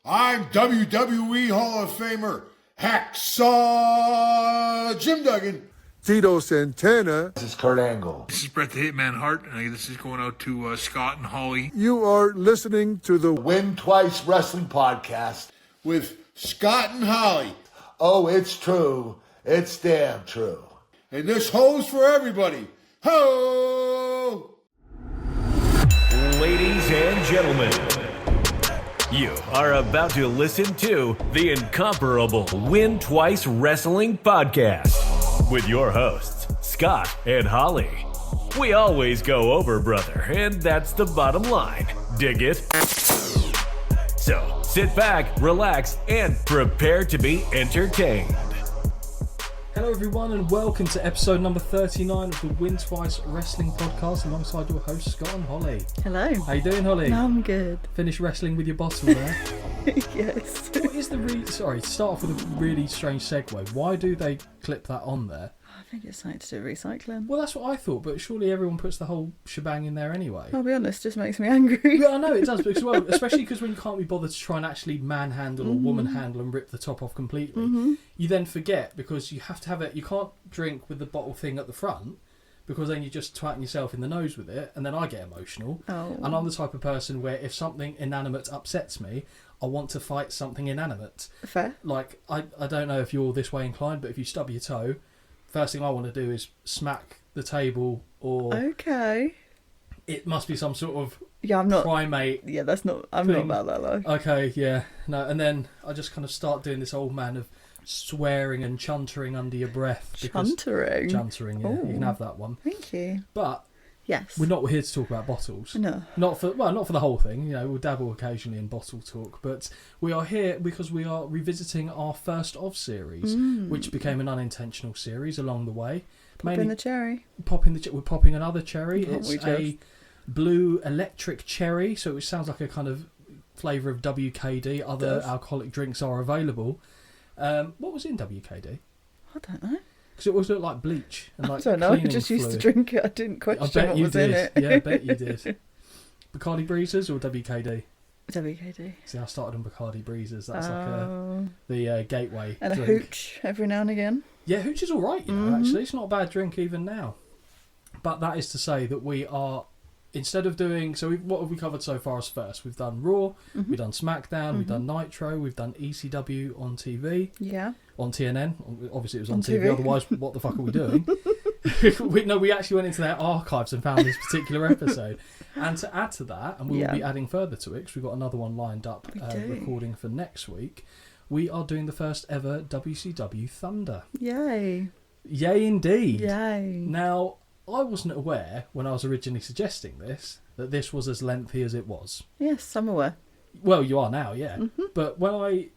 I'm WWE Hall of Famer Hacksaw Jim Duggan. Tito Santana. This is Kurt Angle. This is Bret the Hitman Hart, and this is going out to Scott and Holly. You are listening to the Win Twice Wrestling Podcast with Scott and Holly. Oh, it's true. It's damn true. And this ho's for everybody. Ho! Ladies and gentlemen, you are about to listen to the incomparable Win Twice Wrestling Podcast with your hosts, Scott and Holly. We always go over, brother, and that's the bottom line. Dig it? So sit back, relax, and prepare to be entertained. Hello everyone and welcome to episode number 39 of the Win Twice Wrestling Podcast alongside your hosts Scott and Holly. Hello. How you doing, Holly? I'm good. Finish wrestling with your bottle there? Yes. What is the sorry, to start off with a really strange segue, why do they clip that on there? I think it's something to do with recycling. Well, that's what I thought, but surely everyone puts the whole shebang in there anyway. I'll be honest, it just makes me angry. Yeah, I know it does, because, well, especially because when you can't be bothered to try and actually manhandle or woman handle and rip the top off completely, you then forget because you have to have it. You can't drink with the bottle thing at the front because then you're just twatting yourself in the nose with it, and then I get emotional. Oh. And I'm the type of person where if something inanimate upsets me, I want to fight something inanimate. Fair. Like, I don't know if you're this way inclined, but if you stub your toe, first thing I want to do is smack the table, or Okay. it must be some sort of I'm not. primate. Yeah, that's not. I'm thing. not about that life. Okay, yeah. No, and then I just kind of start doing this old man of swearing and chuntering under your breath. Chuntering. Chuntering, yeah. Ooh. You can have that one. Thank you. But Yes. we're not here to talk about bottles. No. Not for the whole thing. You know, we'll dabble occasionally in bottle talk, but we are here because we are revisiting our first of series, which became an unintentional series along the way. Pop in the cherry. We're popping another cherry. Aren't It's we a just? blue electric cherry, so it sounds like a kind of flavour of WKD. Other alcoholic drinks are available. What was in WKD? I don't know. Because it always looked like bleach and like I don't know. I cleaning just used to fluid. drink it. I didn't I question bet what you was did. in it. Yeah, I bet you did. Bacardi Breezers or WKD? WKD. See, I started on Bacardi Breezers. That's Oh. the gateway And drink. a hooch every now and again. Yeah, hooch is all right, you know, actually. It's not a bad drink even now. But that is to say that we are, instead of doing... So what have we covered so far as first? We've done Raw, we've done SmackDown, we've done Nitro, we've done ECW on TV, Yeah. on TNN. Obviously it was on On TV, TV. otherwise what the fuck are we doing? we actually went into their archives and found this particular episode. And to add to that, and we will be adding further to it, because we've got another one lined up recording for next week, we are doing the first ever WCW Thunder. Yay. Yay indeed. Yay. Now, I wasn't aware when I was originally suggesting this that this was as lengthy as it was. Yes, I'm aware. Well, you are now, yeah. But when I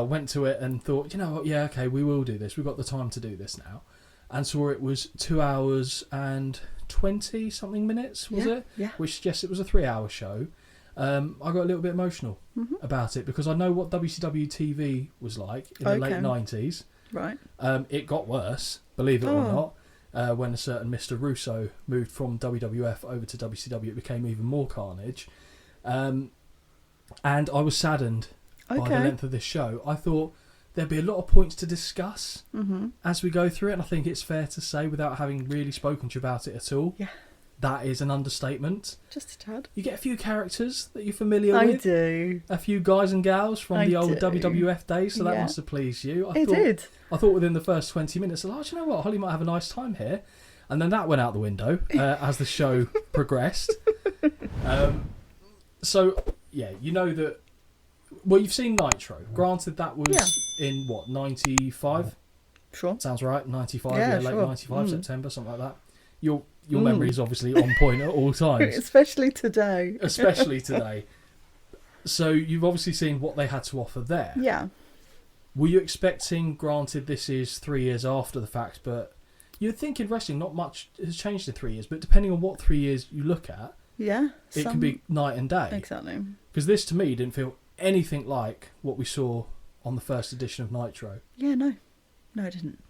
went to it and thought, you know what, yeah, okay, we will do this. We've got the time to do this now. And saw it was 2 hours and 20 something minutes, was it? Yeah. Which suggests it was a 3-hour show. I got a little bit emotional about it because I know what WCW TV was like in the late 90s. Right. It got worse, believe it or not. When a certain Mr. Russo moved from WWF over to WCW, it became even more carnage. And I was saddened by the length of this show. I thought there'd be a lot of points to discuss as we go through it, and I think it's fair to say, without having really spoken to you about it at all, that is an understatement. Just a tad. You get a few characters that you're familiar I with. do. A few guys and gals from the old do. WWF days, so that must have pleased you. It did. I thought within the first 20 minutes, oh, do you know what, Holly might have a nice time here. And then that went out the window as the show progressed. So, yeah, you know that... Well, you've seen Nitro. Granted, that was in, what, 95? Sure. Sounds right, 95, Yeah, late sure. 95, September, something like that. Your memory is obviously on point at all times. Especially today. Especially today. So you've obviously seen what they had to offer there. Yeah. Were you expecting, granted this is 3 years after the fact, but you'd think in wrestling not much has changed in 3 years, but depending on what 3 years you look at, Yeah. it can be night and day. Exactly. Because this to me didn't feel anything like what we saw on the first edition of Nitro. Yeah, no. No, I didn't.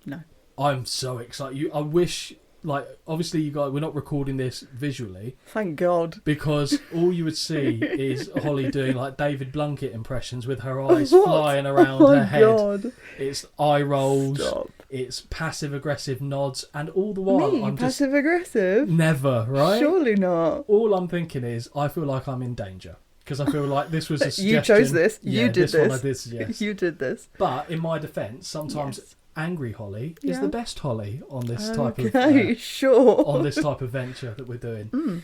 No. I'm so excited. I wish like, obviously, you guys, we're not recording this visually Thank God. because all you would see is Holly doing like David Blunkett impressions with her eyes What? flying around Oh her my head. God. It's eye rolls. Stop. It's passive aggressive nods, and all the while Me, I'm just passive aggressive? never right. Surely not. All I'm thinking is I feel like I'm in danger because I feel like this was a suggestion. You chose this. Yeah, You did this. One I this. did suggest. You did this. But in my defence, sometimes Yes. angry Holly is Yeah. the best Holly on this type of Okay, sure. on this type of venture that we're doing.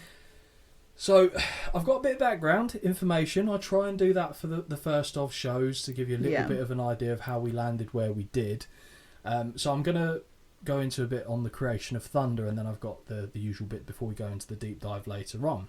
So I've got a bit of background information. I try and do that for the first of shows to give you a little Yeah. bit of an idea of how we landed where we did. So I'm going to go into a bit on the creation of Thunder, and then I've got the usual bit before we go into the deep dive later on.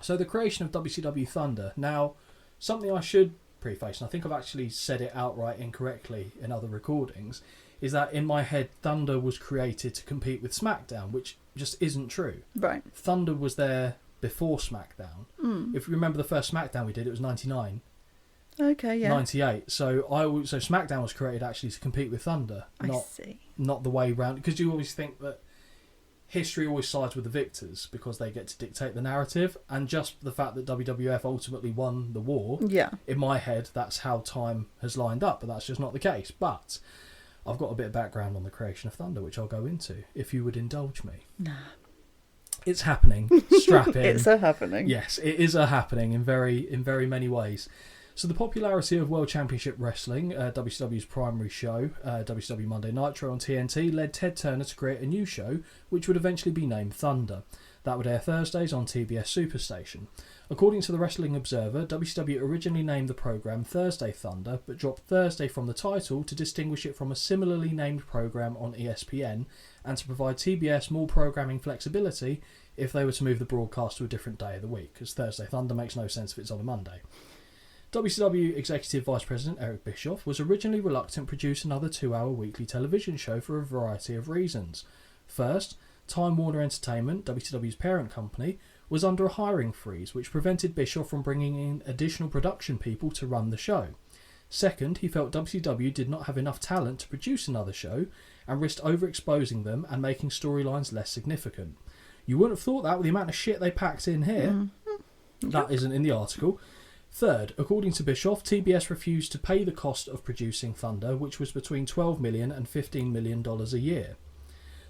So the creation of WCW Thunder. Now, something I should preface, and I think I've actually said it outright incorrectly in other recordings, is that in my head Thunder was created to compete with SmackDown, which just isn't true. Right. Thunder was there before SmackDown. If you remember the first SmackDown we did, it was 99, Okay, yeah. 98. So so SmackDown was created actually to compete with Thunder, I see. not the way round. Because you always think that history always sides with the victors because they get to dictate the narrative, and just the fact that WWF ultimately won the war, Yeah. in my head, that's how time has lined up, but that's just not the case. But I've got a bit of background on the creation of Thunder, which I'll go into, if you would indulge me. Nah. It's happening. Strap in. It's a happening. Yes, it is a happening in very many ways. So the popularity of World Championship Wrestling, WCW's primary show, WCW Monday Nitro on TNT, led Ted Turner to create a new show, which would eventually be named Thunder. That would air Thursdays on TBS Superstation. According to the Wrestling Observer, WCW originally named the programme Thursday Thunder, but dropped Thursday from the title to distinguish it from a similarly named programme on ESPN, and to provide TBS more programming flexibility if they were to move the broadcast to a different day of the week, because Thursday Thunder makes no sense if it's on a Monday. WCW Executive Vice President Eric Bischoff was originally reluctant to produce another 2-hour weekly television show for a variety of reasons. First, Time Warner Entertainment, WCW's parent company, was under a hiring freeze which prevented Bischoff from bringing in additional production people to run the show. Second, he felt WCW did not have enough talent to produce another show and risked overexposing them and making storylines less significant. You wouldn't have thought that with the amount of shit they packed in here. That isn't in the article. Third, according to Bischoff, TBS refused to pay the cost of producing Thunder, which was between $12 million and $15 million a year.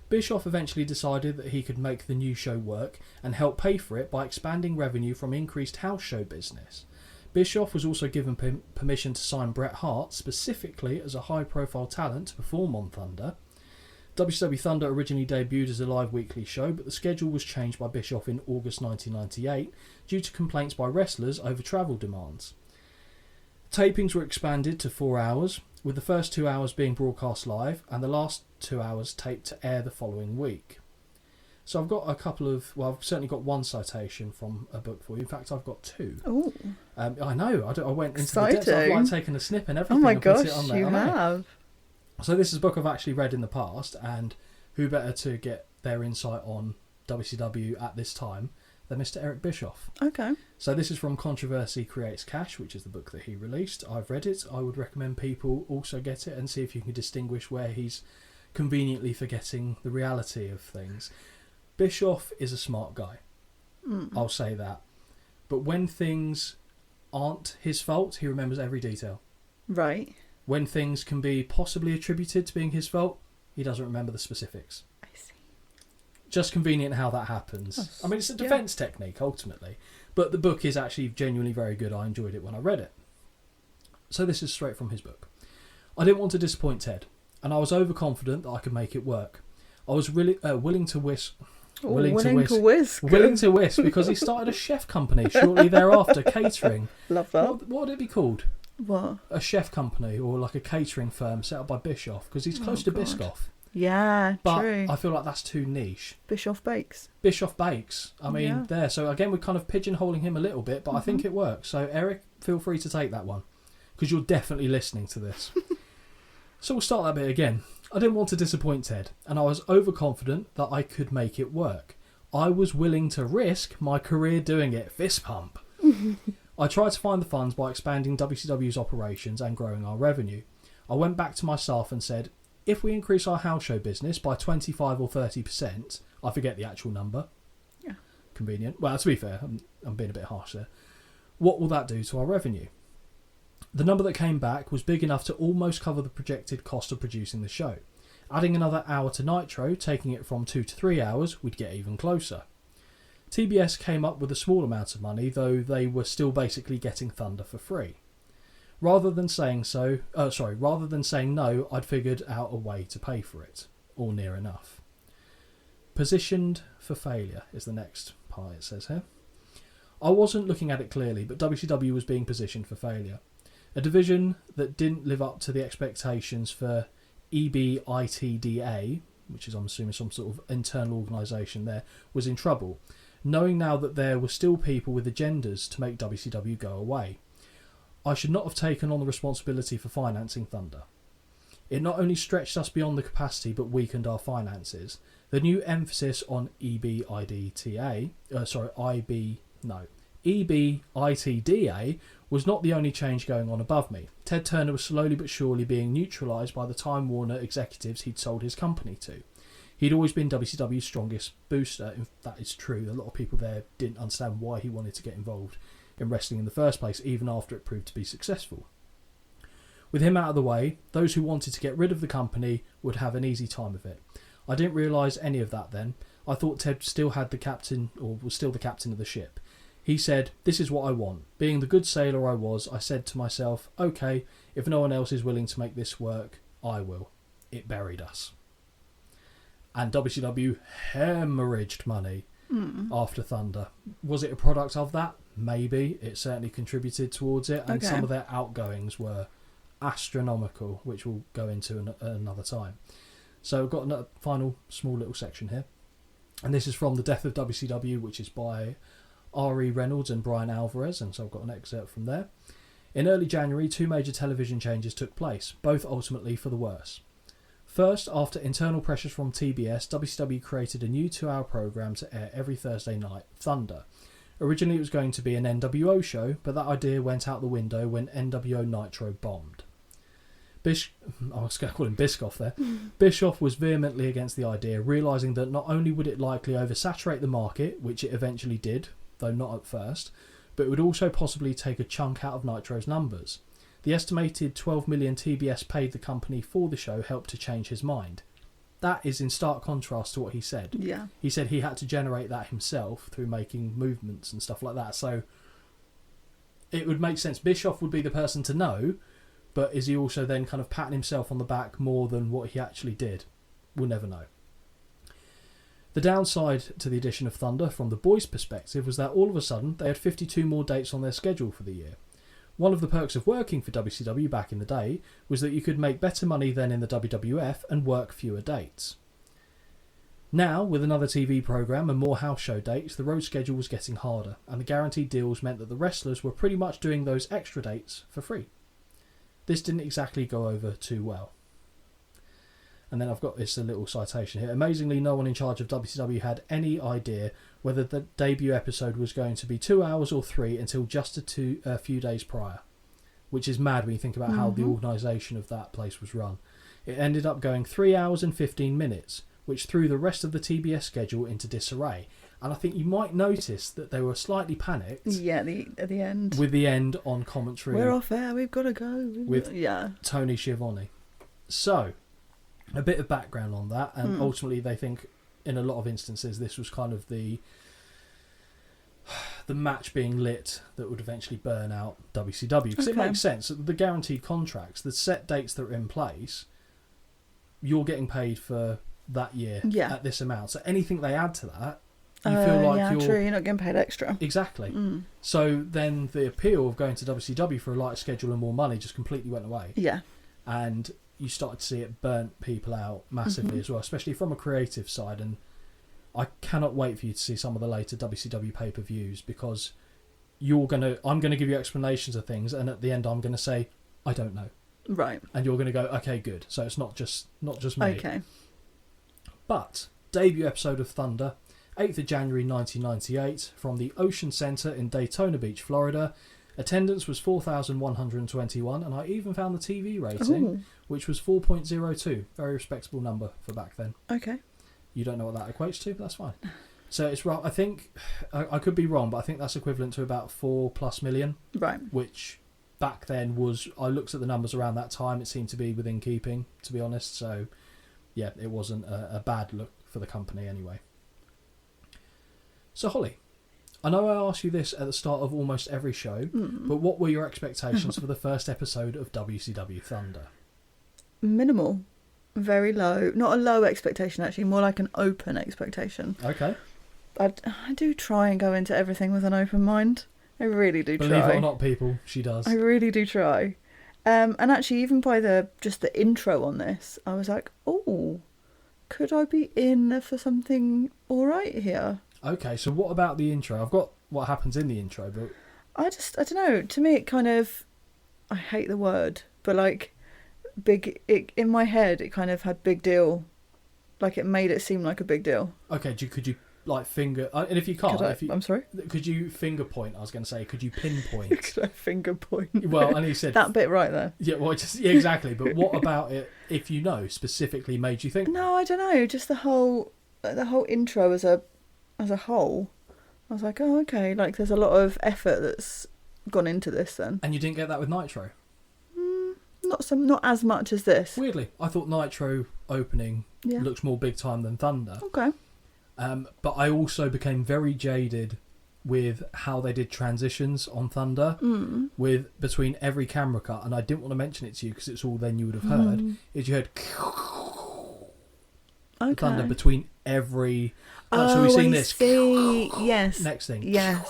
Bischoff eventually decided that he could make the new show work and help pay for it by expanding revenue from increased house show business. Bischoff was also given permission to sign Bret Hart specifically as a high-profile talent to perform on Thunder. WCW Thunder originally debuted as a live weekly show, but the schedule was changed by Bischoff in August 1998 due to complaints by wrestlers over travel demands. Tapings were expanded to 4 hours, with the first 2 hours being broadcast live and the last 2 hours taped to air the following week. So I've got a couple of, well, I've certainly got one citation from a book for you. In fact, I've got two. Oh, I know, I went into the depths. I've exciting. like taken a snip and everything. Oh my and put gosh, it on there. you I know. have. So this is a book I've actually read in the past, and who better to get their insight on WCW at this time than Mr. Eric Bischoff. Okay. So this is from Controversy Creates Cash, which is the book that he released. I've read it. I would recommend people also get it and see if you can distinguish where he's conveniently forgetting the reality of things. Bischoff is a smart guy. I'll say that. But when things aren't his fault, he remembers every detail. Right. When things can be possibly attributed to being his fault, he doesn't remember the specifics. I see. Just convenient how that happens. I mean, it's a defence technique, ultimately. But the book is actually genuinely very good. I enjoyed it when I read it. So this is straight from his book. I didn't want to disappoint Ted, and I was overconfident that I could make it work. I was really willing to whisk... Willing to whisk. Willing to whisk, because he started a chef company shortly thereafter, catering. Love that. What would it be called? What? A chef company or like a catering firm set up by Bischoff, because he's close to God. Biscoff. Yeah, But true. I feel like that's too niche. Bischoff Bakes. Bischoff Bakes. I mean, Yeah. there. So again, we're kind of pigeonholing him a little bit, but I think it works. So Eric, feel free to take that one, because you're definitely listening to this. So we'll start that bit again. I didn't want to disappoint Ted, and I was overconfident that I could make it work. I was willing to risk my career doing it. Fist pump. I tried to find the funds by expanding WCW's operations and growing our revenue. I went back to my staff and said, if we increase our house show business by 25 or 30%, I forget the actual number. Yeah. Convenient. Well, to be fair, I'm being a bit harsh there. What will that do to our revenue? The number that came back was big enough to almost cover the projected cost of producing the show. Adding another hour to Nitro, taking it from 2 to 3 hours, we'd get even closer. TBS came up with a small amount of money, though they were still basically getting Thunder for free. Rather than saying no, I'd figured out a way to pay for it, or near enough. Positioned for failure is the next part it says here. I wasn't looking at it clearly, but WCW was being positioned for failure. A division that didn't live up to the expectations for EBITDA, which is I'm assuming some sort of internal organisation there, was in trouble, knowing now that there were still people with agendas to make WCW go away. I should not have taken on the responsibility for financing Thunder. It not only stretched us beyond the capacity but weakened our finances. The new emphasis on EBITDA was not the only change going on above me. Ted Turner was slowly but surely being neutralised by the Time Warner executives he'd sold his company to. He'd always been WCW's strongest booster, and that is true. A lot of people there didn't understand why he wanted to get involved in wrestling in the first place, even after it proved to be successful. With him out of the way, those who wanted to get rid of the company would have an easy time of it. I didn't realise any of that then. I thought Ted still had the captain, or was still the captain of the ship. He said, "This is what I want." Being the good sailor I was, I said to myself, "Okay, if no one else is willing to make this work, I will." It buried us. And WCW hemorrhaged money after Thunder. Was it a product of that? Maybe. It certainly contributed towards it, and some of their outgoings were astronomical, which we'll go into another time. So I've got a final small little section here, and this is from The Death of WCW, which is by R.E. Reynolds and Brian Alvarez, and so I've got an excerpt from there. In early January, 2 major television changes took place, both ultimately for the worse. First, after internal pressures from TBS, WCW created a new 2-hour programme to air every Thursday night, Thunder. Originally it was going to be an NWO show, but that idea went out the window when NWO Nitro bombed. I was going to call him Bischoff there. Bischoff was vehemently against the idea, realising that not only would it likely oversaturate the market, which it eventually did, though not at first, but it would also possibly take a chunk out of Nitro's numbers. The estimated $12 million TBS paid the company for the show helped to change his mind. That is in stark contrast to what he said. Yeah. He said he had to generate that himself through making movements and stuff like that. So it would make sense. Bischoff would be the person to know, but is he also then kind of patting himself on the back more than what he actually did? We'll never know. The downside to the addition of Thunder from the boys' perspective was that all of a sudden they had 52 more dates on their schedule for the year. One of the perks of working for WCW back in the day was that you could make better money than in the WWF and work fewer dates. Now, with another TV programme and more house show dates, the road schedule was getting harder, and the guaranteed deals meant that the wrestlers were pretty much doing those extra dates for free. This didn't exactly go over too well. And then I've got this little citation here. Amazingly, no one in charge of WCW had any idea whether the debut episode was going to be 2 hours or 3 until just a few days prior, which is mad when you think about how the organisation of that place was run. It ended up going 3 hours and 15 minutes, which threw the rest of the TBS schedule into disarray. And I think you might notice that they were slightly panicked. Yeah, at the end. With the end on commentary. We're off air, we've got to go. With Tony Schiavone. So, a bit of background on that, and ultimately they think in a lot of instances this was kind of the match being lit that would eventually burn out WCW, because it makes sense. The guaranteed contracts, the set dates that are in place, you're getting paid for that year at this amount, so anything they add to that, you feel like you're not getting paid extra. Exactly. So then the appeal of going to WCW for a lighter schedule and more money just completely went away. And you started to see it burnt people out massively as well, especially from a creative side. And I cannot wait for you to see some of the later WCW pay-per-views, because I'm going to give you explanations of things, and at the end I'm going to say, I don't know. Right. And you're going to go, okay, good. So it's not just me. Okay. But debut episode of Thunder, 8th of January 1998, from the Ocean Center in Daytona Beach, Florida. Attendance was 4,121, and I even found the TV rating which was 4.02. Very respectable number for back then. Okay. You don't know what that equates to, but that's fine. So it's right. I think I could be wrong, but I think that's equivalent to about 4+ million. Right. Which back then was. I looked at the numbers around that time. It seemed to be within keeping, to be honest. So yeah, it wasn't a bad look for the company anyway. So Holly, I know I asked you this at the start of almost every show, but what were your expectations for the first episode of WCW Thunder? Minimal. Very low. Not a low expectation, actually. More like an open expectation. Okay. I do try and go into everything with an open mind. I really do Believe try. it or not, people, she does. I really do try. And actually, even by the intro on this, I was like, oh, could I be in for something all right here? Okay, so what about the intro? I've got what happens in the intro, but I don't know. To me, it kind of, I hate the word, but like, in my head, it kind of had big deal. Like, it made it seem like a big deal. okay, could you like finger? And if you can't, I'm sorry? could you finger point? I was going to say, could you pinpoint? Could I finger point? Well, and you said that bit right there. Yeah, well, yeah, exactly. But what about it? If you know, specifically made you think? No, I don't know. Just the whole intro as a whole. I was like, oh, okay. Like, there's a lot of effort that's gone into this. Then. And you didn't get that with Nitro. Not as much as this. Weirdly, I thought Nitro opening looks more big time than Thunder. Okay. But I also became very jaded with how they did transitions on Thunder, with between every camera cut, and I didn't want to mention it to you because it's all then you would have heard. Is you heard Thunder between every. So we've seen this. See. Yes. Next thing. Yes.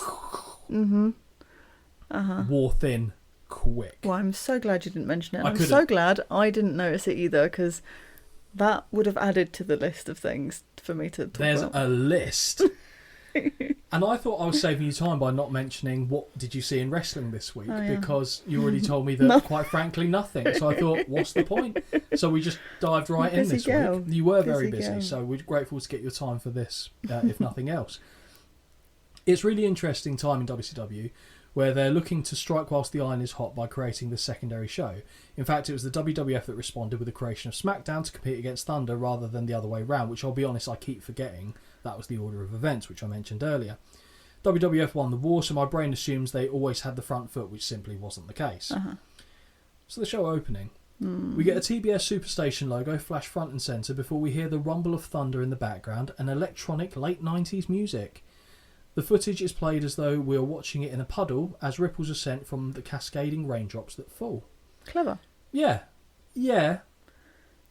Wore thin, quick. Well, I'm so glad you didn't mention it. I'm could've. so glad I didn't notice it either, because that would have added to the list of things for me to talk There's about. a list. And I thought I was saving you time by not mentioning what did you see in wrestling this week, because you already told me that, quite frankly, nothing. So I thought, what's the point? So we just dived right in this week. You were very busy, so we're grateful to get your time for this, if nothing else. It's really interesting time in WCW, where they're looking to strike whilst the iron is hot by creating the secondary show. In fact, it was the WWF that responded with the creation of SmackDown to compete against Thunder rather than the other way round, which I'll be honest, I keep forgetting that was the order of events, which I mentioned earlier. WWF won the war, so my brain assumes they always had the front foot, which simply wasn't the case. So the show opening. We get a TBS Superstation logo flash front and centre before we hear the rumble of thunder in the background and electronic late 90s music. The footage is played as though we are watching it in a puddle as ripples are sent from the cascading raindrops that fall. Clever. Yeah.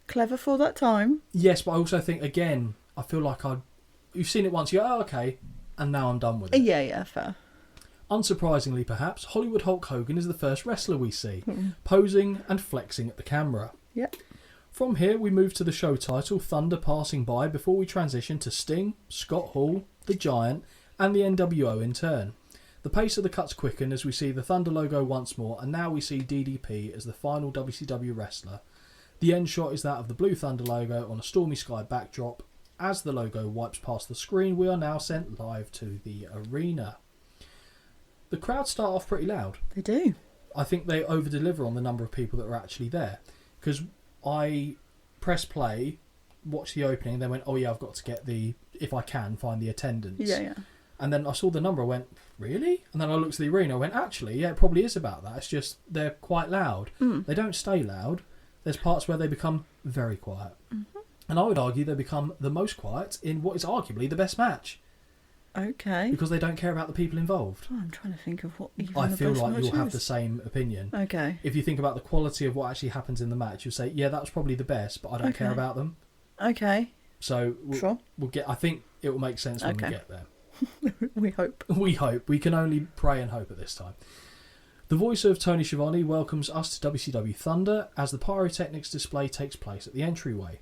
Clever for that time. Yes, but I also think, again, I feel like you've seen it once, you go, oh, okay, and now I'm done with it. Yeah, fair. Unsurprisingly, perhaps, Hollywood Hulk Hogan is the first wrestler we see, posing and flexing at the camera. Yep. From here, we move to the show title, Thunder Passing By, before we transition to Sting, Scott Hall, The Giant, and the NWO in turn. The pace of the cuts quicken as we see the Thunder logo once more, and now we see DDP as the final WCW wrestler. The end shot is that of the Blue Thunder logo on a stormy sky backdrop. As the logo wipes past the screen, we are now sent live to the arena. The crowd start off pretty loud. They do. I think they over-deliver on the number of people that are actually there. Because I press play, watch the opening, and then went, oh yeah, I've got to get if I can, find the attendance. Yeah. And then I saw the number, I went, really? And then I looked at the arena, I went, actually, yeah, it probably is about that. It's just they're quite loud. They don't stay loud. There's parts where they become very quiet. And I would argue they become the most quiet in what is arguably the best match. Okay. Because they don't care about the people involved. Oh, I'm trying to think of what even I the feel best like match you'll have is. the same opinion. Okay. If you think about the quality of what actually happens in the match, you'll say, yeah, that was probably the best, but I don't care about them. Okay. So Sure. we'll get. I think it will make sense when we get there. We hope. We hope. We can only pray and hope at this time. The voice of Tony Schiavone welcomes us to WCW Thunder as the pyrotechnics display takes place at the entryway.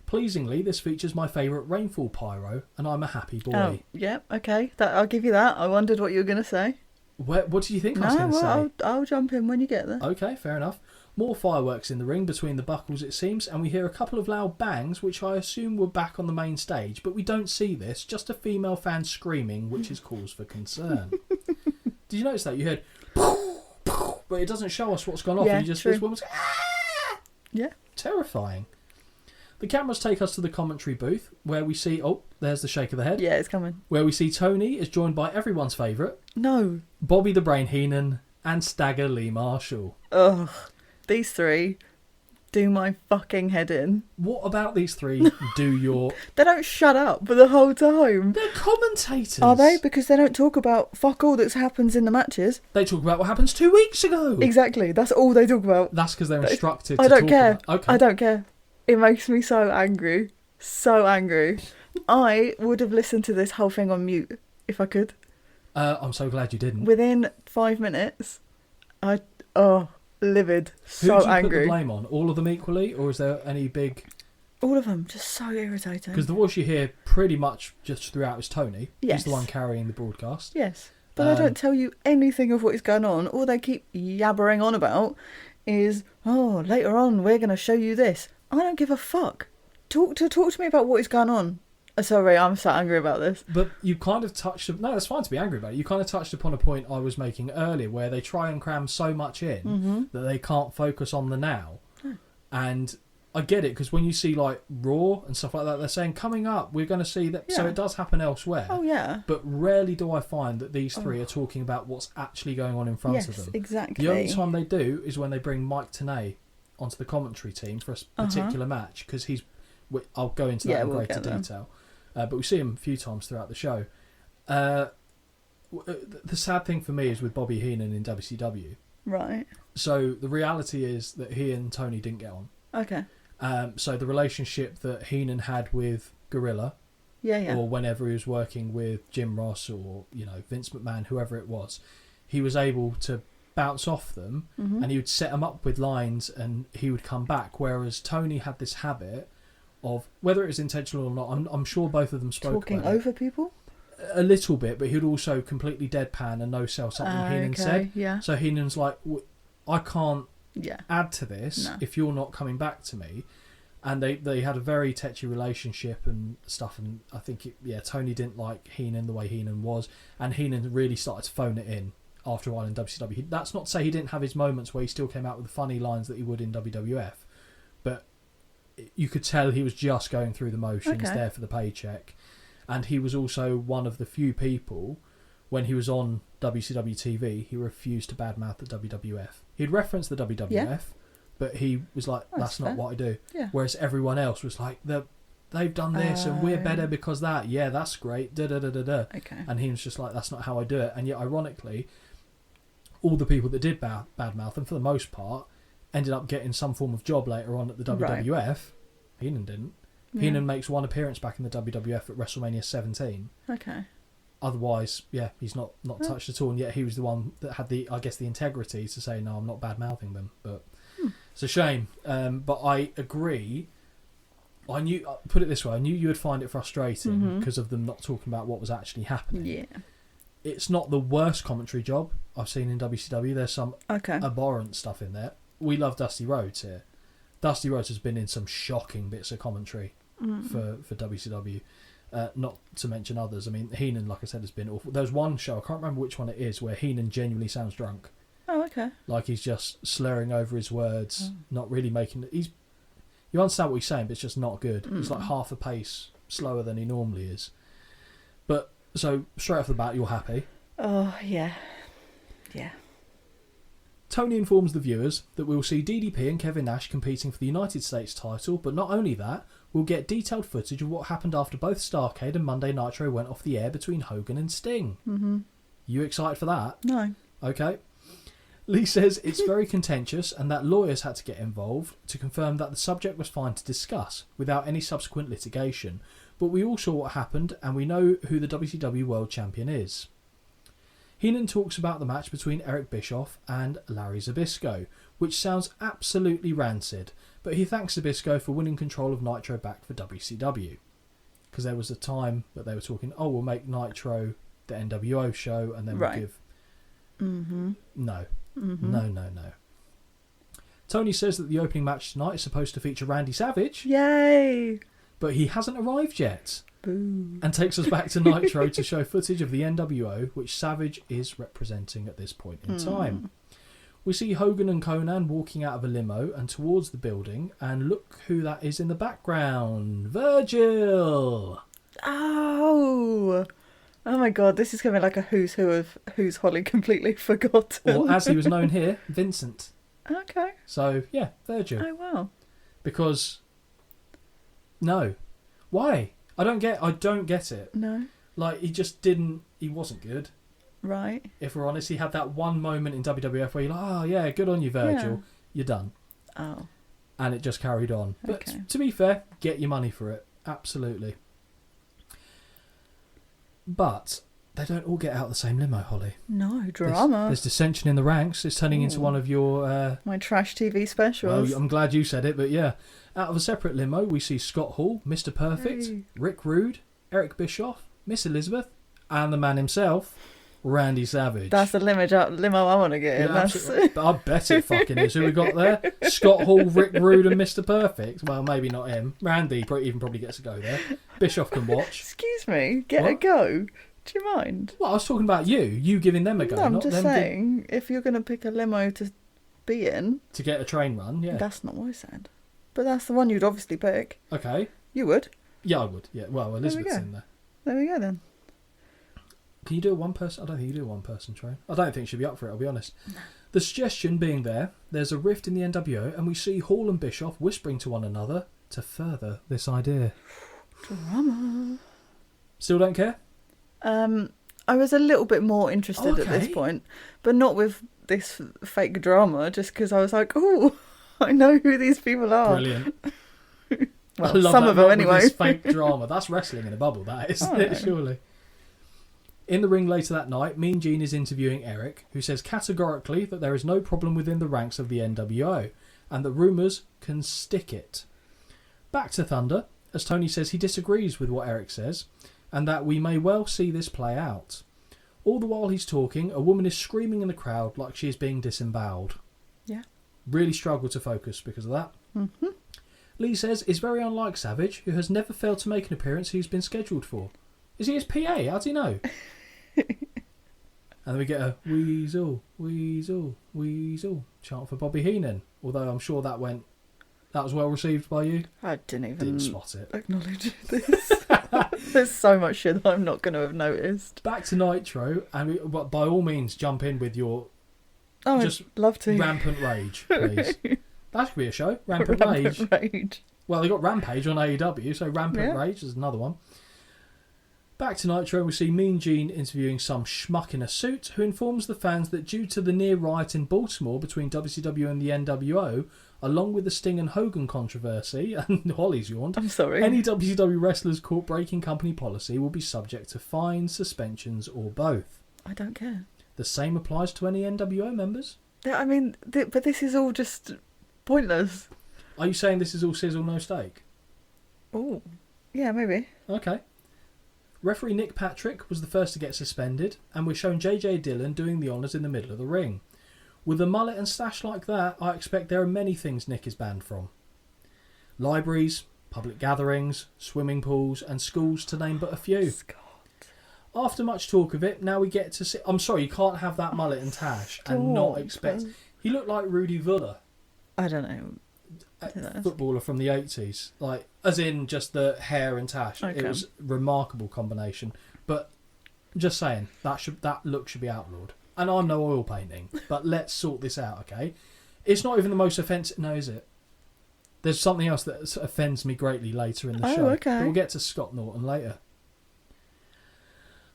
Pleasingly, this features my favourite rainfall pyro, and I'm a happy boy. Oh, yeah, okay. I'll give you that. I wondered what you were going to say. What do you think I was going to say? I'll jump in when you get there. Okay, fair enough. More fireworks in the ring between the buckles, it seems, and we hear a couple of loud bangs, which I assume were back on the main stage, but we don't see this, just a female fan screaming, which is cause for concern. Did you notice that? You heard, but it doesn't show us what's gone off, Yeah, and you just true. this woman's, ah! Yeah. Terrifying. The cameras take us to the commentary booth where we see... Oh, there's the shake of the head. Yeah, it's coming. Where we see Tony is joined by everyone's favourite, No. Bobby the Brain Heenan and Stagger Lee Marshall. Ugh. These three do my fucking head in. What about these three do your... They don't shut up for the whole time. They're commentators. Are they? Because they don't talk about fuck all that happens in the matches. They talk about what happens 2 weeks ago. Exactly. That's all they talk about. That's because they're instructed I to don't talk care. about... Okay. I don't care. It makes me so angry. So angry. I would have listened to this whole thing on mute if I could. I'm so glad you didn't. Within 5 minutes, livid. Who So do you angry. put the blame on? All of them equally? Or is there any big... All of them. Just so irritating. Because the voice you hear pretty much just throughout is Tony. Yes. He's the one carrying the broadcast. Yes. But they don't tell you anything of what is going on. All they keep yabbering on about is, oh, later on we're going to show you this. I don't give a fuck. Talk to me about what is going on. Sorry, I'm so angry about this. But you kind of touched... No, it's fine to be angry about it. You kind of touched upon a point I was making earlier where they try and cram so much in that they can't focus on the now. And I get it, because when you see like Raw and stuff like that, they're saying, coming up, we're going to see that... Yeah. So it does happen elsewhere. Oh, yeah. But rarely do I find that these three are talking about what's actually going on in front of them. Yes, exactly. The only time they do is when they bring Mike Tenay onto the commentary team for a particular match, because he's... I'll go into that in greater detail. But we see him a few times throughout the show. The sad thing for me is with Bobby Heenan in WCW. Right. So the reality is that he and Tony didn't get on. Okay. So the relationship that Heenan had with Gorilla, or whenever he was working with Jim Ross or Vince McMahon, whoever it was, he was able to bounce off them, and he would set them up with lines, and he would come back. Whereas Tony had this habit of, whether it was intentional or not, I'm sure both of them spoke talking about over people a little bit, but he'd also completely deadpan and no sell something Heenan said. Yeah. So Heenan's like, I can't add to this if you're not coming back to me. And they had a very touchy relationship and stuff, and I think Tony didn't like Heenan the way Heenan was, and Heenan really started to phone it in after a while in WCW. That's not to say he didn't have his moments where he still came out with the funny lines that he would in WWF, but you could tell he was just going through the motions there for the paycheck. And he was also one of the few people, when he was on WCW TV, he refused to badmouth the WWF. He'd reference the WWF, but he was like, that's not what I do. Yeah. Whereas everyone else was like, they've done this and we're better because that. Yeah, that's great. Da-da-da-da-da. Okay. And he was just like, that's not how I do it. And yet, ironically, all the people that did badmouth, and for the most part, ended up getting some form of job later on at the WWF. Right. Heenan didn't. Yeah. Heenan makes one appearance back in the WWF at WrestleMania 17. Okay. Otherwise, he's not touched at all, and yet he was the one that had the integrity to say, no, I'm not bad-mouthing them. But it's a shame. But I agree. Put it this way, I knew you would find it frustrating because of them not talking about what was actually happening. Yeah. It's not the worst commentary job I've seen in WCW. There's some abhorrent stuff in there. We love Dusty Rhodes here. Dusty Rhodes has been in some shocking bits of commentary for WCW. Not to mention others. I mean, Heenan, like I said, has been awful. There's one show, I can't remember which one it is, where Heenan genuinely sounds drunk. Oh, okay. Like he's just slurring over his words, not really making... You understand what he's saying, but it's just not good. He's like half a pace slower than he normally is. But, so, straight off the bat, you're happy. Oh, yeah. Yeah. Tony informs the viewers that we'll see DDP and Kevin Nash competing for the United States title, but not only that, we'll get detailed footage of what happened after both Starrcade and Monday Nitro went off the air between Hogan and Sting. You excited for that? No. Okay. Lee says it's very contentious and that lawyers had to get involved to confirm that the subject was fine to discuss without any subsequent litigation, but we all saw what happened and we know who the WCW World Champion is. Heenan talks about the match between Eric Bischoff and Larry Zbyszko, which sounds absolutely rancid, but he thanks Zbyszko for winning control of Nitro back for WCW. Because there was a time that they were talking, we'll make Nitro the NWO show and then we'll give... No. No. Tony says that the opening match tonight is supposed to feature Randy Savage. Yay! But he hasn't arrived yet. Boo. And takes us back to Nitro to show footage of the NWO, which Savage is representing at this point in time. We see Hogan and Conan walking out of a limo and towards the building, and look who that is in the background. Virgil! Oh my God, this is going to be like a who's who of Who's Holly completely forgotten. Or as he was known here, Vincent. Okay. So, yeah, Virgil. Oh, wow. Because, no. Why? I don't get it. No. Like, he wasn't good. Right. If we're honest, he had that one moment in WWF where you're like, oh, yeah, good on you, Virgil. Yeah. You're done. Oh. And it just carried on. But Okay. to be fair, get your money for it. Absolutely. But they don't all get out of the same limo, Holly. No, drama. There's dissension in the ranks. It's turning into one of your... My trash TV specials. well, I'm glad you said it, but yeah. Out of a separate limo, we see Scott Hall, Mr. Perfect, Hey. Rick Rude, Eric Bischoff, Miss Elizabeth, and the man himself, Randy Savage. That's the limo I want to get in. Yeah, That's absolutely. I bet it fucking is. Who we got there? Scott Hall, Rick Rude, and Mr. Perfect. Well, maybe not him. Randy probably gets to go there. Bischoff can watch. Excuse me, get a What? go. Do you mind? Well, I was talking about you giving them a go. No, I'm not just them saying, if you're going to pick a limo to be in, to get a train run, yeah. that's not what I said. But that's the one you'd obviously pick. Okay. You would. Yeah, I would. Yeah. Well, Elizabeth's go. in there. There we go then. Can you do a one person? I don't think you do a one person train. I don't think she'd be up for it, I'll be honest. The suggestion being there's a rift in the NWO, and we see Hall and Bischoff whispering to one another to further this idea. Drama. Still don't care? I was a little bit more interested at this Okay. point, but not with this fake drama, just because I was like, oh, I know who these people are. Brilliant. I Well, love some that, of them not with anyway. this fake drama. That's wrestling in a bubble, that isn't Oh, it? no. Surely. In the ring later that night, Mean Gene is interviewing Eric, who says categorically that there is no problem within the ranks of the NWO, and that rumours can stick it. Back to Thunder, as Tony says he disagrees with what Eric says, and that we may well see this play out. All the while he's talking, a woman is screaming in the crowd like she is being disemboweled. Yeah. Really struggle to focus because of that. Mm-hmm. Lee says it's very unlike Savage, who has never failed to make an appearance he's been scheduled for. Is he his PA? How does he know? And then we get a weasel, weasel, weasel chant for Bobby Heenan. Although I'm sure that was well received by you. I didn't even Didn't spot it. acknowledge this. There's so much shit that I'm not going to have noticed. Back to Nitro, and but by all means jump in with your Oh, just I'd love to. rampant rage, please. That could be a show. Rampant Rage. Rage. Well, they got Rampage on AEW, so Rampant Yeah. Rage is another one. Back to Nitro, we see Mean Gene interviewing some schmuck in a suit who informs the fans that due to the near riot in Baltimore between WCW and the NWO, along with the Sting and Hogan controversy, and Holly's yawned, I'm sorry. any WCW wrestlers caught breaking company policy will be subject to fines, suspensions, or both. I don't care. The same applies to any NWO members. I mean, but this is all just pointless. Are you saying this is all sizzle, no steak? Oh, yeah, maybe. Okay. Referee Nick Patrick was the first to get suspended, and we're shown JJ Dillon doing the honours in the middle of the ring. With a mullet and stash like that, I expect there are many things Nick is banned from. Libraries, public gatherings, swimming pools, and schools, to name but a few. Scott. After much talk of it, now we get to see... I'm sorry, you can't have that mullet and tash and not expect... He looked like Rudy Vuller, I don't know. a footballer from the 80s. Like, as in just the hair and tash. Okay. It was a remarkable combination. But just saying, that look should be outlawed. And I'm no oil painting, but let's sort this out, okay? It's not even the most offensive... No, is it? There's something else that offends me greatly later in the Oh, show. okay. But we'll get to Scott Norton later.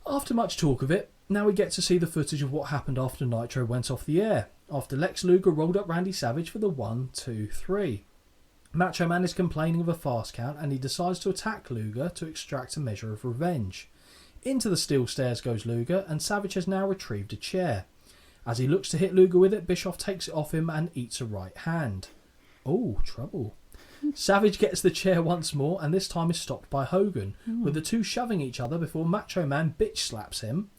After much talk of it, now we get to see the footage of what happened after Nitro went off the air, after Lex Luger rolled up Randy Savage for the 1, 2, 3. Macho Man is complaining of a fast count, and he decides to attack Luger to extract a measure of revenge. Into the steel stairs goes Luger, and Savage has now retrieved a chair. As he looks to hit Luger with it, Bischoff takes it off him and eats a right hand. Oh, trouble. Savage gets the chair once more, and this time is stopped by Hogan, with the two shoving each other before Macho Man bitch slaps him.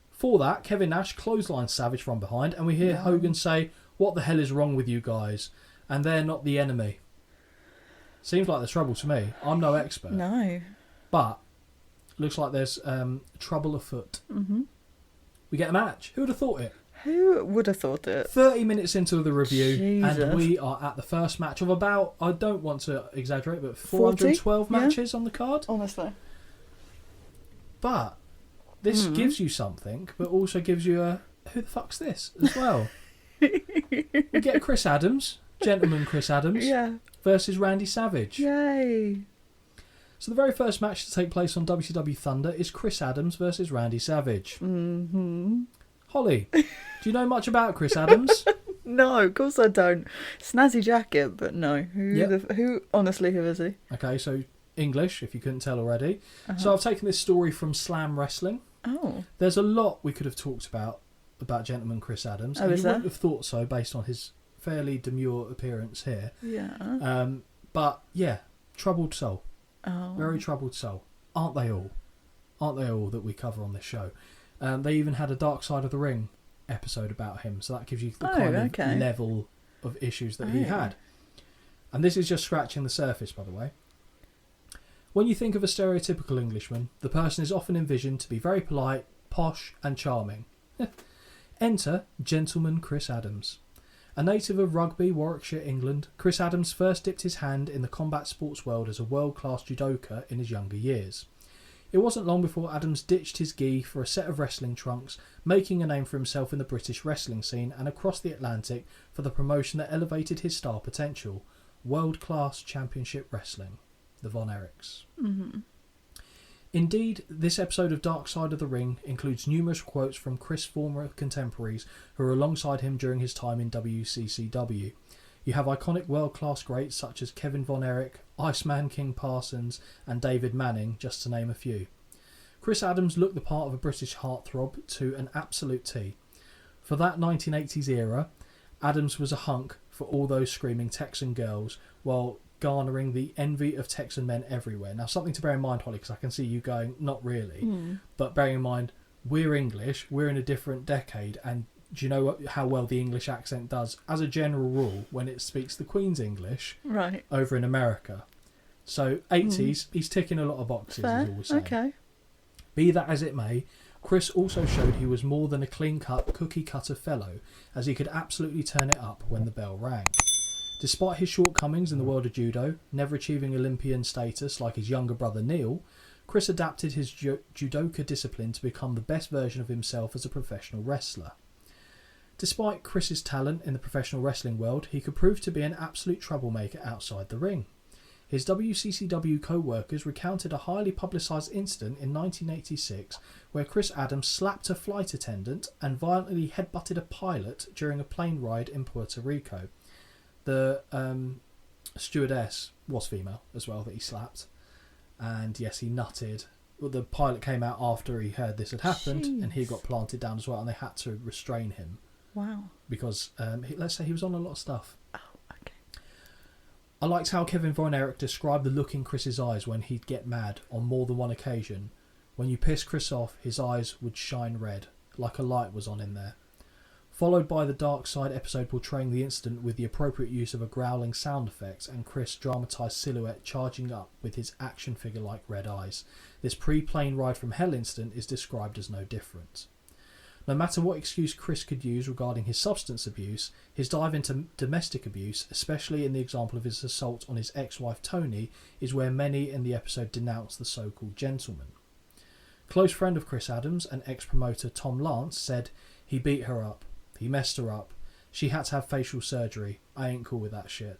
For that, Kevin Nash clotheslines Savage from behind, and we hear Hogan say, "What the hell is wrong with you guys? And they're not the enemy." Seems like there's trouble to me. I'm no expert. No. But looks like there's trouble afoot. Mm-hmm. We get a match. Who would have thought it? Who would have thought it? 30 minutes into the review, Jesus. and we are at the first match of about, I don't want to exaggerate, but 412 40? matches on the card. Honestly. But this gives you something, but also gives you a, who the fuck's this as well? We get Chris Adams, gentleman Chris Adams, Yeah. versus Randy Savage. Yay. So the very first match to take place on WCW Thunder is Chris Adams versus Randy Savage. Mm-hmm. Holly, do you know much about Chris Adams? No, of course I don't. Snazzy jacket, but no. Who? Honestly, who is he? Okay, so English, if you couldn't tell already. So I've taken this story from Slam Wrestling. Oh. There's a lot we could have talked about gentleman Chris Adams. Oh, and is you there? wouldn't have thought so based on his fairly demure appearance here. Yeah. But yeah, troubled soul. Oh. Very troubled soul. Aren't they all? Aren't they all that we cover on this show? They even had a Dark Side of the Ring episode about him, so that gives you the kind of level of issues that he had. And this is just scratching the surface, by the way. When you think of a stereotypical Englishman, the person is often envisioned to be very polite, posh and charming. Enter gentleman Chris Adams. A native of Rugby, Warwickshire, England, Chris Adams first dipped his hand in the combat sports world as a world-class judoka in his younger years. It wasn't long before Adams ditched his gi for a set of wrestling trunks, making a name for himself in the British wrestling scene and across the Atlantic for the promotion that elevated his star potential, world-class championship wrestling, the Von Erichs. Mm-hmm. Indeed, this episode of Dark Side of the Ring includes numerous quotes from Chris' former contemporaries who were alongside him during his time in WCCW. You have iconic world-class greats such as Kevin Von Erich, Iceman King Parsons and David Manning, just to name a few. Chris Adams looked the part of a British heartthrob to an absolute T. For that 1980s era, Adams was a hunk for all those screaming Texan girls, while garnering the envy of Texan men everywhere. Now, something to bear in mind, Holly, because I can see you going, not really, but bearing in mind, we're English, we're in a different decade, and do you know how well the English accent does, as a general rule, when it speaks the Queen's English over in America? So, 80s, he's ticking a lot of boxes, Fair. is all we're saying. Okay. Be that as it may, Chris also showed he was more than a clean-cut, cookie-cutter fellow, as he could absolutely turn it up when the bell rang. Despite his shortcomings in the world of judo, never achieving Olympian status like his younger brother Neil, Chris adapted his judoka discipline to become the best version of himself as a professional wrestler. Despite Chris's talent in the professional wrestling world, he could prove to be an absolute troublemaker outside the ring. His WCCW co-workers recounted a highly publicised incident in 1986 where Chris Adams slapped a flight attendant and violently headbutted a pilot during a plane ride in Puerto Rico. The stewardess was female as well that he slapped, and yes, he nutted. Well, the pilot came out after he heard this had happened, and he got planted down as well, and they had to restrain him. Wow. Because let's say he was on a lot of stuff. Oh, okay. I liked how Kevin Von Erich described the look in Chris's eyes when he'd get mad on more than one occasion. When you pissed Chris off, his eyes would shine red, like a light was on in there. Followed by the Dark Side episode portraying the incident with the appropriate use of a growling sound effect and Chris' dramatised silhouette charging up with his action figure-like red eyes. This pre-plane ride from hell incident is described as no different. No matter what excuse Chris could use regarding his substance abuse, his dive into domestic abuse, especially in the example of his assault on his ex-wife Tony, is where many in the episode denounce the so-called gentleman. Close friend of Chris Adams and ex-promoter Tom Lance said, "He beat her up. He messed her up. She had to have facial surgery. I ain't cool with that shit."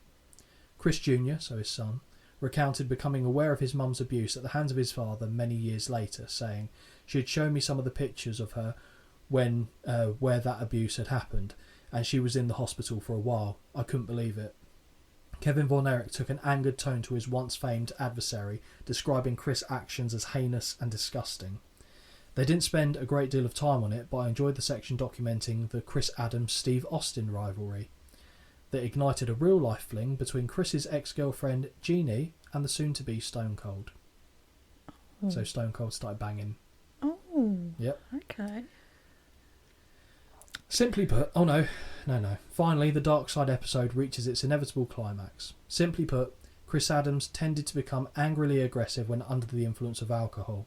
Chris Jr., so his son, recounted becoming aware of his mum's abuse at the hands of his father many years later, saying, "She had shown me some of the pictures of her when where that abuse had happened, and she was in the hospital for a while. I couldn't believe it." Kevin Von Erich took an angered tone to his once famed adversary, describing Chris' actions as heinous and disgusting. They didn't spend a great deal of time on it, but I enjoyed the section documenting the Chris Adams-Steve Austin rivalry that ignited a real-life fling between Chris's ex-girlfriend Jeannie and the soon-to-be Stone Cold. So Stone Cold started banging. Oh. Yep. Okay. Simply put, finally the Dark Side episode reaches its inevitable climax. Simply put, Chris Adams tended to become angrily aggressive when under the influence of alcohol.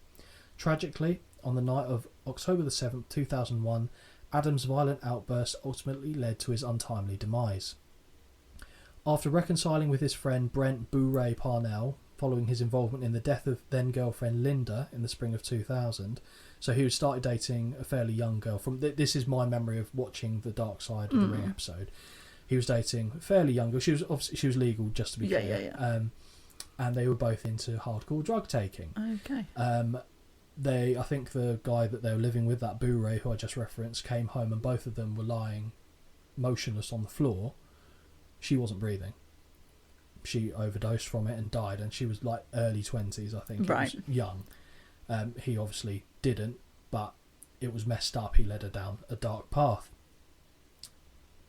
Tragically, on the night of October the 7th, 2001, Adam's violent outburst ultimately led to his untimely demise. After reconciling with his friend Brent Boo Ray Parnell, following his involvement in the death of then-girlfriend Linda in the spring of 2000, so he started dating a fairly young girl. This is my memory of watching the Dark Side of the Ring episode. He was dating a fairly young girl. She was legal, just to be clear. And they were both into hardcore drug taking. Okay. I think the guy that they were living with, that Boo Ray who I just referenced, came home and both of them were lying motionless on the floor. She wasn't breathing. She overdosed from it and died, and she was like early 20s, I think. Right. It was young. He obviously didn't, but it was messed up. He led her down a dark path.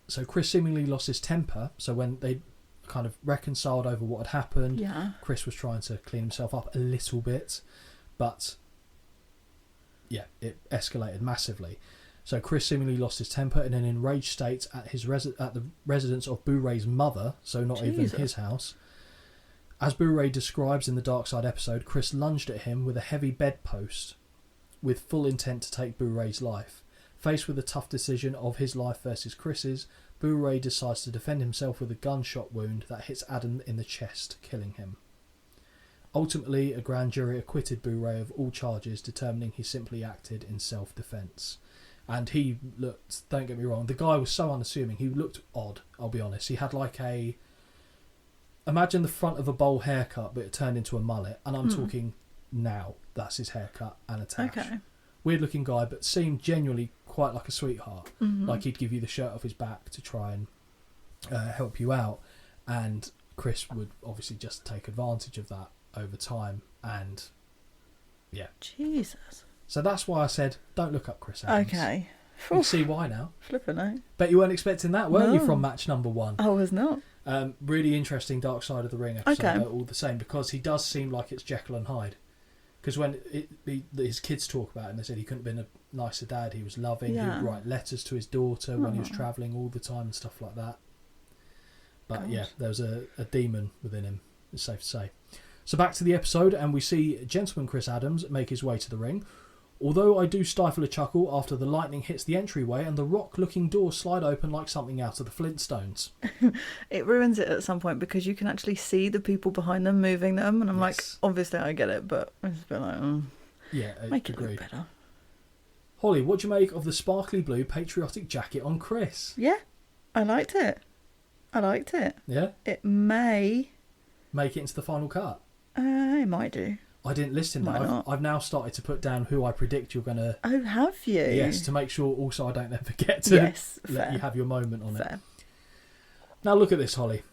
So Chris seemingly lost his temper. So when they kind of reconciled over what had happened, Chris was trying to clean himself up a little bit, but yeah, it escalated massively. So Chris seemingly lost his temper in an enraged state at the residence of Boo Ray's mother, so not even his house. As Boo Ray describes in the Dark Side episode, Chris lunged at him with a heavy bedpost with full intent to take Boo Ray's life. Faced with the tough decision of his life versus Chris's, Boo Ray decides to defend himself with a gunshot wound that hits Adam in the chest, killing him. Ultimately, a grand jury acquitted Boo Ray of all charges, determining he simply acted in self-defence. And he looked, don't get me wrong, the guy was so unassuming. He looked odd, I'll be honest. He had like imagine the front of a bowl haircut, but it turned into a mullet. And I'm talking now, that's his haircut and attached. Okay. Weird looking guy, but seemed genuinely quite like a sweetheart. Like he'd give you the shirt off his back to try and help you out. And Chris would obviously just take advantage of that over time. And yeah. Jesus. So that's why I said, don't look up Chris Adams. Okay. You can see why now. Flippin' out. Bet you weren't expecting that, weren't you, No. from match number 1? I was not. Really interesting Dark Side of the Ring episode, Okay. all the same, because he does seem like it's Jekyll and Hyde. Because when his kids talk about him, they said he couldn't have been a nicer dad. He was loving. He would write letters to his daughter when he was travelling all the time and stuff like that. But yeah, there was a demon within him, it's safe to say. So back to the episode, and we see Gentleman Chris Adams make his way to the ring. Although I do stifle a chuckle after the lightning hits the entryway and the rock-looking doors slide open like something out of the Flintstones. It ruins it at some point because you can actually see the people behind them moving them, and I'm like, obviously I get it, but I just feel like, yeah, make it agreed. look better. Holly, what do you make of the sparkly blue patriotic jacket on Chris? Yeah, I liked it. Yeah? It may... Make it into the final cut? It might do. I didn't listen to Why that. not? I've now started to put down who I predict you're going to... Oh, have you? Yes, to make sure also I don't then forget to let you have your moment on it. Now look at this, Holly.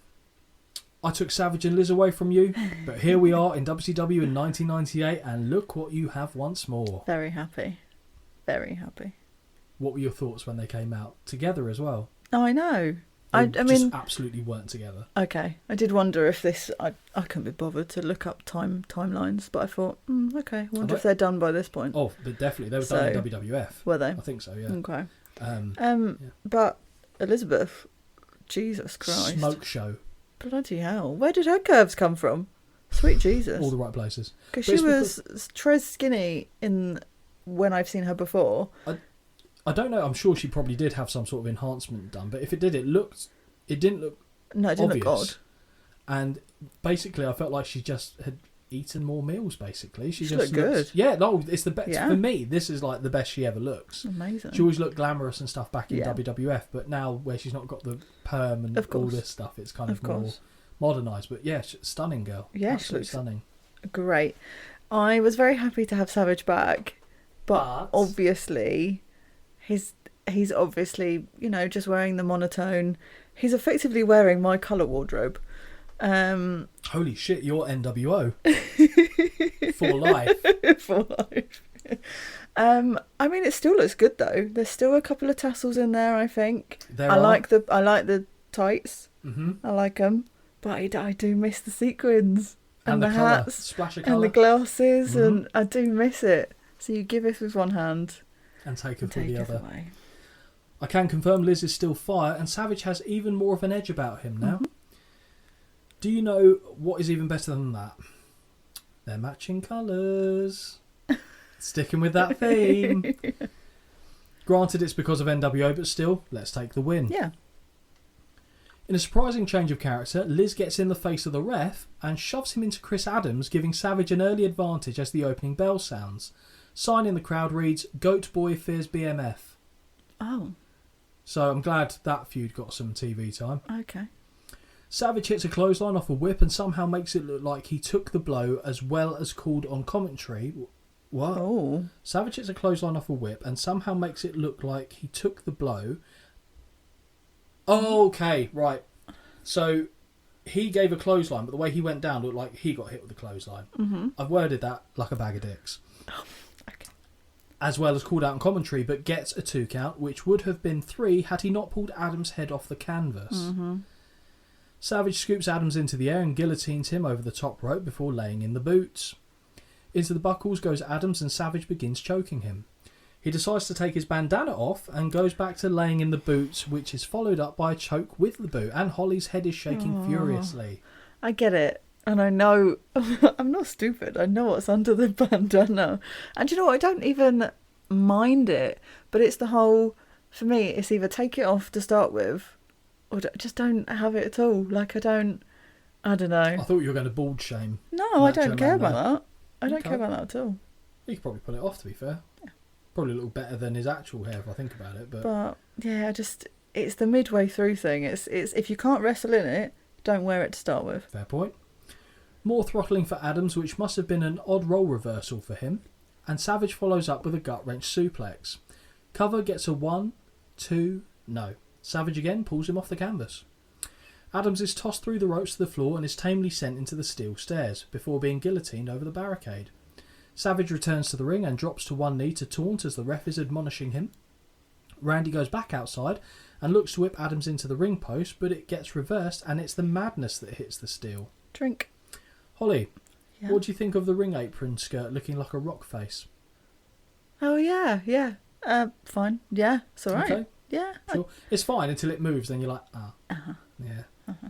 I took Savage and Liz away from you, but here we are in WCW in 1998, and look what you have once more. Very happy. Very happy. What were your thoughts when they came out? Together as well? Oh, I know. I Just mean... absolutely weren't together. Okay. I did wonder if this... I couldn't be bothered to look up timelines, but I thought, okay, I wonder if they're done by this point. Oh, but definitely. They were done in WWF. Were they? I think so, yeah. Okay. Yeah. But Elizabeth, Jesus Christ. Smoke show. Bloody hell. Where did her curves come from? Sweet Jesus. All the right places. Because she was Trez skinny when I've seen her before. I don't know. I'm sure she probably did have some sort of enhancement done, but if it did, it didn't look No, it didn't obvious. look odd. And basically, I felt like she just had eaten more meals. Basically, she just looked good. Yeah, no, it's the best Yeah. for me. This is like the best she ever looks. Amazing. She always looked glamorous and stuff back in Yeah. WWF, but now where she's not got the perm and Of all course. this stuff, it's kind of, Of more course. modernised. But yeah, stunning girl. Yeah, she absolutely looks stunning. Great. I was very happy to have Savage back, but obviously, he's obviously, just wearing the monotone. He's effectively wearing my colour wardrobe. Holy shit, you're NWO for life. For life. I mean, it still looks good though. There's still a couple of tassels in there. I think I like the tights. Mm-hmm. I like them, but I do miss the sequins and the colour. hats, Splash of and colour. the glasses, Mm-hmm. and I do miss it. So you give it with one hand and take it and with take the it other. away. I can confirm Liz is still fire, and Savage has even more of an edge about him now. Mm-hmm. Do you know what is even better than that? They're matching colours. Sticking with that theme. Granted, it's because of NWO, but still, let's take the win. Yeah. In a surprising change of character, Liz gets in the face of the ref and shoves him into Chris Adams, giving Savage an early advantage as the opening bell sounds. Sign in the crowd reads, Goat Boy fears BMF. Oh. So I'm glad that feud got some TV time. Okay. Savage hits a clothesline off a whip and somehow makes it look like he took the blow, as well as called on commentary. What? Oh. Savage hits a clothesline off a whip and somehow makes it look like he took the blow. Oh, okay, right. So he gave a clothesline, but the way he went down looked like he got hit with the clothesline. Mm-hmm. I've worded that like a bag of dicks. Okay. As well as called out in commentary, but gets a 2 count, which would have been 3 had he not pulled Adams' head off the canvas. Mm-hmm. Savage scoops Adams into the air and guillotines him over the top rope before laying in the boots. Into the buckles goes Adams and Savage begins choking him. He decides to take his bandana off and goes back to laying in the boots, which is followed up by a choke with the boot, and Holly's head is shaking furiously. I get it. And I know, I'm not stupid. I know what's under the bandana. And you know what? I don't even mind it. But it's the whole, for me, it's either take it off to start with, or just don't have it at all. Like, I don't know. I thought you were going to bald shame. No, I don't care about that. I don't care about that at all. You could probably pull it off, to be fair. Yeah. Probably a little better than his actual hair, if I think about it. But yeah, it's the midway through thing. It's if you can't wrestle in it, don't wear it to start with. Fair point. More throttling for Adams, which must have been an odd role reversal for him. And Savage follows up with a gut wrench suplex. Cover gets a 1, 2, no. Savage again pulls him off the canvas. Adams is tossed through the ropes to the floor and is tamely sent into the steel stairs before being guillotined over the barricade. Savage returns to the ring and drops to one knee to taunt as the ref is admonishing him. Randy goes back outside and looks to whip Adams into the ring post, but it gets reversed and it's the madness that hits the steel. Drink. Holly, Yeah. what do you think of the ring apron skirt looking like a rock face? Oh yeah. Fine. Yeah, it's alright. Okay. Yeah. Sure. It's fine until it moves, then you're like, yeah. Uh-huh.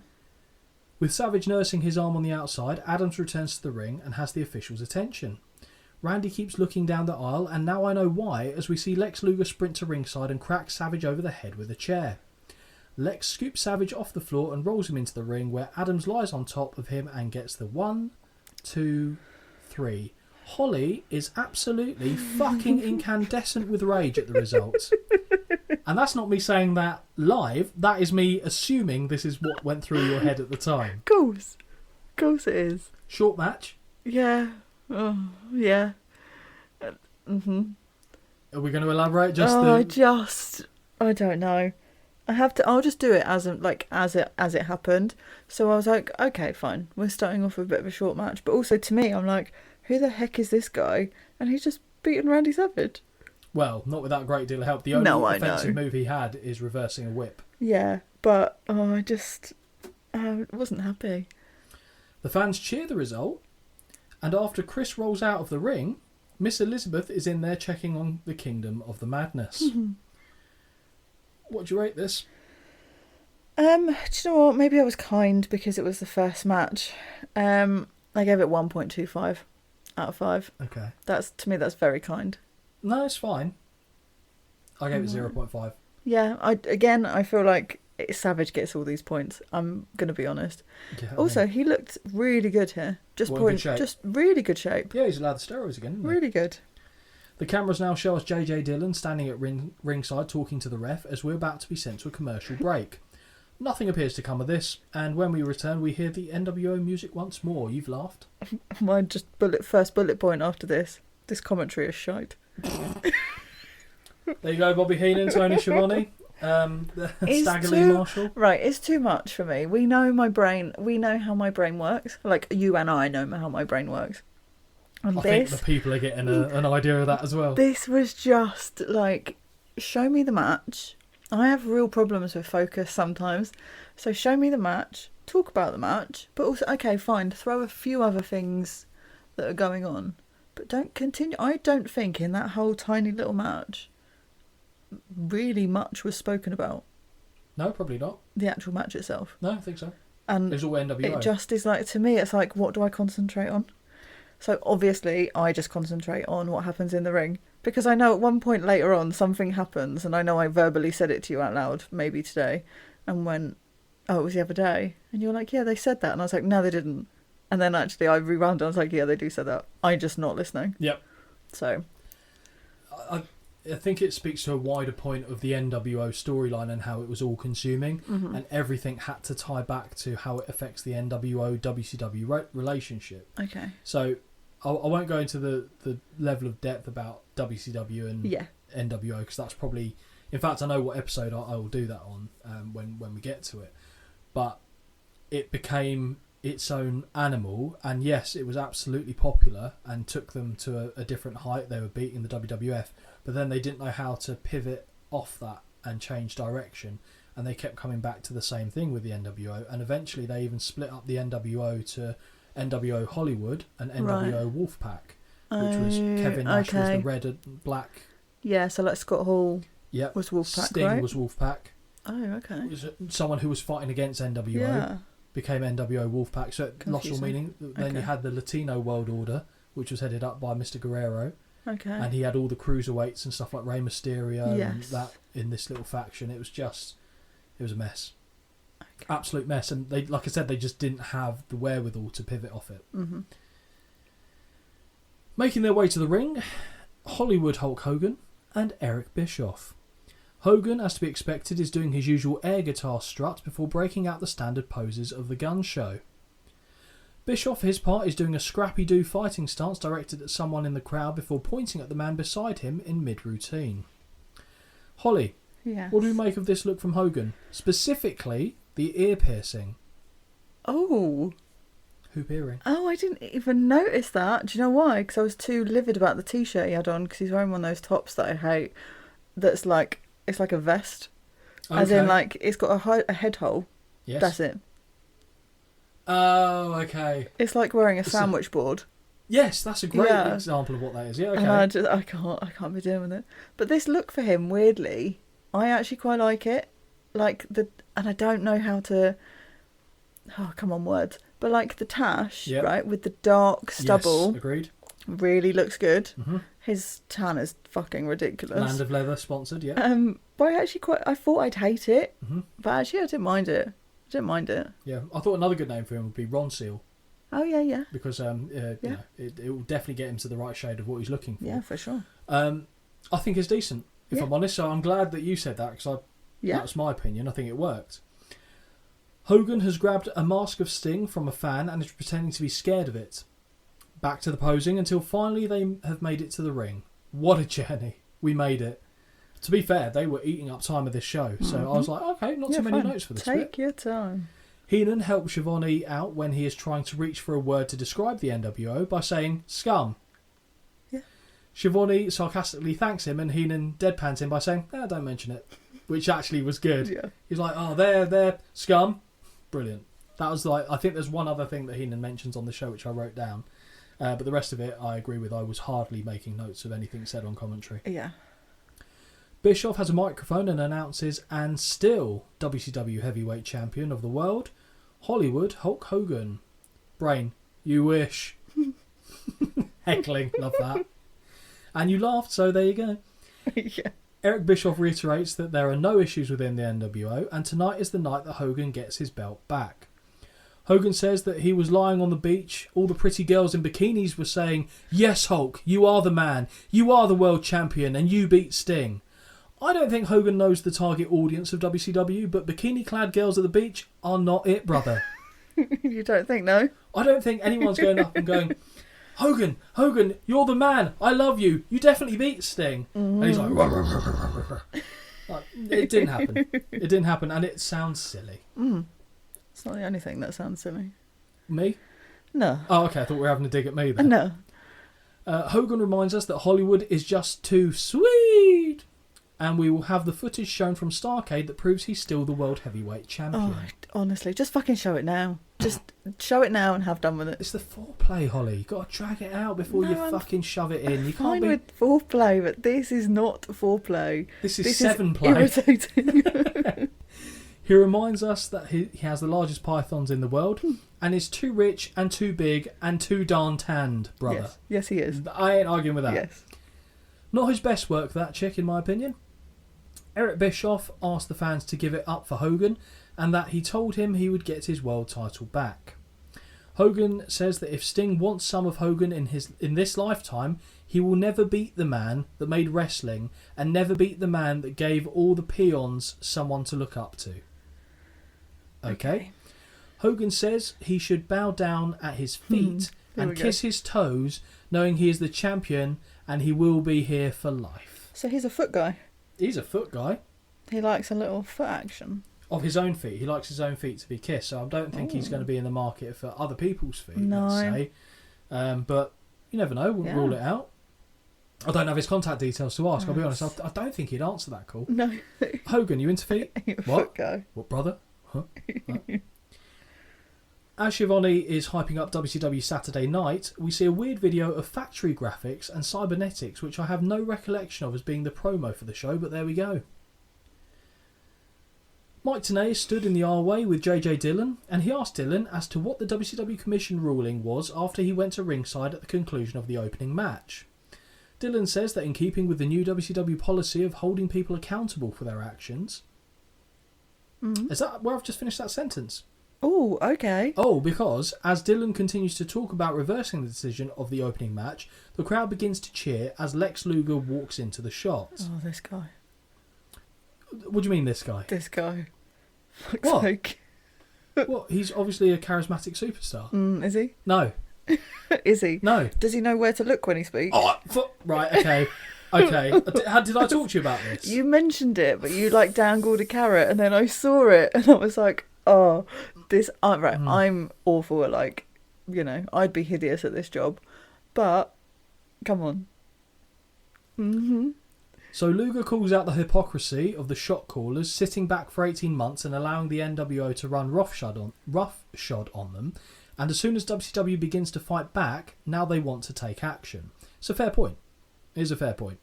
With Savage nursing his arm on the outside, Adams returns to the ring and has the official's attention. Randy keeps looking down the aisle, and now I know why, as we see Lex Luger sprint to ringside and crack Savage over the head with a chair. Lex scoops Savage off the floor and rolls him into the ring, where Adams lies on top of him and gets the 1, 2, 3. Holly is absolutely fucking incandescent with rage at the result. And that's not me saying that live, that is me assuming this is what went through your head at the time. Of course it is. Short match. Yeah. Oh, yeah. Mm-hmm. Are we going to elaborate? I don't know. I'll just do it as it happened. So I was like, okay, fine. We're starting off with a bit of a short match. But also to me, I'm like, who the heck is this guy? And he's just beaten Randy Savage. Well, not without a great deal of help. The only offensive move he had is reversing a whip. Yeah, but I wasn't happy. The fans cheer the result, and after Chris rolls out of the ring, Miss Elizabeth is in there checking on the Kingdom of the Madness. Mm-hmm. What do you rate this? Do you know what? Maybe I was kind because it was the first match. I gave it 1.25 out of 5. Okay. To me, that's very kind. No, it's fine. I gave it 0.5. Yeah, I feel like Savage gets all these points. I'm going to be honest. Yeah, Also, he looked really good here. Just really good shape. Yeah, he's allowed the steroids again, isn't he? Really good. The cameras now show us JJ Dillon standing at ringside talking to the ref as we're about to be sent to a commercial break. Nothing appears to come of this, and when we return we hear the NWO music once more. You've laughed. My first bullet point after this. This commentary is shite. There you go, Bobby Heenan, Tony Schiavone, Stagger Lee Marshall. Right, it's too much for me. We know how my brain works. Like, you and I know how my brain works. And I think the people are getting an idea of that as well. This was just like, show me the match. I have real problems with focus sometimes. So show me the match, talk about the match, but also, okay, fine, throw a few other things that are going on. But don't continue. I don't think in that whole tiny little match really much was spoken about. No, probably not. The actual match itself. No, I think so. And it was all NWO. It just is like, to me, it's like, what do I concentrate on? So obviously I just concentrate on what happens in the ring. Because I know at one point later on something happens, and I know I verbally said it to you out loud, maybe today, and went, oh, it was the other day. And you were like, yeah, they said that. And I was like, no, they didn't. And then actually I rewound and I was like, yeah, they do say that. I'm just not listening. Yep. So I think it speaks to a wider point of the NWO storyline and how it was all consuming, and everything had to tie back to how it affects the NWO WCW relationship. okay. So I won't go into the level of depth about WCW and NWO, because that's probably, in fact, I know what episode I will do that on when we get to it. But it became its own animal, and yes, it was absolutely popular and took them to a different height. They were beating the WWF, but then they didn't know how to pivot off that and change direction, and they kept coming back to the same thing with the NWO, and eventually they even split up the NWO to NWO Hollywood and NWO Wolfpack, which was Kevin Nash was the red and black. Yeah, so like Scott Hall was Wolfpack, Sting right? was Wolfpack. Oh, okay. It was someone who was fighting against NWO. Yeah. Became NWO Wolfpack, so it lost all meaning. Then you had the Latino World Order, which was headed up by Mr. Guerrero. Okay. And he had all the cruiserweights and stuff like Rey Mysterio and Yes. that in this little faction. It was a mess. Okay. Absolute mess. And they, like I said, they just didn't have the wherewithal to pivot off it. Mm-hmm. Making their way to the ring, Hollywood Hulk Hogan and Eric Bischoff. Hogan, as to be expected, is doing his usual air guitar strut before breaking out the standard poses of the gun show. Bischoff, for his part, is doing a scrappy-do fighting stance directed at someone in the crowd before pointing at the man beside him in mid-routine. Holly, what do we make of this look from Hogan? Specifically, the ear piercing. Oh. Hoop earring. Oh, I didn't even notice that. Do you know why? Because I was too livid about the t-shirt he had on, because he's wearing one of those tops that I hate, that's like, it's like a vest. Okay. As in, like, it's got a head hole. Yes. That's it. Oh, okay. It's like wearing a sandwich board. Yes, that's a great example of what that is. Yeah, okay. And I can't be doing with it. But this look for him, weirdly, I actually quite like it. Like and I don't know how to. Oh, come on, words. But like the tash, right, with the dark stubble. Yes, agreed. Really looks good. Mm-hmm. His tan is fucking ridiculous. Land of Leather sponsored, yeah. But I thought I'd hate it, but actually I didn't mind it. Yeah, I thought another good name for him would be Ron Seal. Oh yeah. Because you know, it will definitely get him to the right shade of what he's looking for. Yeah, for sure. I think it's decent, if I'm honest. So I'm glad that you said that, because that's my opinion. I think it worked. Hogan has grabbed a mask of Sting from a fan and is pretending to be scared of it. Back to the posing until finally they have made it to the ring. What a journey. We made it. To be fair, they were eating up time of this show. So I was like, okay, not too many notes for this bit. Take your time. Heenan helps Schiavone out when he is trying to reach for a word to describe the NWO by saying, scum. Yeah. Schiavone sarcastically thanks him and Heenan deadpans him by saying, don't mention it. Which actually was good. Yeah. He's like, oh, they're scum. Brilliant. That was like, I think there's one other thing that Heenan mentions on the show which I wrote down. But the rest of it, I agree with. I was hardly making notes of anything said on commentary. Yeah. Bischoff has a microphone and announces, and still WCW Heavyweight Champion of the World, Hollywood Hulk Hogan. Brain, you wish. Heckling, love that. And you laughed, so there you go. Yeah. Eric Bischoff reiterates that there are no issues within the NWO, and tonight is the night that Hogan gets his belt back. Hogan says that he was lying on the beach. All the pretty girls in bikinis were saying, yes, Hulk, you are the man. You are the world champion, and you beat Sting. I don't think Hogan knows the target audience of WCW, but bikini-clad girls at the beach are not it, brother. You don't think, no? I don't think anyone's going up and going, Hogan, you're the man. I love you. You definitely beat Sting. And he's like, rah, rah, rah, rah, rah, rah. It didn't happen. It didn't happen, and it sounds silly. It's not the only thing that sounds silly. Me? No. Oh, okay. I thought we were having a dig at me then. No. Hogan reminds us that Hollywood is just too sweet. And we will have the footage shown from Starrcade that proves he's still the World Heavyweight Champion. Oh, honestly, just fucking show it now. Just show it now and have done with it. It's the foreplay, Holly. You've got to drag it out before you fucking shove it in. You Fine can't be... with foreplay, but this is not foreplay. This is 7 play. Irritating. He reminds us that he has the largest pythons in the world and is too rich and too big and too darn tanned, brother. Yes, he is. I ain't arguing with that. Yes. Not his best work, that chick, in my opinion. Eric Bischoff asked the fans to give it up for Hogan and that he told him he would get his world title back. Hogan says that if Sting wants some of Hogan in this lifetime, he will never beat the man that made wrestling and never beat the man that gave all the peons someone to look up to. Okay. Hogan says he should bow down at his feet and kiss his toes, knowing he is the champion and he will be here for life. So he's a foot guy. He's a foot guy. He likes a little foot action. Of his own feet. He likes his own feet to be kissed, so I don't think he's going to be in the market for other people's feet, let's say. But you never know, we'll rule it out. I don't have his contact details to ask, I'll be honest. I don't think he'd answer that call. No. Hogan, you into feet? You're a What? foot guy. What, brother? Huh? What? As Schiavone is hyping up WCW Saturday Night, we see a weird video of factory graphics and cybernetics, which I have no recollection of as being the promo for the show, but there we go. Mike Tenay stood in the R-Way with JJ Dillon, and he asked Dillon as to what the WCW Commission ruling was after he went to ringside at the conclusion of the opening match. Dillon says that in keeping with the new WCW policy of holding people accountable for their actions... Is that where I've just finished that sentence? Oh, okay. Oh, because as Dillon continues to talk about reversing the decision of the opening match, the crowd begins to cheer as Lex Luger walks into the shot. Oh, this guy. What do you mean, this guy? This guy. Fuck's What? sake. What? He's obviously a charismatic superstar. Is he? No. Is he? No. Does he know where to look when he speaks? Oh, right, okay. Okay. How did I talk to you about this? You mentioned it, but you like dangled a carrot, and then I saw it, and I was like, oh, this. Right, I'm awful at I'd be hideous at this job, but come on. So Luger calls out the hypocrisy of the shot callers sitting back for 18 months and allowing the NWO to run roughshod on them, and as soon as WCW begins to fight back, now they want to take action. It's a fair point. It is a fair point.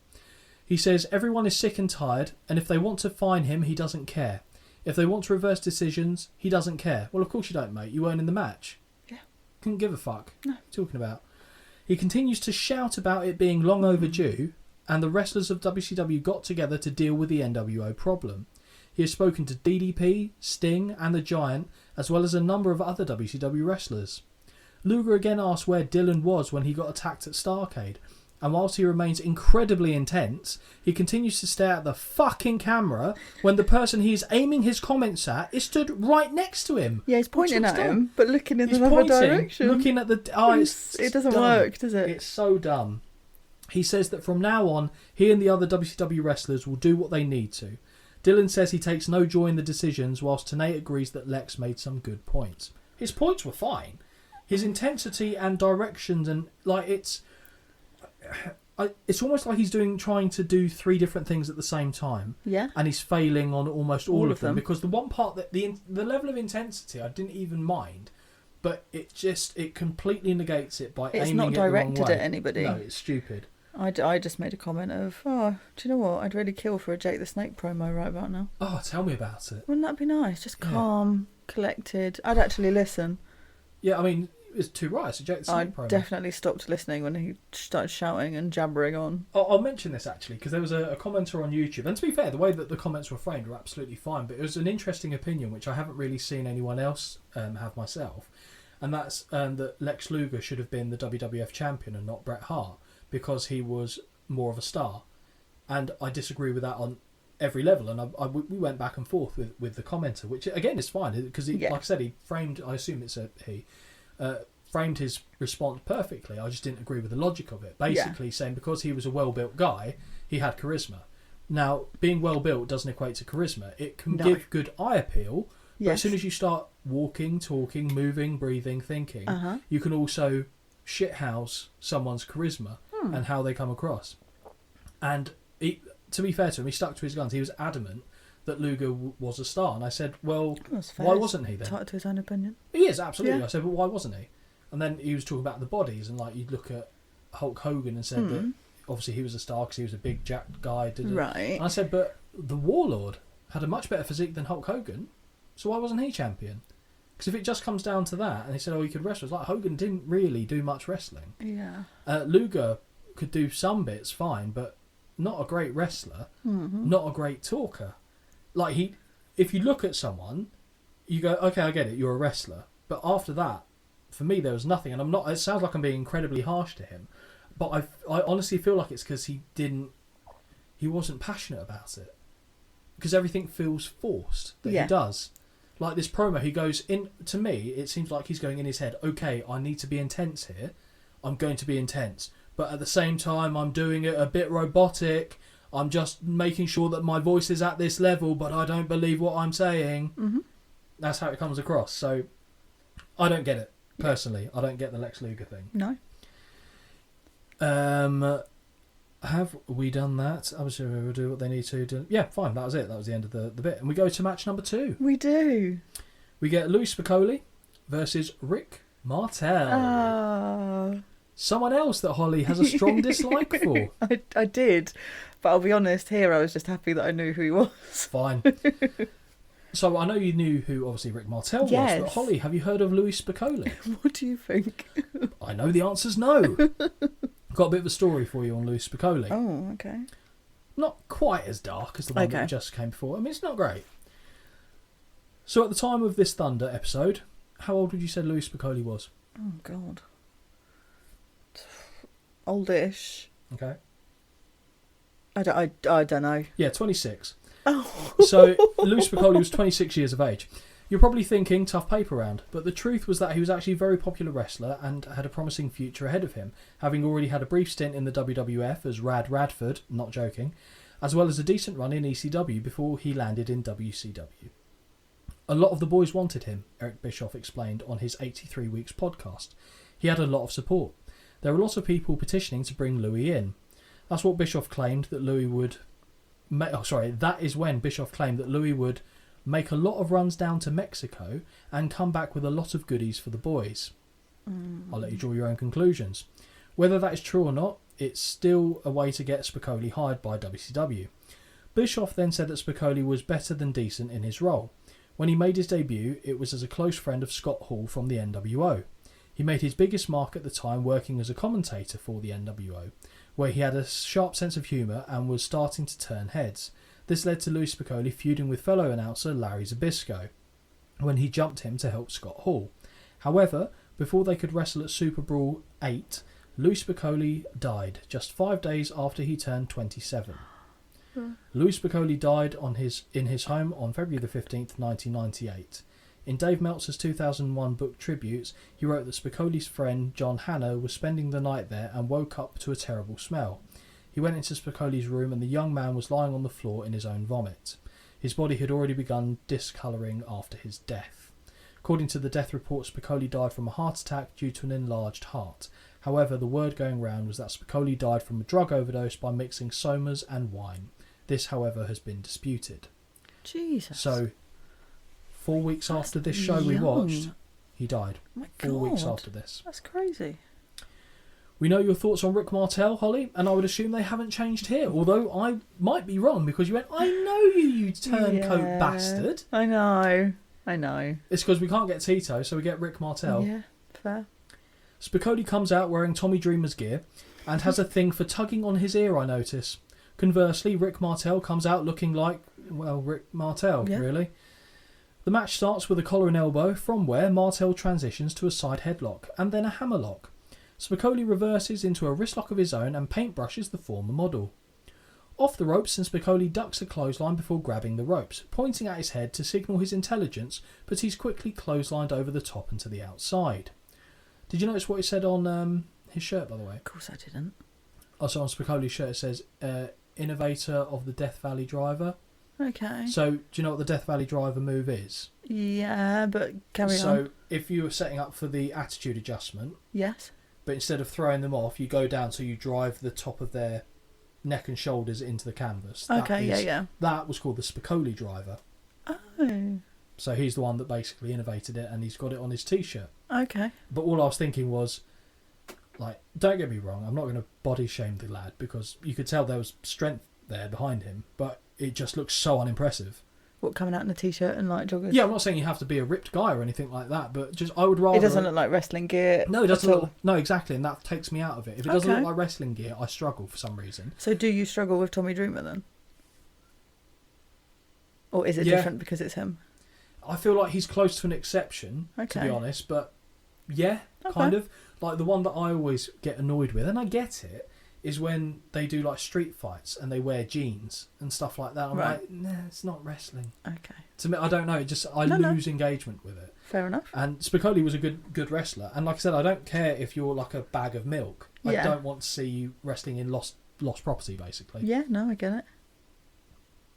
He says everyone is sick and tired, and if they want to fine him, he doesn't care. If they want to reverse decisions, he doesn't care. Well, of course you don't, mate. You weren't in the match. Yeah. Couldn't give a fuck. No. What are you talking about? He continues to shout about it being long overdue, and the wrestlers of WCW got together to deal with the NWO problem. He has spoken to DDP, Sting, and the Giant, as well as a number of other WCW wrestlers. Luger again asked where Dillon was when he got attacked at Starrcade, and whilst he remains incredibly intense, he continues to stare at the fucking camera when the person he is aiming his comments at is stood right next to him. Yeah, he's pointing at him, but looking in He's another pointing, direction. looking at the... It doesn't dumb. work, does it? It's so dumb. He says that from now on, he and the other WCW wrestlers will do what they need to. Dillon says he takes no joy in the decisions, whilst Tenay agrees that Lex made some good points. His points were fine. His intensity and directions and it's almost like he's trying to do three different things at the same time. Yeah. And he's failing on almost all of them. them. Because the one part that the level of intensity I didn't even mind, but it completely negates it by It's aiming not it the wrong directed way. at anybody. No, it's stupid. I just made a comment of, do you know what? I'd really kill for a Jake the Snake promo right about now. Oh, tell me about it. Wouldn't that be nice? Just calm, collected. I'd actually listen. Yeah, I mean, it's too right. It's a Jake the Snake I promo. definitely stopped listening when he started shouting and jabbering on. I'll mention this actually because there was a commenter on YouTube, and to be fair, the way that the comments were framed were absolutely fine, but it was an interesting opinion which I haven't really seen anyone else have myself, and that's that Lex Luger should have been the WWF champion and not Bret Hart because he was more of a star, and I disagree with that on every level, and we went back and forth with the commenter, which again is fine because like I said, he framed, I assume it's he framed his response perfectly. I just didn't agree with the logic of it. Basically saying because he was a well-built guy, he had charisma. Now, being well-built doesn't equate to charisma. It can give good eye appeal, but as soon as you start walking, talking, moving, breathing, thinking, you can also shithouse someone's charisma and how they come across. And to be fair to him, he stuck to his guns. He was adamant that Luger was a star. And I said, well, why wasn't he then? Entitled to his own opinion. He is, absolutely. Yeah. I said, but why wasn't he? And then he was talking about the bodies, and you'd look at Hulk Hogan and said that obviously he was a star because he was a big jacked guy. Right. And I said, but the Warlord had a much better physique than Hulk Hogan. So why wasn't he champion? Because if it just comes down to that, and they said, oh, he could wrestle, it's like Hogan didn't really do much wrestling. Yeah. Luger could do some bits fine, but not a great wrestler, not a great talker. Like, if you look at someone, you go, okay, I get it, you're a wrestler. But after that, for me, there was nothing. And I'm not, it sounds like I'm being incredibly harsh to him, but I honestly feel like it's because he wasn't passionate about it. Because everything feels forced that he does. Like this promo, he goes in, to me, it seems like he's going in his head, okay, I need to be intense here. I'm going to be intense. But at the same time, I'm doing it a bit robotic. I'm just making sure that my voice is at this level, but I don't believe what I'm saying. Mm-hmm. That's how it comes across. So I don't get it, personally. I don't get the Lex Luger thing. No. Have we done that? Obviously, we'll do what they need to do. Yeah, fine. That was it. That was the end of the bit. And we go to match number 2. We do. We get Louis Spicolli versus Rick Martel. Someone else that Holly has a strong dislike for. I did. But I'll be honest, here I was just happy that I knew who he was. Fine. So I know you knew who, obviously, Rick Martel was. But Holly, have you heard of Louis Spicolli? What do you think? I know the answer's no. Got a bit of a story for you on Louis Spicolli. Oh, okay. Not quite as dark as the one that just came before. I mean, it's not great. So at the time of this Thunder episode, how old would you say Louis Spicolli was? Oh, God. Oldish. Okay. I don't know. Yeah, 26. Oh. So Louis Spicolli was 26 years of age. You're probably thinking tough paper round, but the truth was that he was actually a very popular wrestler and had a promising future ahead of him, having already had a brief stint in the WWF as Rad Radford, not joking, as well as a decent run in ECW before he landed in WCW. A lot of the boys wanted him, Eric Bischoff explained on his 83 Weeks podcast. He had a lot of support. There were a lot of people petitioning to bring Louis in. That's what Bischoff claimed that Louis would... that is when Bischoff claimed that Louis would make a lot of runs down to Mexico and come back with a lot of goodies for the boys. I'll let you draw your own conclusions. Whether that is true or not, it's still a way to get Spicolli hired by WCW. Bischoff then said that Spicolli was better than decent in his role. When he made his debut, it was as a close friend of Scott Hall from the NWO. He made his biggest mark at the time working as a commentator for the NWO, where he had a sharp sense of humour and was starting to turn heads. This led to Louis Spicolli feuding with fellow announcer Larry Zbyszko, when he jumped him to help Scott Hall. However, before they could wrestle at Super Brawl 8, Louis Spicolli died just 5 days after he turned 27. Louis Spicolli died in his home on February the 15th, 1998. In Dave Meltzer's 2001 book Tributes, he wrote that Spicolli's friend John Hanna was spending the night there and woke up to a terrible smell. He went into Spicolli's room and the young man was lying on the floor in his own vomit. His body had already begun discolouring after his death. According to the death report, Spicolli died from a heart attack due to an enlarged heart. However, the word going round was that Spicolli died from a drug overdose by mixing somas and wine. This, however, has been disputed. Jesus. So, 4 weeks after this show we watched, he died. My 4 weeks God. after this. That's crazy. We know your thoughts on Rick Martel, Holly, and I would assume they haven't changed here. Although I might be wrong because you went, I know you turncoat bastard. I know. It's because we can't get Tito, so we get Rick Martel. Yeah, fair. Spicolli comes out wearing Tommy Dreamer's gear and has a thing for tugging on his ear, I notice. Conversely, Rick Martel comes out looking like, well, Rick Martel, really. The match starts with a collar and elbow, from where Martel transitions to a side headlock and then a hammerlock. Spicolli reverses into a wristlock of his own and paintbrushes the former model. Off the ropes, and Spicolli ducks a clothesline before grabbing the ropes, pointing at his head to signal his intelligence, but he's quickly clotheslined over the top and to the outside. Did you notice what he said on his shirt, by the way? Of course I didn't. Also on Spicolli's shirt it says, innovator of the Death Valley Driver. Okay. So, do you know what the Death Valley Driver move is? Yeah, but carry on. So, if you were setting up for the attitude adjustment... Yes. But instead of throwing them off, you go down so you drive the top of their neck and shoulders into the canvas. Okay, That was called the Spicolli Driver. Oh. So he's the one that basically innovated it and he's got it on his T-shirt. Okay. But all I was thinking was, like, don't get me wrong, I'm not going to body shame the lad because you could tell there was strength there behind him, but it just looks so unimpressive. What, coming out in a t-shirt and like joggers? Yeah, I'm not saying you have to be a ripped guy or anything like that, but just I would rather. It doesn't look like wrestling gear. No, it doesn't. at all. Look, no, exactly, and that takes me out of it. If it doesn't Okay. look like wrestling gear, I struggle for some reason. So do you struggle with Tommy Dreamer then? Or is it Yeah. different because it's him? I feel like he's close to an exception, to Okay. be honest, but yeah, Okay. kind of. Like the one that I always get annoyed with, and I get it, is when they do like street fights and they wear jeans and stuff like that. I'm Right. like, nah, it's not wrestling. Okay. To me, I don't know. I No. lose engagement with it. Fair enough. And Spicoli was a good wrestler. And like I said, I don't care if you're like a bag of milk. I Yeah. don't want to see you wrestling in lost property, basically. Yeah, no, I get it.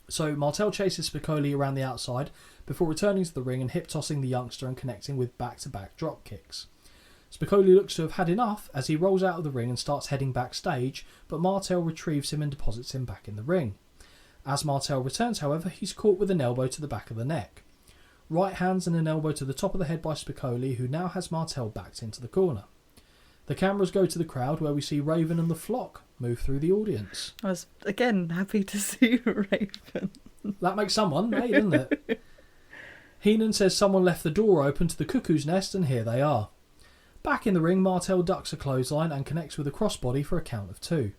So Martel chases Spicoli around the outside before returning to the ring and hip-tossing the youngster and connecting with back-to-back drop kicks. Spicoli looks to have had enough as he rolls out of the ring and starts heading backstage, but Martel retrieves him and deposits him back in the ring. As Martel returns, however, he's caught with an elbow to the back of the neck. Right hands and an elbow to the top of the head by Spicoli, who now has Martel backed into the corner. The cameras go to the crowd, where we see Raven and the Flock move through the audience. I was, again, happy to see Raven. That makes someone, mate, doesn't it? Heenan says someone left the door open to the cuckoo's nest, and here they are. Back in the ring, Martel ducks a clothesline and connects with a crossbody for a count of 2.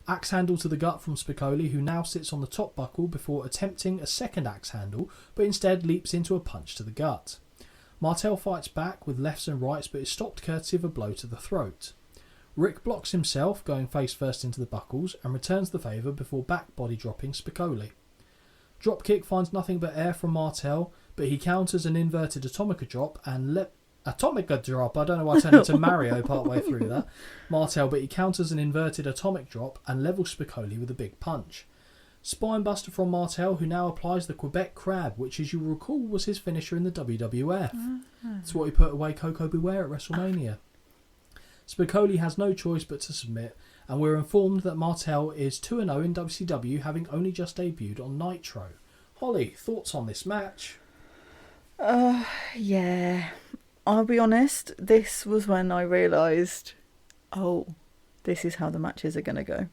Axe handle to the gut from Spicoli, who now sits on the top buckle before attempting a second axe handle, but instead leaps into a punch to the gut. Martel fights back with lefts and rights, but is stopped courtesy of a blow to the throat. Rick blocks himself, going face first into the buckles, and returns the favour before back body dropping Spicoli. Dropkick finds nothing but air from Martel, but he counters an inverted Atomica drop and Atomica drop. I don't know why I turned into Mario partway through that. Martel, but he counters an inverted atomic drop and levels Spicoli with a big punch. Spinebuster from Martel, who now applies the Quebec Crab, which, as you recall, was his finisher in the WWF. That's what he put away Coco Beware at WrestleMania. Spicoli has no choice but to submit, and we're informed that Martel is 2-0 in WCW, having only just debuted on Nitro. Holly, thoughts on this match? Yeah. I'll be honest, this was when I realised, oh, this is how the matches are going to go.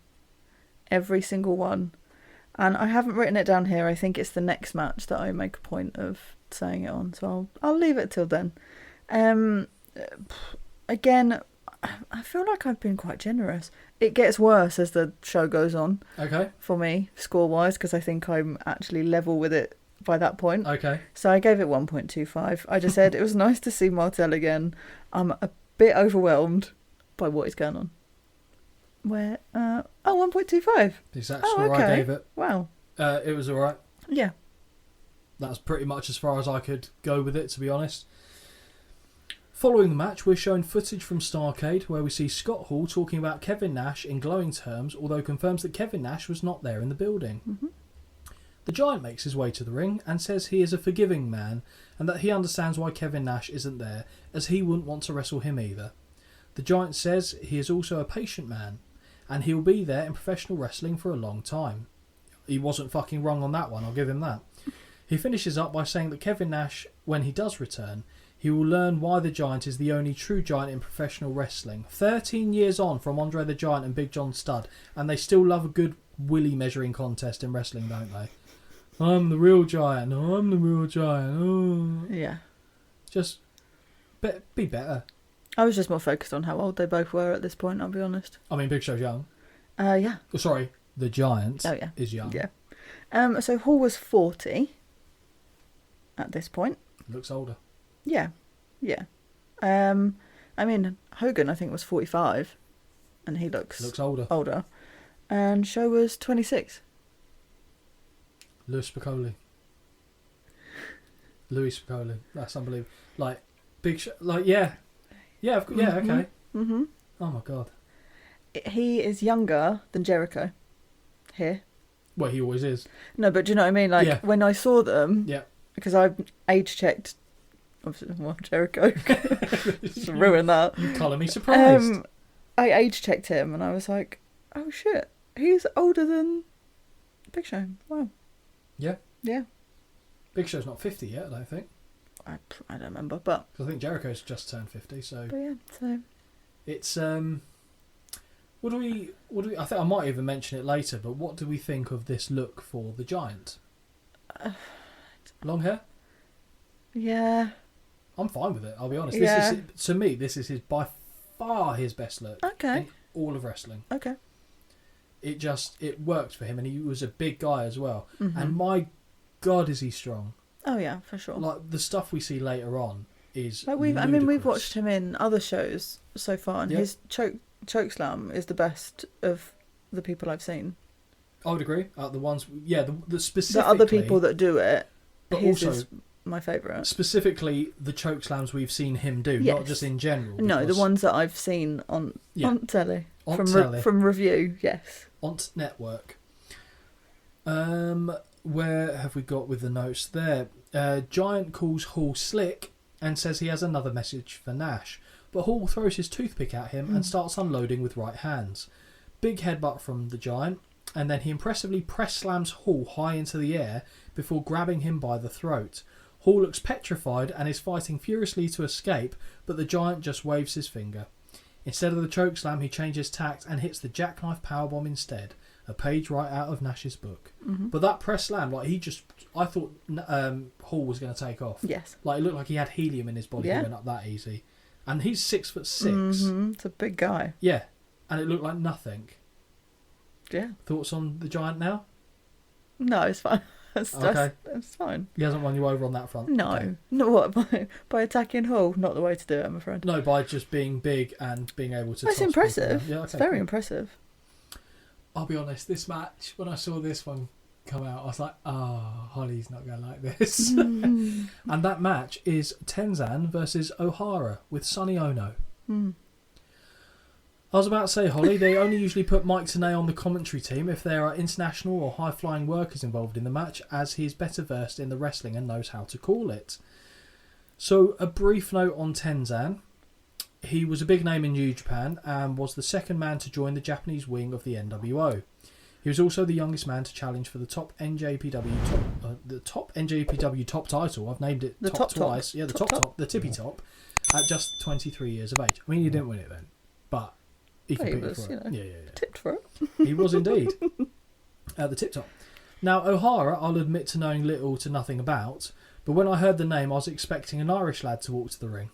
Every single one. And I haven't written it down here. I think it's the next match that I make a point of saying it on. So I'll leave it till then. Again, I feel like I've been quite generous. It gets worse as the show goes on. Okay. For me, score-wise, because I think I'm actually level with it by that point. Okay. So I gave it 1.25. I just said it was nice to see Martel again. I'm a bit overwhelmed by what is going on. 1.25. Exactly where I gave it. Wow. It was alright. Yeah. That's pretty much as far as I could go with it, to be honest. Following the match, we're shown footage from Starrcade where we see Scott Hall talking about Kevin Nash in glowing terms, although confirms that Kevin Nash was not there in the building. Mm-hmm. The Giant makes his way to the ring and says he is a forgiving man and that he understands why Kevin Nash isn't there, as he wouldn't want to wrestle him either. The Giant says he is also a patient man and he'll be there in professional wrestling for a long time. He wasn't fucking wrong on that one, I'll give him that. He finishes up by saying that Kevin Nash, when he does return, he will learn why the Giant is the only true Giant in professional wrestling. 13 years on from Andre the Giant and Big John Studd, and they still love a good willy measuring contest in wrestling, don't they? I'm the real Giant. Oh, I'm the real Giant. Oh. Yeah. Just be better. I was just more focused on how old they both were at this point, I'll be honest. I mean, Big Show's young. Yeah. Oh, sorry, the Giant is young. Yeah. So Hall was 40 at this point. Looks older. Yeah. Yeah. I mean, Hogan, I think, was 45, and he looks older. And Show was 26. Louis Spicoli. That's unbelievable. Like, Big Show. Like, yeah, okay. Mm-hmm. Oh my god. He is younger than Jericho here. Well, he always is. No, but do you know what I mean? Like, when I saw them, because I've age checked, obviously, well, Jericho, just ruin that. You colour me surprised. I age checked him and I was like, oh shit, he's older than Big Show. Wow. Yeah. Yeah. Big Show's not 50 yet, I don't think. I don't remember, but... Because I think Jericho's just turned 50, so... But yeah, so... It's, What do we... I think I might even mention it later, but what do we think of this look for the Giant? Long hair? Yeah. I'm fine with it, I'll be honest. Yeah. To me, this is by far his best look in all of wrestling. Okay. It worked for him, and he was a big guy as well. Mm-hmm. And my God, is he strong. Oh yeah, for sure. Like, the stuff we see later on is Like we've ludicrous. watched him in other shows so far, and his choke slam is the best of the people I've seen. I would agree. The ones, the specifically... The other people that do it, but his also, is my favourite. Specifically, the choke slams we've seen him do, Yes. not just in general. No, the ones that I've seen on telly. On telly. From review, yes. On network. Where have we got with the notes there? Giant calls Hall slick and says he has another message for Nash. But Hall throws his toothpick at him and starts unloading with right hands. Big headbutt from the Giant, and then he impressively press slams Hall high into the air before grabbing him by the throat. Hall looks petrified and is fighting furiously to escape, but the Giant just waves his finger. Instead of the chokeslam, he changes tact and hits the jackknife powerbomb instead, a page right out of Nash's book. Mm-hmm. But that press slam, I thought Hall was going to take off. Yes. Like, it looked like he had helium in his body. He went up that easy. And he's 6'6". Mm-hmm. It's a big guy. Yeah. And it looked like nothing. Yeah. Thoughts on the Giant now? No, it's fine. It's fine. He hasn't won you over on that front? No. Okay. Not what? By attacking Hull? Not the way to do it, I'm afraid. No, by just being big and being able to... That's toss impressive. people. It's very impressive. I'll be honest, this match, when I saw this one come out, I was like, Holly's not going to like this. And that match is Tenzan versus O'Hara with Sonny Ono. I was about to say, Holly, they only usually put Mike Tenay on the commentary team if there are international or high-flying workers involved in the match, as he's better versed in the wrestling and knows how to call it. So, a brief note on Tenzan. He was a big name in New Japan and was the second man to join the Japanese wing of the NWO. He was also the youngest man to challenge for the top NJPW top title. I've named it top twice. Top. Yeah, the top, the tippy top, at just 23 years of age. I mean, he didn't win it then, but he competed for it. Yeah. Tipped for it. He was indeed at the tip top. Now, O'Hara, I'll admit to knowing little to nothing about, but when I heard the name, I was expecting an Irish lad to walk to the ring.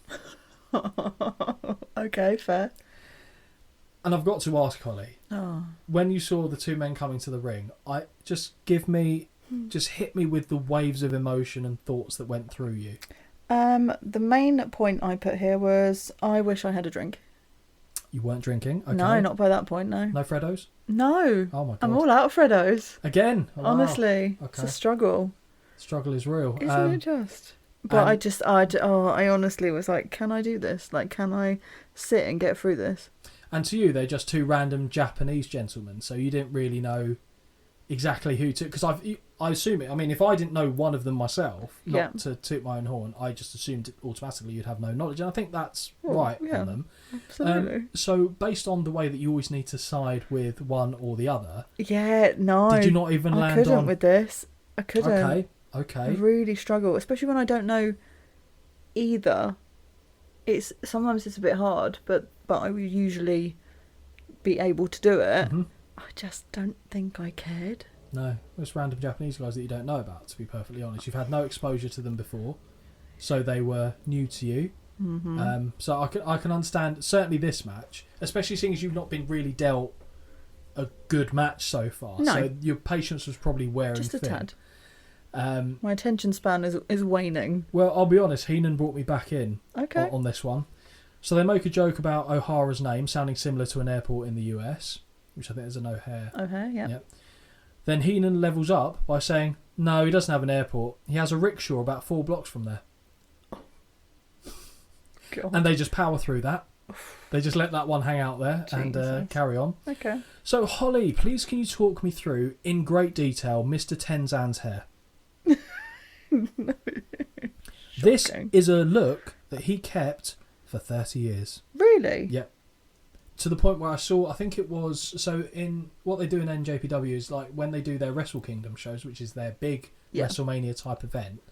Okay, fair. And I've got to ask, Holly, when you saw the two men coming to the ring, just hit me with the waves of emotion and thoughts that went through you. The main point I put here was I wish I had a drink. You weren't drinking? Okay. No, not by that point, no. No Freddos? No. Oh my God. I'm all out of Freddos. Again? Oh, wow. Honestly. Okay. It's a struggle. Struggle is real. Isn't it just? But I honestly was like, can I do this? Like, can I sit and get through this? And to you, they're just two random Japanese gentlemen, so you didn't really know exactly who to... Because I assume it... I mean, if I didn't know one of them myself, not to toot my own horn, I just assumed automatically you'd have no knowledge. And I think that's right on them. Absolutely. So, based on the way that you always need to side with one or the other... Yeah, no. Did you not even land on... I couldn't with this. I couldn't. Okay. I really struggle, especially when I don't know either. Sometimes it's a bit hard, but I would usually be able to do it. Mm-hmm. I just don't think I cared. No, it's random Japanese guys that you don't know about, to be perfectly honest. You've had no exposure to them before, so they were new to you. Mm-hmm. So I can understand, certainly this match, especially seeing as you've not been really dealt a good match so far. No. So your patience was probably wearing thin. Just a tad. My attention span is waning. Well, I'll be honest, Heenan brought me back in on this one. So they make a joke about O'Hara's name sounding similar to an airport in the US, which I think is an O'Hare. O'Hare, yeah. Yep. Then Heenan levels up by saying, no, he doesn't have an airport. He has a rickshaw about 4 blocks from there. God. And they just power through that. They just let that one hang out there and carry on. Okay. So, Holly, please can you talk me through, in great detail, Mr. Tenzan's hair? This is a look that he kept for 30 years. Really? Yep. To the point where I think it was... So, in what they do in NJPW is, like, when they do their Wrestle Kingdom shows, which is their big WrestleMania type event,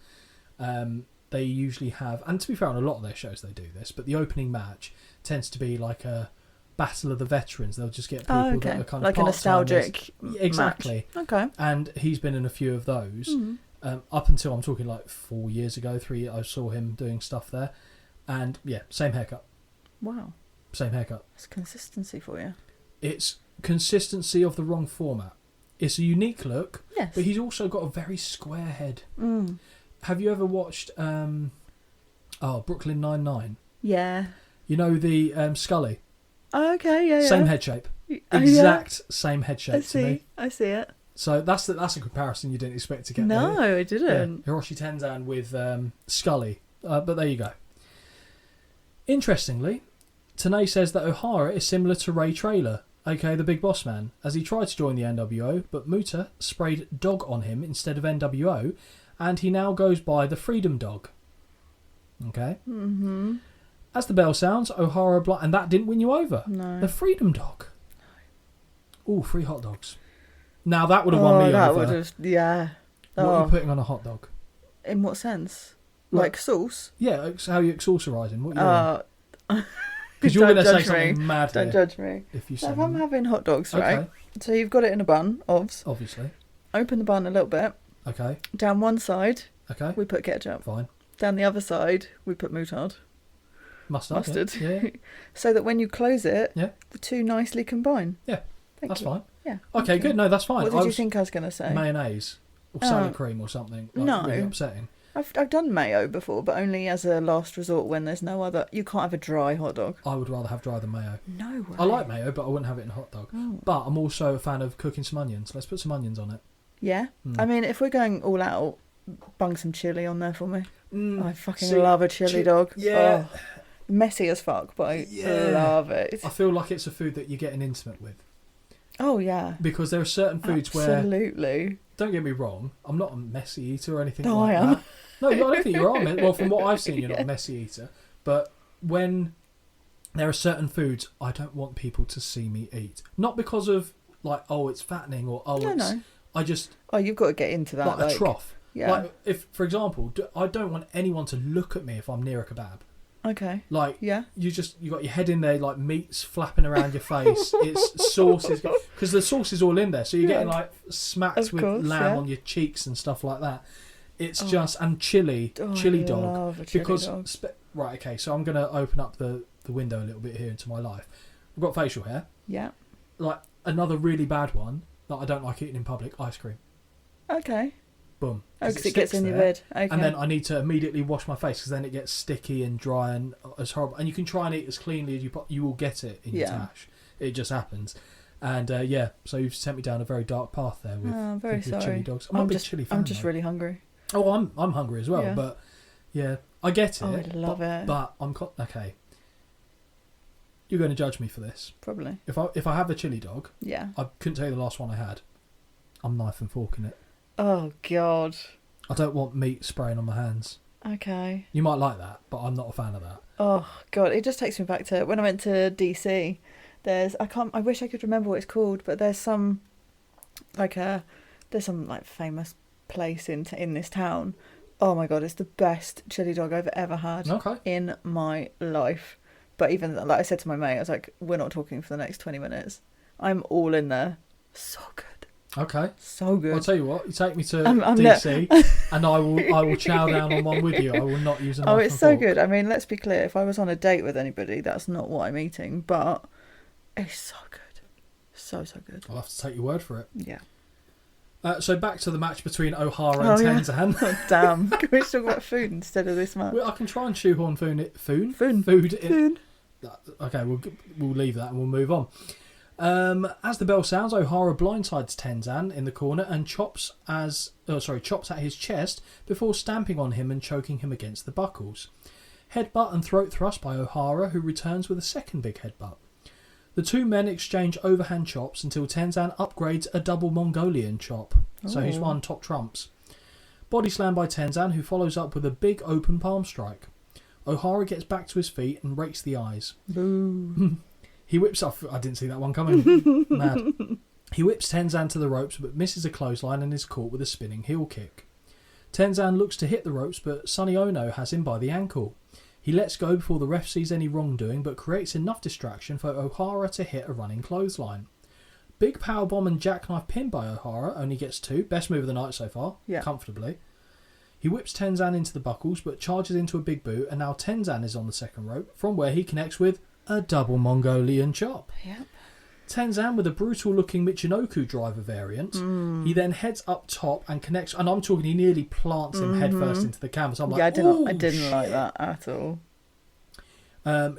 they usually have... And to be fair, on a lot of their shows they do this, but the opening match tends to be like a Battle of the Veterans. They'll just get people that are kind of like a nostalgic exactly. match. Okay. And he's been in a few of those. Up until I'm talking like 4 years ago, 3 years, I saw him doing stuff there. And yeah, same haircut. Wow. Same haircut. That's consistency for you. It's consistency of the wrong format. It's a unique look, Yes. but he's also got a very square head. Mm. Have you ever watched Brooklyn Nine-Nine? Yeah. You know the Scully? Oh, okay, yeah. Same head shape. Oh, Exact same head shape I to see. me. I see it. So that's a comparison you didn't expect to get. No, there. I didn't. Yeah. Hiroshi Tenzan with Scully. But there you go. Interestingly, Tanay says that O'Hara is similar to Ray Traylor, aka the Big Boss Man, as he tried to join the NWO, but Muta sprayed dog on him instead of NWO, and he now goes by the Freedom Dog. Okay? Mm-hmm. As the bell sounds, O'Hara... and that didn't win you over. No. The Freedom Dog. Ooh, free hot dogs. Now that would have won me that over. would have... Yeah. What are you putting on a hot dog? In what sense? Like- Like sauce? Yeah, it's how you exorcising. What are you doing? Uh, Because you're don't going to say judge me. something mad Don't here judge me. if you So say... if I'm having hot dogs, right? Okay, So you've got it in a bun, obvs. obviously. Open the bun a little bit. Okay, Down one side, okay, we put ketchup. fine. Down the other side, we put moutarde. Mustard. Yeah, So that when you close it, Yeah. the two nicely combine. Yeah, Thank that's you. fine. Yeah. Okay, thank good. you. No, that's fine. What did you think I was going to say? Mayonnaise or Oh. salad cream or something. Like, No. really upsetting. I've done mayo before, but only as a last resort when there's no other... You can't have a dry hot dog. I would rather have dry than mayo. No way. I like mayo, but I wouldn't have it in a hot dog. Oh. But I'm also a fan of cooking some onions. Let's put some onions on it. Yeah? I mean, if we're going all out, bung some chilli on there for me. I fucking love a chili dog. Yeah. Oh, messy as fuck, but I Yeah. love it. I feel like it's a food that you're getting intimate with. Oh, yeah. Because there are certain foods where... Absolutely. Don't get me wrong, I'm not a messy eater or anything No, like I am. that. No, I don't think you are. Well, from what I've seen, you're not a messy eater. But when there are certain foods, I don't want people to see me eat. Not because of, like, oh, it's fattening or, oh, No. I just... Oh, you've got to get into that. Like a trough. Yeah. Like, if, for example, I don't want anyone to look at me if I'm near a kebab. Okay. Like, Yeah. you got your head in there, like meat's flapping around your face. It's sauces, because the sauce is all in there, so you're getting like smacked Of with course, lamb yeah. on your cheeks and stuff like that. It's just and chili I dog. love a chili because dog. Right, okay, so I'm gonna open up the window a little bit here into my life. I've got facial hair. Yeah. Like another really bad one that I don't like eating in public: ice cream. Okay. Boom. Oh, 'Cause because it gets sticks in your there. bed. Okay. And then I need to immediately wash my face because then it gets sticky and dry and it's horrible. And you can try and eat as cleanly as you will get it in your Yeah. tash. It just happens. And yeah, so you've sent me down a very dark path there with, I'm very with sorry. chili dogs. I'm not a big chili fan. I'm just though. really hungry. Oh, I'm hungry as well. Yeah. But yeah, I get it. Oh, I love it. But I'm okay. You're going to judge me for this. Probably. If I have a chili dog, Yeah. I couldn't tell you the last one I had. I'm knife and forking it. Oh, God. I don't want meat spraying on my hands. Okay. You might like that, but I'm not a fan of that. Oh, God. It just takes me back to when I went to DC. I wish I could remember what it's called, but there's some famous place in this town. Oh my God, it's the best chili dog I've ever had Okay. in my life. But even, like I said to my mate, I was like, we're not talking for the next 20 minutes. I'm all in there. So good. Okay. So good. I'll tell you what. You take me to I'm DC, and I will chow down on one with you. I will not use a knife. Oh, it's and so fork. good. I mean, let's be clear. If I was on a date with anybody, that's not what I'm eating. But it's so good. So good. I'll have to take your word for it. Yeah. So back to the match between O'Hara Oh, and yeah. Tenzan. Oh, damn. Can we talk about food instead of this match? Well, I can try and shoehorn food. Okay, we'll leave that and we'll move on. As the bell sounds, O'Hara blindsides Tenzan in the corner and chops at his chest before stamping on him and choking him against the buckles. Headbutt and throat thrust by O'Hara, who returns with a second big headbutt. The two men exchange overhand chops until Tenzan upgrades a double Mongolian chop. So he's won top trumps. Body slam by Tenzan, who follows up with a big open palm strike. O'Hara gets back to his feet and rakes the eyes. Boo. He whips off... I didn't see that one coming. Mad. He whips Tenzan to the ropes but misses a clothesline and is caught with a spinning heel kick. Tenzan looks to hit the ropes but Sonny Ono has him by the ankle. He lets go before the ref sees any wrongdoing but creates enough distraction for O'Hara to hit a running clothesline. Big powerbomb and jackknife pin by O'Hara, only gets 2. Best move of the night so far, Yeah. comfortably. He whips Tenzan into the buckles, but charges into a big boot, and now Tenzan is on the second rope, from where he connects with a double Mongolian chop. Yep. Tenzan with a brutal-looking Michinoku driver variant. He then heads up top and connects, and I'm talking, he nearly plants him headfirst into the canvas. I'm like, I didn't shit. like that at all.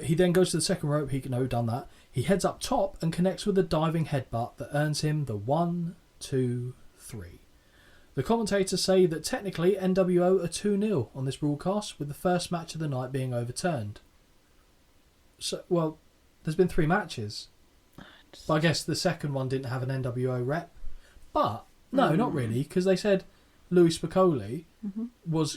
He then goes to the second rope. Done that. He heads up top and connects with a diving headbutt that earns him the 1, 2, 3. The commentators say that technically NWO are 2-0 on this broadcast, with the first match of the night being overturned. So, well, there's been 3 matches. But I guess the second one didn't have an NWO rep. But, no, not really, because they said Louis Spicolli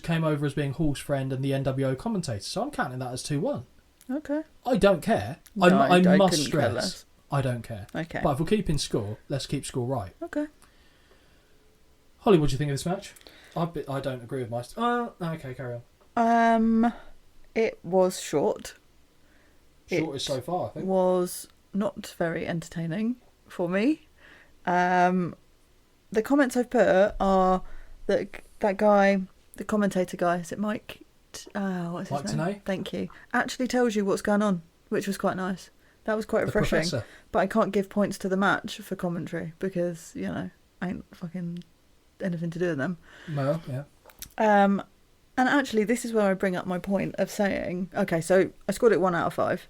came over as being Hall's friend and the NWO commentator. So I'm counting that as 2-1. Okay. I don't care. No, I must couldn't care stress, less. I don't care. Okay. But if we're keeping score, let's keep score right. Okay. Holly, what do you think of this match? I don't agree with my... okay, carry on. It was short. Shortest so far, I think. Was not very entertaining for me. The comments I've put are that guy, the commentator guy, is it Mike? What's his name? Tenay? Thank you. Actually tells you what's going on, which was quite nice. That was quite The refreshing. professor. But I can't give points to the match for commentary because, I ain't fucking anything to do with them. No, yeah. And actually, this is where I bring up my point of saying, okay, so I scored it 1 out of 5.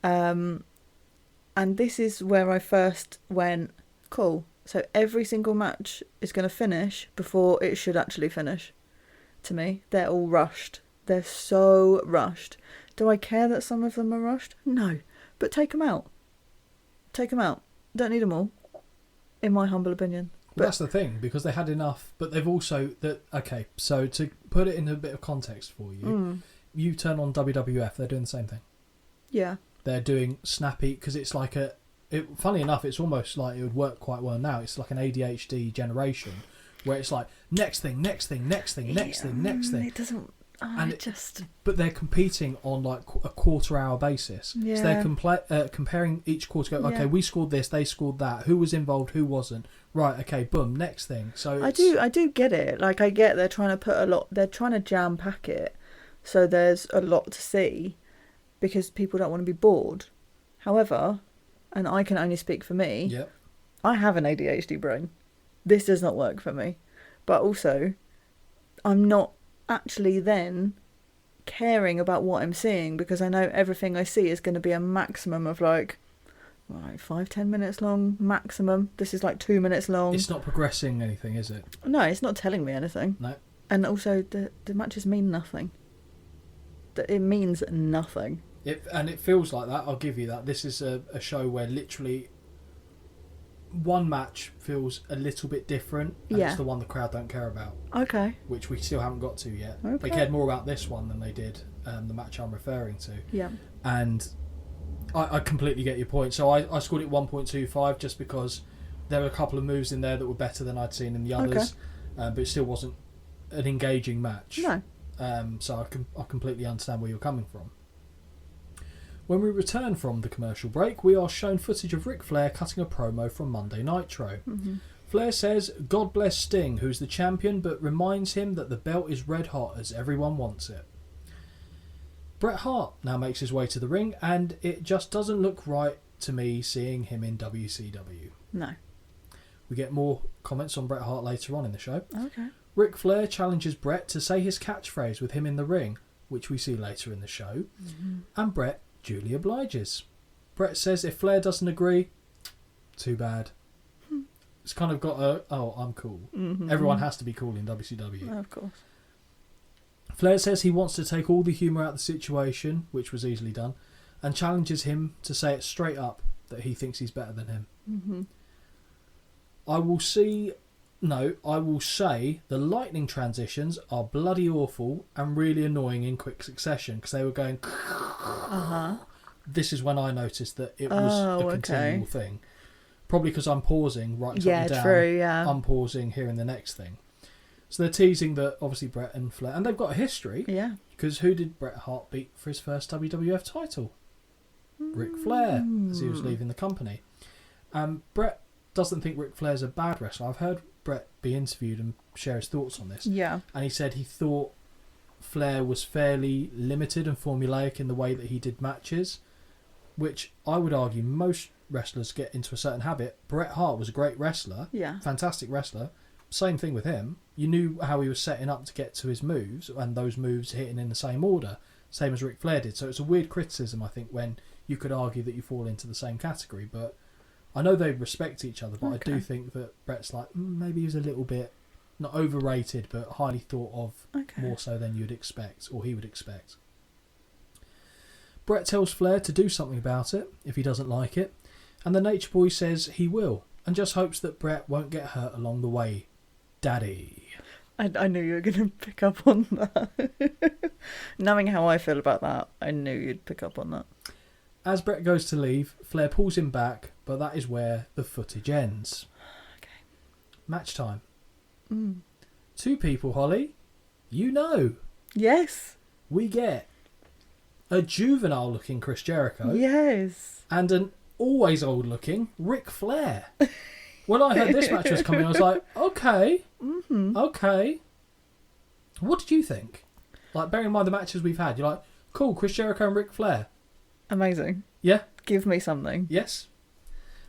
And this is where I first went, cool. So every single match is going to finish before it should actually finish. To me, they're all rushed. They're so rushed. Do I care that some of them are rushed? No. But take them out. Take them out. Don't need them all, in my humble opinion. Well, that's the thing, because they had enough, but they've also... Okay, so to put it in a bit of context for you, you turn on WWF, they're doing the same thing. Yeah. They're doing snappy, because it's like funny enough, it's almost like it would work quite well now. It's like an ADHD generation, where it's like, next thing, next thing, next thing, next thing, next thing. It doesn't... But they're competing on like a quarter-hour basis. Yeah. So they're comparing each quarter. Okay, we scored this, they scored that. Who was involved? Who wasn't? Right. Okay. Boom. Next thing. So I do get it. Like I get they're trying to put a lot. They're trying to jam pack it, so there's a lot to see, because people don't want to be bored. However, and I can only speak for me. Yep. I have an ADHD brain. This does not work for me. But also, I'm not actually then caring about what I'm seeing, because I know everything I see is going to be a maximum of like 5-10 minutes long maximum. This is like 2 minutes long. It's not progressing anything, is it? No, it's not telling me anything. No. And also the matches mean nothing. It means nothing. And it feels like that. I'll give you that. This is a show where literally one match feels a little bit different, and it's the one the crowd don't care about. Okay. Which we still haven't got to yet. Okay. They cared more about this one than they did the match I'm referring to. Yeah. And I completely get your point. So I scored it 1.25 just because there were a couple of moves in there that were better than I'd seen in the others, but it still wasn't an engaging match. No. So I completely understand where you're coming from. When we return from the commercial break, we are shown footage of Ric Flair cutting a promo from Monday Nitro. Mm-hmm. Flair says, God bless Sting, who's the champion, but reminds him that the belt is red hot as everyone wants it. Bret Hart now makes his way to the ring, and it just doesn't look right to me seeing him in WCW. No. We get more comments on Bret Hart later on in the show. Okay. Ric Flair challenges Bret to say his catchphrase with him in the ring, which we see later in the show, and Bret duly obliges. Bret says if Flair doesn't agree, too bad. It's kind of got I'm cool. Mm-hmm. Everyone has to be cool in WCW. Oh, of course. Flair says he wants to take all the humour out of the situation, which was easily done, and challenges him to say it straight up that he thinks he's better than him. Mm-hmm. I will say the lightning transitions are bloody awful and really annoying in quick succession, because they were going... This is when I noticed that it was a continual thing. Probably because I'm pausing, writing something down. True, yeah. I'm pausing, hearing the next thing. So they're teasing that obviously Bret and Flair... And they've got a history. Yeah. Because who did Bret Hart beat for his first WWF title? Ric Flair, as he was leaving the company. Bret doesn't think Ric Flair's a bad wrestler. I've heard Brett be interviewed and share his thoughts on this. Yeah. And he said he thought Flair was fairly limited and formulaic in the way that he did matches, which I would argue most wrestlers get into a certain habit. Bret Hart was a great wrestler, fantastic wrestler. Same thing with him. You knew how he was setting up to get to his moves, and those moves hitting in the same order, same as Ric Flair did. So it's a weird criticism, I think, when you could argue that you fall into the same category. But I know they respect each other, but I do think that Bret's like, maybe he was a little bit, not overrated, but highly thought of more so than you'd expect, or he would expect. Bret tells Flair to do something about it if he doesn't like it, and the Nature Boy says he will, and just hopes that Bret won't get hurt along the way. Daddy. I knew you were going to pick up on that. Knowing how I feel about that, I knew you'd pick up on that. As Bret goes to leave, Flair pulls him back, but that is where the footage ends. Okay. Match time. Two people, Holly. You know. Yes. We get a juvenile-looking Chris Jericho. Yes. And an always old-looking Ric Flair. When I heard this match was coming, I was like, okay. Okay. What did you think? Like, bearing in mind the matches we've had, you're like, cool, Chris Jericho and Ric Flair. Amazing. Yeah? Give me something. Yes.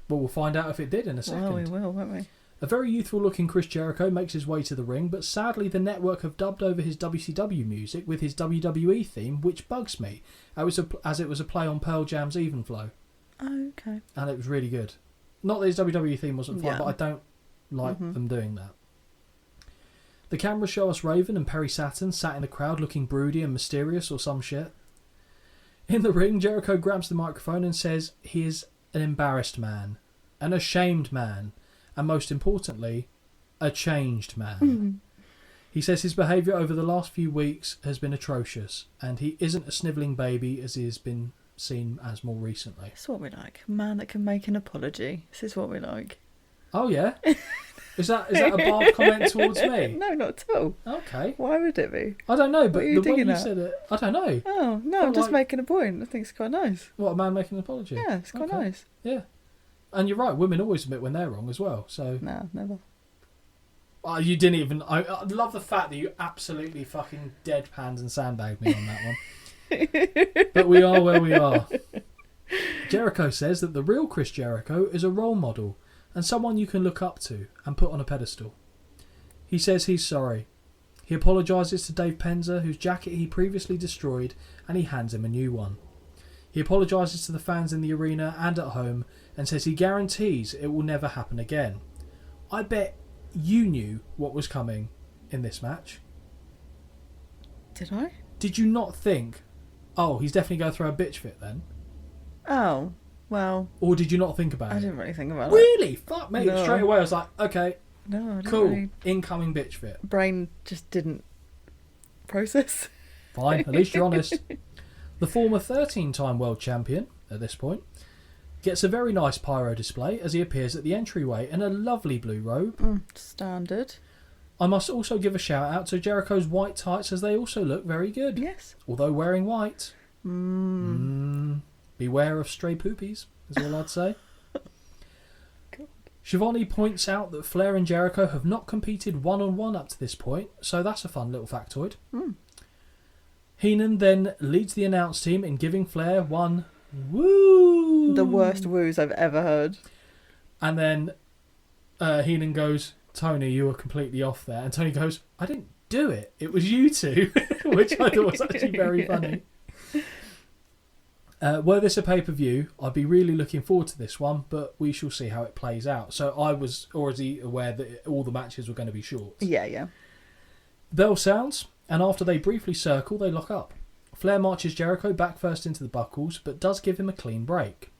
Well, we'll find out if it did in a second. Well, we will, won't we? A very youthful-looking Chris Jericho makes his way to the ring, but sadly the network have dubbed over his WCW music with his WWE theme, which bugs me, as it was a play on Pearl Jam's Even Flow. Oh, okay. And it was really good. Not that his WWE theme wasn't fine, but I don't like them doing that. The cameras show us Raven and Perry Saturn sat in the crowd looking broody and mysterious or some shit. In the ring, Jericho grabs the microphone and says he is an embarrassed man, an ashamed man, and most importantly, a changed man. He says his behaviour over the last few weeks has been atrocious, and he isn't a snivelling baby as he has been seen as more recently. That's what we like. A man that can make an apology. This is what we like. Oh yeah? Is that a barbed comment towards me? No, not at all. Okay. Why would it be? I don't know, but What are you the way digging you at? said it, I don't know. Oh, no, I'm just making a point. I think it's quite nice. What, a man making an apology? Yeah, it's quite nice. Yeah. And you're right, women always admit when they're wrong as well, so... No, never. Oh, you didn't even... I love the fact that you absolutely fucking deadpanned and sandbagged me on that one. But we are where we are. Jericho says that the real Chris Jericho is a role model and someone you can look up to and put on a pedestal. He says he's sorry. He apologises to Dave Penza, whose jacket he previously destroyed, and he hands him a new one. He apologises to the fans in the arena and at home and says he guarantees it will never happen again. I bet you knew what was coming in this match. Did I? Did you not think, oh, he's definitely going to throw a bitch fit then? Oh, well... Or did you not think about it? I didn't really think about it. Really? Fuck me. No. Straight away I was like, okay, No, I didn't cool. really... Incoming bitch fit. Brain just didn't process. Fine, at least you're honest. The former 13-time world champion, at this point, gets a very nice pyro display as he appears at the entryway in a lovely blue robe. Standard. I must also give a shout out to Jericho's white tights as they also look very good. Yes. Although wearing white. Beware of stray poopies, is all I'd say. Shivani points out that Flair and Jericho have not competed one-on-one up to this point, so that's a fun little factoid. Heenan then leads the announce team in giving Flair one woo. The worst woos I've ever heard. And then Heenan goes, Tony, you were completely off there. And Tony goes, I didn't do it. It was you two, which I thought was actually very funny. Were this a pay-per-view, I'd be really looking forward to this one, but we shall see how it plays out. So I was already aware that all the matches were going to be short. Yeah. Bell sounds, and after they briefly circle, they lock up. Flair marches Jericho back first into the buckles, but does give him a clean break.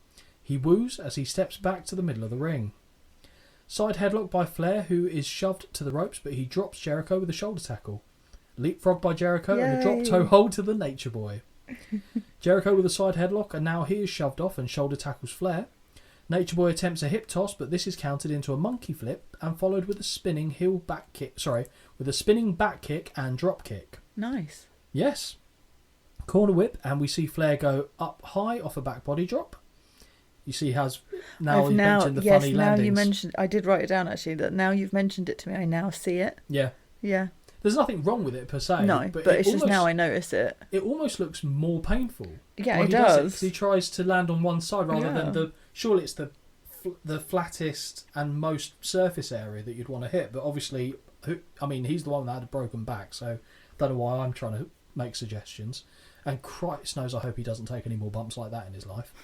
He woos as he steps back to the middle of the ring. Side headlock by Flair, who is shoved to the ropes, but he drops Jericho with a shoulder tackle. Leapfrog by Jericho and a drop toe hold to the Nature Boy. Jericho with a side headlock, and now he is shoved off and shoulder tackles Flair. Nature Boy attempts a hip toss, but this is countered into a monkey flip and followed with a spinning back kick and drop kick. Nice. Yes. Corner whip, and we see Flair go up high off a back body drop. You see how now you mentioned the yes, funny now landings. you mentioned. I did write it down actually. That now you've mentioned it to me, I now see it. Yeah. Yeah. There's nothing wrong with it per se. No, but it's just now I notice it. It almost looks more painful. Yeah, when it he does. does. 'Cause he tries to land on one side rather Yeah. than the. Surely it's the flattest and most surface area that you'd want to hit. But obviously, he's the one that had a broken back, so don't know why I'm trying to make suggestions. And Christ knows, I hope he doesn't take any more bumps like that in his life.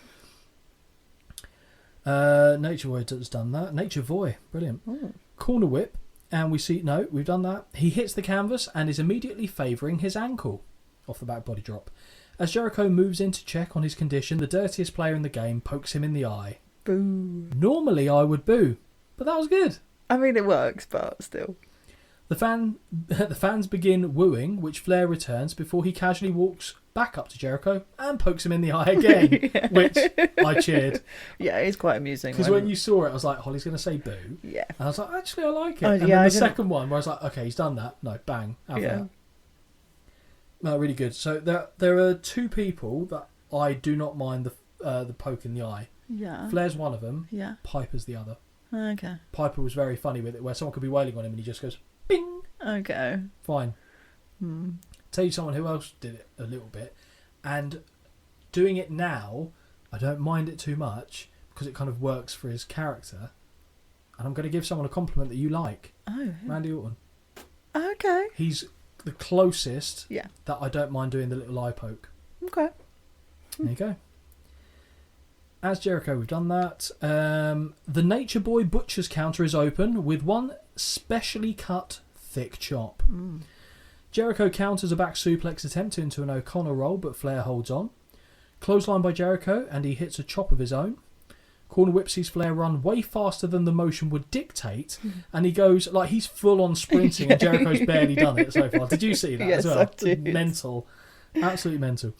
Nature Boy has done that. Nature Boy, brilliant. Ooh. Corner whip, and we see, no, we've done that. He hits the canvas and is immediately favouring his ankle off the back body drop. As Jericho moves in to check on his condition, the dirtiest player in the game pokes him in the eye. Boo. Normally I would boo, but that was good. I mean, it works, but still. The fans begin wooing, which Flair returns before he casually walks back up to Jericho and pokes him in the eye again, which I cheered. Yeah, it's quite amusing. Because when you saw it, I was like, Holly's going to say boo. Yeah. And I was like, actually, I like it. Oh, and yeah, then I the didn't- second one, where I was like, okay, he's done that. No, bang. Have Yeah. that. No, really good. So there are two people that I do not mind the poke in the eye. Yeah. Flair's one of them. Yeah. Piper's the other. Okay. Piper was very funny with it, where someone could be wailing on him and he just goes, bing. Okay. Fine. Tell you someone who else did it a little bit, and doing it now, I don't mind it too much because it kind of works for his character. And I'm going to give someone a compliment that you like. Oh. Randy Orton. Okay. He's the closest Yeah. that I don't mind doing the little eye poke. Okay. There you go. As Jericho, we've done that. The Nature Boy Butcher's counter is open with one specially cut thick chop. Jericho counters a back suplex attempt into an O'Connor roll, but Flair holds on. Clothesline by Jericho, and he hits a chop of his own. Corner whip sees Flair run way faster than the motion would dictate, and he goes like he's full on sprinting, and Jericho's barely done it so far. Did you see that Yes, as well? I did. Mental, absolutely mental.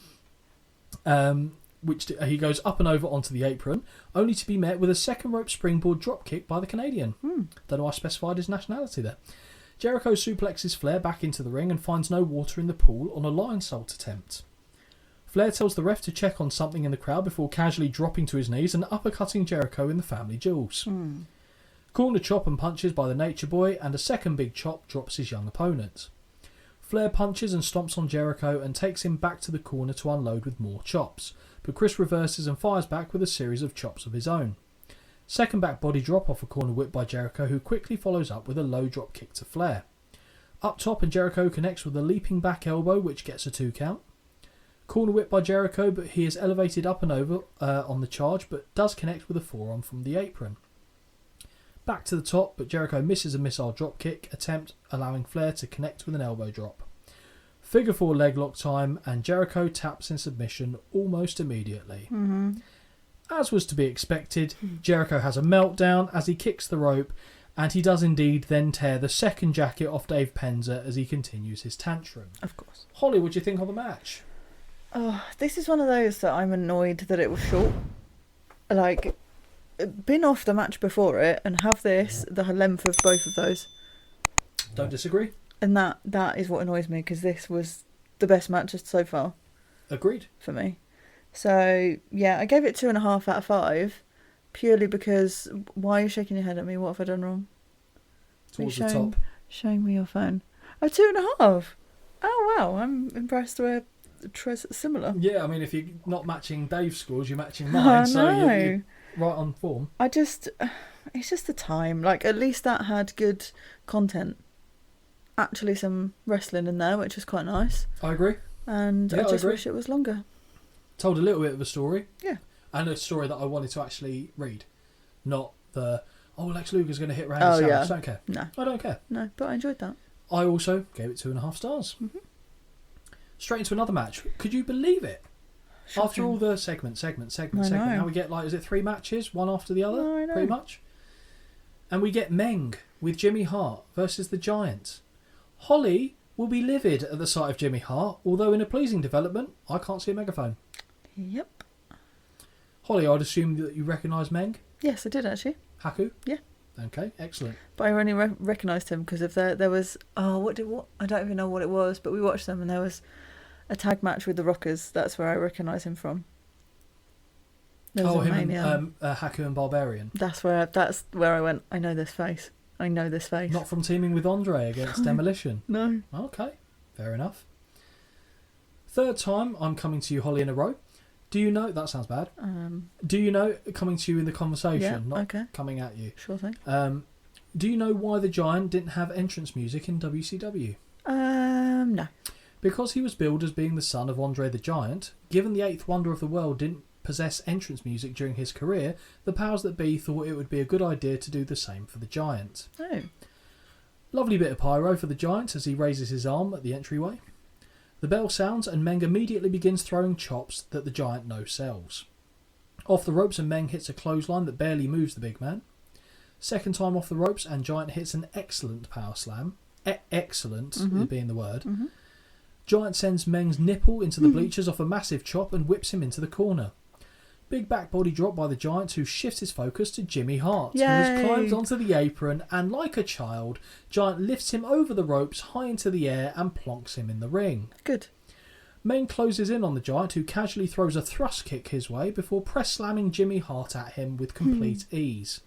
He goes up and over onto the apron, only to be met with a second rope springboard drop kick by the Canadian. Don't know why I specified his nationality there. Jericho suplexes Flair back into the ring and finds no water in the pool on a lion salt attempt. Flair tells the ref to check on something in the crowd before casually dropping to his knees and uppercutting Jericho in the family jewels. Corner chop and punches by the Nature Boy, and a second big chop drops his young opponent. Flair punches and stomps on Jericho and takes him back to the corner to unload with more chops, but Chris reverses and fires back with a series of chops of his own. Second back body drop off a corner whip by Jericho, who quickly follows up with a low drop kick to Flair. Up top, and Jericho connects with a leaping back elbow, which gets a 2 count. Corner whip by Jericho, but he is elevated up and over on the charge, but does connect with a forearm from the apron. Back to the top, but Jericho misses a missile drop kick attempt, allowing Flair to connect with an elbow drop. Figure 4 leg lock time, and Jericho taps in submission almost immediately. As was to be expected, Jericho has a meltdown as he kicks the rope, and he does indeed then tear the second jacket off Dave Penza as he continues his tantrum. Of course. Holly, what do you think of the match? Oh, this is one of those that I'm annoyed that it was short. Like, been off the match before it and have this, the length of both of those. Don't disagree. And that is what annoys me, because this was the best match so far Agreed. for me. So, yeah, I gave it 2.5 out of 5, purely because, why are you shaking your head at me? What have I done wrong? Towards Are you the top. Showing me your phone. Oh, 2.5. Oh, wow, I'm impressed we're similar. Yeah, I mean, if you're not matching Dave's scores, you're matching Oh, mine, so no. you're right on form. It's just the time. Like, at least that had good content. Actually, some wrestling in there, which was quite nice. I agree. And Yeah, I I just agree. wish it was longer. Told a little bit of a story. Yeah. And a story that I wanted to actually read. Not the, Lex Luger's going to hit Randy Oh, Savage. yeah. I don't care. No. I don't care. No, but I enjoyed that. I also gave it 2.5 stars. Straight into another match. Could you believe it? After all the segment, I know. now we get, is it 3 matches, one after the other, I know. pretty much? And we get Meng with Jimmy Hart versus the Giant. Holly will be livid at the sight of Jimmy Hart, although in a pleasing development, I can't see a megaphone. Yep. Holly, I'd assume that you recognise Meng? Yes, I did actually. Haku? Yeah. Okay, excellent. But I only recognised him because if there was... Oh, what? I don't even know what it was, but we watched them and there was a tag match with the Rockers. That's where I recognise him from. There was Oh, a him Mania. and Haku and Barbarian. That's where I went. I know this face. I know this face. Not from teaming with Andre against Demolition. No. Okay, fair enough. Third time I'm coming to you, Holly, in a row. Do you know... That sounds bad. Do you know... Coming to you in the conversation, Yeah, not okay. coming at you. Sure thing. Do you know why the Giant didn't have entrance music in WCW? No. Because he was billed as being the son of Andre the Giant, given the eighth wonder of the world didn't possess entrance music during his career, the powers that be thought it would be a good idea to do the same for the Giant. Oh. Lovely bit of pyro for the Giant as he raises his arm at the entryway. The bell sounds and Meng immediately begins throwing chops that the Giant no-sells. Off the ropes and Meng hits a clothesline that barely moves the big man. Second time off the ropes and Giant hits an excellent power slam. Excellent being the word. Mm-hmm. Giant sends Meng's nipple into the bleachers off a massive chop and whips him into the corner. Big back body drop by the Giant, who shifts his focus to Jimmy Hart, who has Yay. climbed onto the apron and, like a child, Giant lifts him over the ropes high into the air and plonks him in the ring. Good. Meng closes in on the Giant, who casually throws a thrust kick his way before press slamming Jimmy Hart at him with complete ease.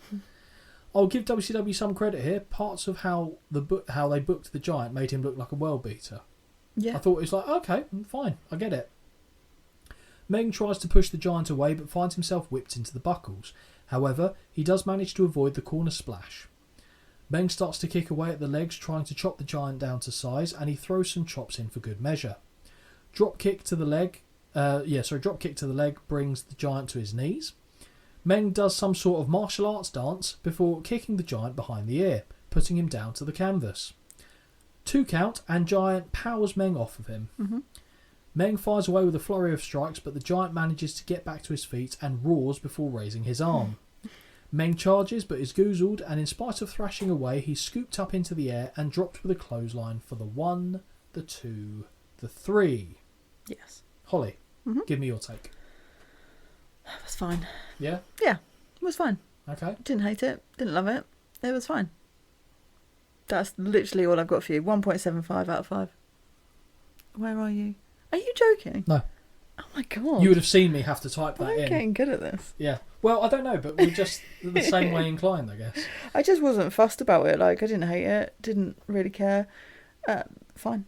I'll give WCW some credit here. Parts of how they booked the Giant made him look like a world beater. Yeah. I thought it was like, okay, fine, I get it. Meng tries to push the Giant away but finds himself whipped into the buckles. However, he does manage to avoid the corner splash. Meng starts to kick away at the legs, trying to chop the Giant down to size, and he throws some chops in for good measure. Drop kick to the leg brings the Giant to his knees. Meng does some sort of martial arts dance before kicking the Giant behind the ear, putting him down to the canvas. 2 count and Giant powers Meng off of him. Mm-hmm. Meng fires away with a flurry of strikes, but the Giant manages to get back to his feet and roars before raising his arm. Meng charges but is goozled, and in spite of thrashing away, he's scooped up into the air and dropped with a clothesline for the 1, the 2, the 3. Yes. Holly, give me your take. That was fine. Yeah? Yeah. It was fine. Okay. Didn't hate it. Didn't love it. It was fine. That's literally all I've got for you. 1.75 out of 5. Where are you? Are you joking? No. Oh my god. You would have seen me have to type that I'm in. getting good at this. Yeah. Well, I don't know, but we're just the same way inclined, I guess. I just wasn't fussed about it. Like, I didn't hate it. Didn't really care. Fine.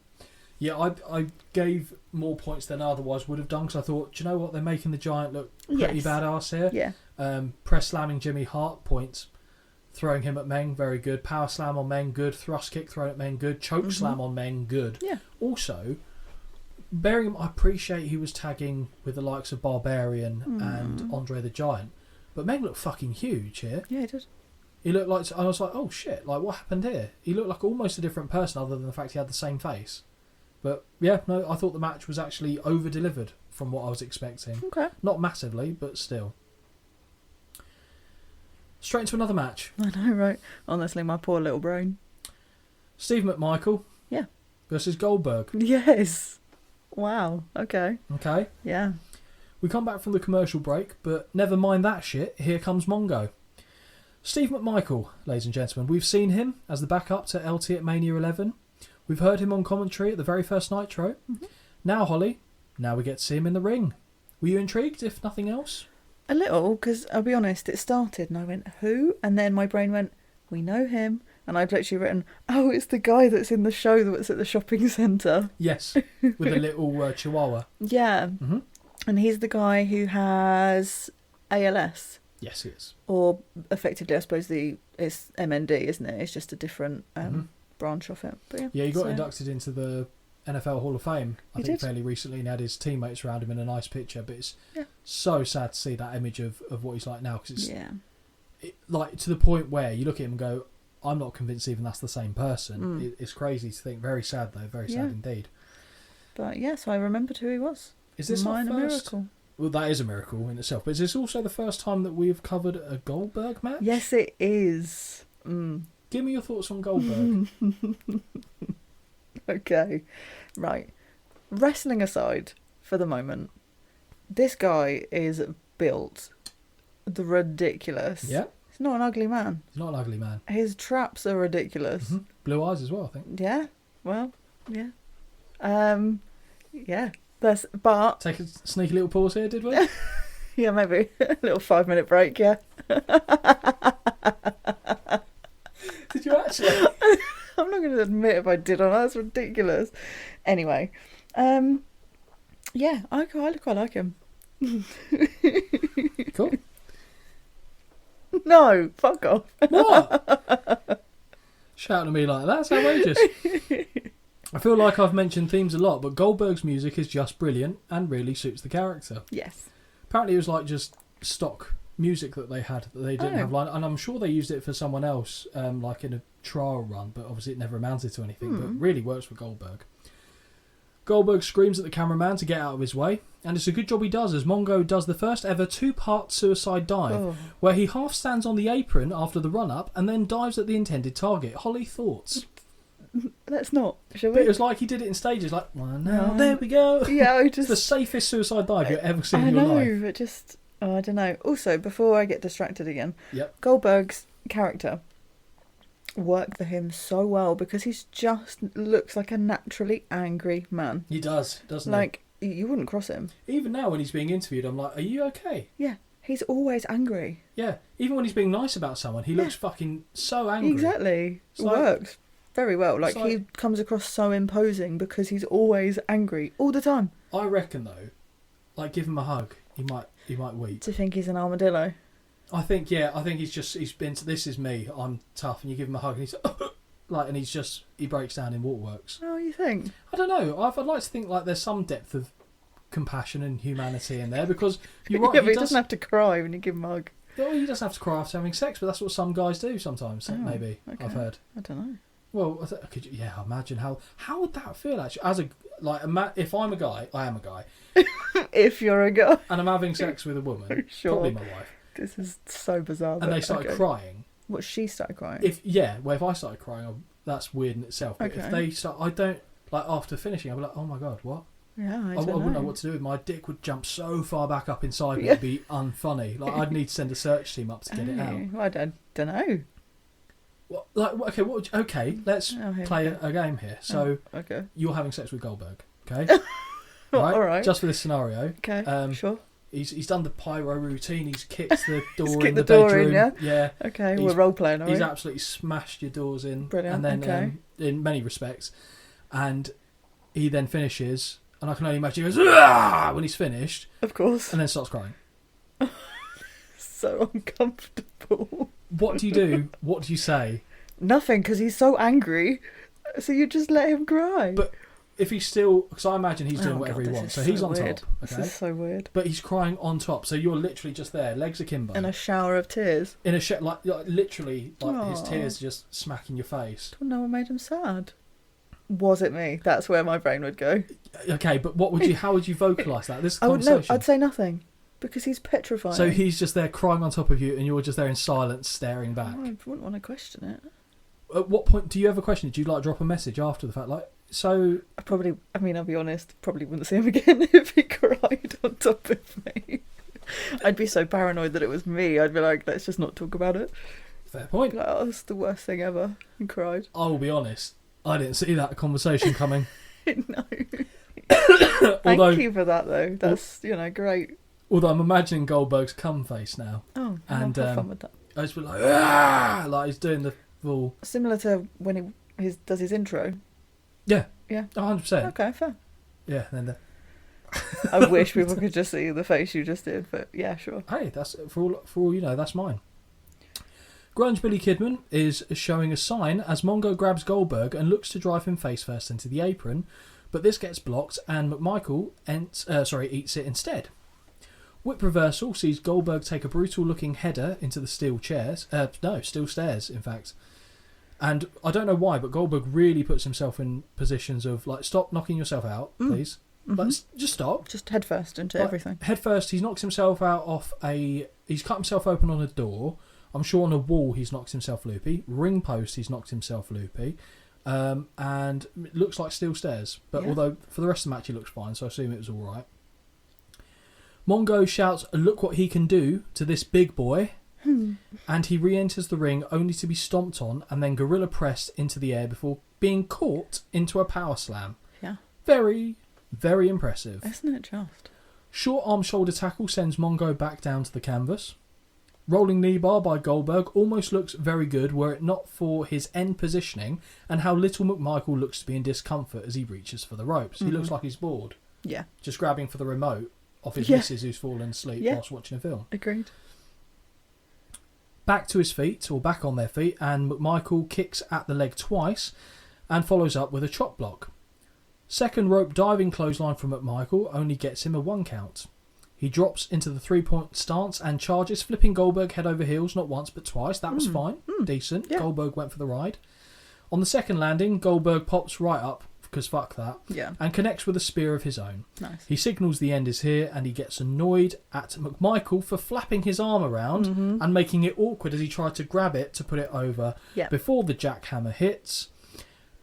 Yeah, I gave more points than I otherwise would have done, because I thought, do you know what? They're making the Giant look pretty Yes. badass here. Yeah. Press slamming Jimmy Hart, points. Throwing him at Meng, very good. Power slam on Meng, good. Thrust kick thrown at Meng, good. Choke slam on Meng, good. Yeah. Also, I appreciate he was tagging with the likes of Barbarian and Andre the Giant, but Meng looked fucking huge here. Yeah, it did. He looked like, I was like, oh shit, like what happened here? He looked like almost a different person other than the fact he had the same face. But yeah, no, I thought the match was actually over-delivered from what I was expecting. Okay. Not massively, but still. Straight into another match. I know, right? Honestly, my poor little brain. Steve McMichael. Yeah. Versus Goldberg. Yes. Wow. Okay. Okay. Yeah. We come back from the commercial break, but never mind that shit. Here comes Mongo. Steve McMichael, ladies and gentlemen. We've seen him as the backup to LT at Mania 11. We've heard him on commentary at the very first Nitro. Mm-hmm. Now, Holly, now we get to see him in the ring. Were you intrigued, if nothing else? A little, because I'll be honest, it started and I went, who? And then my brain went, we know him. And I'd literally written, oh, it's the guy that's in the show that's at the shopping centre. Yes, with a little chihuahua. Yeah. Mm-hmm. And he's the guy who has ALS. Yes, he is. Or effectively, I suppose, it's MND, isn't it? It's just a different branch of it. But yeah, he got inducted into the NFL Hall of Fame, I think, did. fairly recently, and had his teammates around him in a nice picture. But it's so sad to see that image of what he's like now, because it's like to the point where you look at him and go, I'm not convinced even that's the same person. It's crazy to think. Very sad, though. Very sad indeed. But so I remembered who he was. Is this Minor our first? miracle? Well, that is a miracle in itself. But is this also the first time that we've covered a Goldberg match? Yes, it is. Give me your thoughts on Goldberg. Okay, right. Wrestling aside for the moment, this guy is built the ridiculous. Yeah. He's not an ugly man. He's not an ugly man. His traps are ridiculous. Mm-hmm. Blue eyes as well, I think. Yeah. Well, yeah. Yeah. But Take a sneaky little pause here, did we? Yeah, maybe. A little 5-minute break, yeah. Did you actually? I'm not going to admit if I did or not. That's ridiculous. Anyway, yeah, I quite like him. Cool. No, fuck off. What? Shouting at me like that? That's outrageous. I feel like I've mentioned themes a lot, but Goldberg's music is just brilliant and really suits the character. Yes. Apparently it was like just stock music that they had that they didn't have line, and I'm sure they used it for someone else, like in a trial run, but obviously it never amounted to anything. But really works for Goldberg. Goldberg screams at the cameraman to get out of his way, and it's a good job he does, as Mongo does the first ever 2-part suicide dive, where he half stands on the apron after the run-up and then dives at the intended target. Holly, thoughts? Let's not, shall we? But it was like he did it in stages, like, well, now, there we go. Yeah, It's the safest suicide dive you've ever seen in your life. I know, but just... Oh, I don't know. Also, before I get distracted again, Yep. Goldberg's character worked for him so well because he's just looks like a naturally angry man. He does, doesn't Like, you wouldn't cross him. he? Even now when he's being interviewed, I'm like, are you okay? Yeah, he's always angry. Yeah. Even when he's being nice about someone, he looks fucking so angry. Exactly. It's like- Works very well. Like, it's he comes across so imposing because he's always angry all the time. I reckon, though, like, give him a hug. He might weep. Do you think he's an armadillo? I think he's been to, this is me, I'm tough, and you give him a hug and he's like, and he breaks down in waterworks. Oh, you think? I don't know. I'd like to think like there's some depth of compassion and humanity in there, because you're right. Yeah, but he doesn't have to cry when you give him a hug. Well, he doesn't have to cry after having sex, but that's what some guys do sometimes. Oh, maybe okay. I've heard. I don't know. Well, could you, imagine how would that feel actually? As a if I'm a guy, I am a guy, If you're a guy. and I'm having sex with a woman, Sure. probably my wife, This is so bizarre. and they started crying. What, she started crying? If I started crying, that's weird in itself. But if they start, I don't like after finishing. I'd be like, oh my god, what? Yeah, I wouldn't know what to do with my dick. Would jump so far back up inside me, it'd be unfunny. Like I'd need to send a search team up to get it out. Well, I don't know. What, like okay, let's play a game here. So okay, you're having sex with Goldberg, okay? All right. Just for this scenario. Okay. Sure. He's done the pyro routine. He's kicked the door kicked in the bedroom. door in, yeah? Yeah. Okay, we're role playing. He's absolutely smashed your doors in. Brilliant. And then, okay. In many respects, and he then finishes, and I can only imagine he goes "Ah!" when he's finished. Of course. And then starts crying. So uncomfortable. What do you do? What do you say? Nothing, because he's so angry. So you just let him cry. But if he's still, because I imagine he's doing whatever he wants, so he's on weird. top. Okay? This is so weird. But he's crying on top, so you're literally just there, legs akimbo. In a shower of tears. In a like literally, like his tears just smacking your face. I don't know what made him sad. Was it me? That's where my brain would go. Okay, but how would you vocalise that? This I would conversation. I'd say nothing. Because he's petrifying. So he's just there crying on top of you, and you're just there in silence, staring back. I wouldn't want to question it. At what point do you ever question it? Do you like drop a message after the fact? Like, so... I'll be honest, probably wouldn't see him again if he cried on top of me. I'd be so paranoid that it was me. I'd be like, let's just not talk about it. Fair point. Like, oh, that's the worst thing ever. And cried. I'll be honest, I didn't see that conversation coming. No. Although, Thank you for that, though. That's, great. Although I'm imagining Goldberg's cum face now. Oh, and have fun with that. I just be like, ah! Like he's doing the full... Similar to when he does his intro. Yeah. Yeah. 100%. Okay, fair. Yeah, and then I wish people could just see the face you just did, but yeah, sure. Hey, that's for all you know, that's mine. Grunge Billy Kidman is showing a sign as Mongo grabs Goldberg and looks to drive him face first into the apron, but this gets blocked and McMichael eats it instead. Whip reversal sees Goldberg take a brutal-looking header into the steel stairs, in fact. And I don't know why, but Goldberg really puts himself in positions of, like, stop knocking yourself out, please. Mm-hmm. Like, just stop. Just head first into everything. Head first, he's knocked himself out he's cut himself open on a door. I'm sure on a wall he's knocked himself loopy. Ring post he's knocked himself loopy. And it looks like steel stairs. But although for the rest of the match he looks fine, so I assume it was alright. Mongo shouts, "Look what he can do," to this big boy. And he re-enters the ring only to be stomped on and then gorilla pressed into the air before being caught into a power slam. Yeah. Very, very impressive. Isn't it just? Short arm shoulder tackle sends Mongo back down to the canvas. Rolling knee bar by Goldberg almost looks very good were it not for his end positioning and how little McMichael looks to be in discomfort as he reaches for the ropes. He looks like he's bored. Yeah. Just grabbing for the remote off his missus who's fallen asleep whilst watching a film. Agreed. Back to his feet, or back on their feet, and McMichael kicks at the leg twice and follows up with a chop block. Second rope diving clothesline from McMichael only gets him a 1 count. He drops into the 3-point stance and charges, flipping Goldberg head over heels not once but twice. That was fine. Decent. Yeah. Goldberg went for the ride. On the second landing, Goldberg pops right up, because fuck that, and connects with a spear of his own. Nice. He signals the end is here and he gets annoyed at McMichael for flapping his arm around and making it awkward as he tried to grab it to put it over before the jackhammer hits.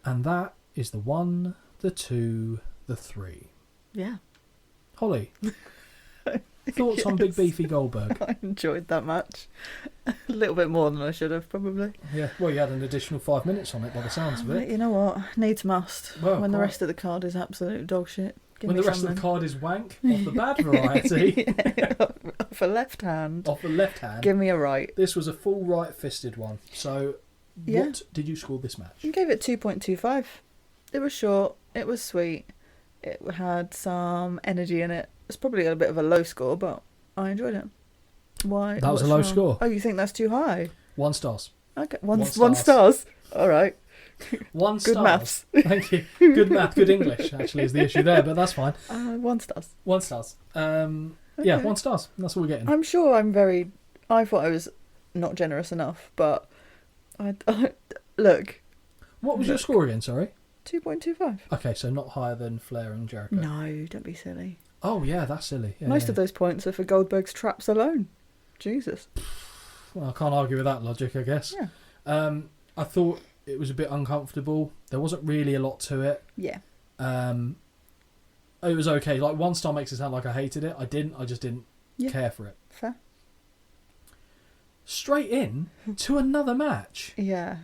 And that is the 1, the 2, the 3. Yeah. Holly, thoughts on Big Beefy Goldberg? I enjoyed that match. A little bit more than I should have, probably. Yeah, well, you had an additional 5 minutes on it by the sounds of But it. you know what? Needs must. Well, when the quite. rest of the card is absolute dog shit. When the rest of the card is wank, of the bad variety. Off a left hand. Off the left hand. Give me a right. This was a full right-fisted one. So, what did you score this match? I gave it 2.25. It was short. It was sweet. It had some energy in it. It's probably a bit of a low score, but I enjoyed it. Why? That was a low score. Oh, you think that's too high? 1 stars. Okay, one stars. All right. 1 Good stars. maths. Thank you. Good math, good English, actually, is the issue there, but that's fine. 1 stars. 1 stars. Yeah, 1 stars. That's what we're getting. I'm sure I thought I was not generous enough, but I look. What was your score again, sorry? 2.25. Okay, so not higher than Flair and Jericho. No, don't be silly. Oh, yeah, that's silly. Yeah, Most of those points are for Goldberg's traps alone. Jesus. Well, I can't argue with that logic, I guess. Yeah. I thought it was a bit uncomfortable. There wasn't really a lot to it. Yeah. It was okay. Like, 1 star makes it sound like I hated it. I didn't. I just didn't care for it. Fair. Straight in to another match. Yeah.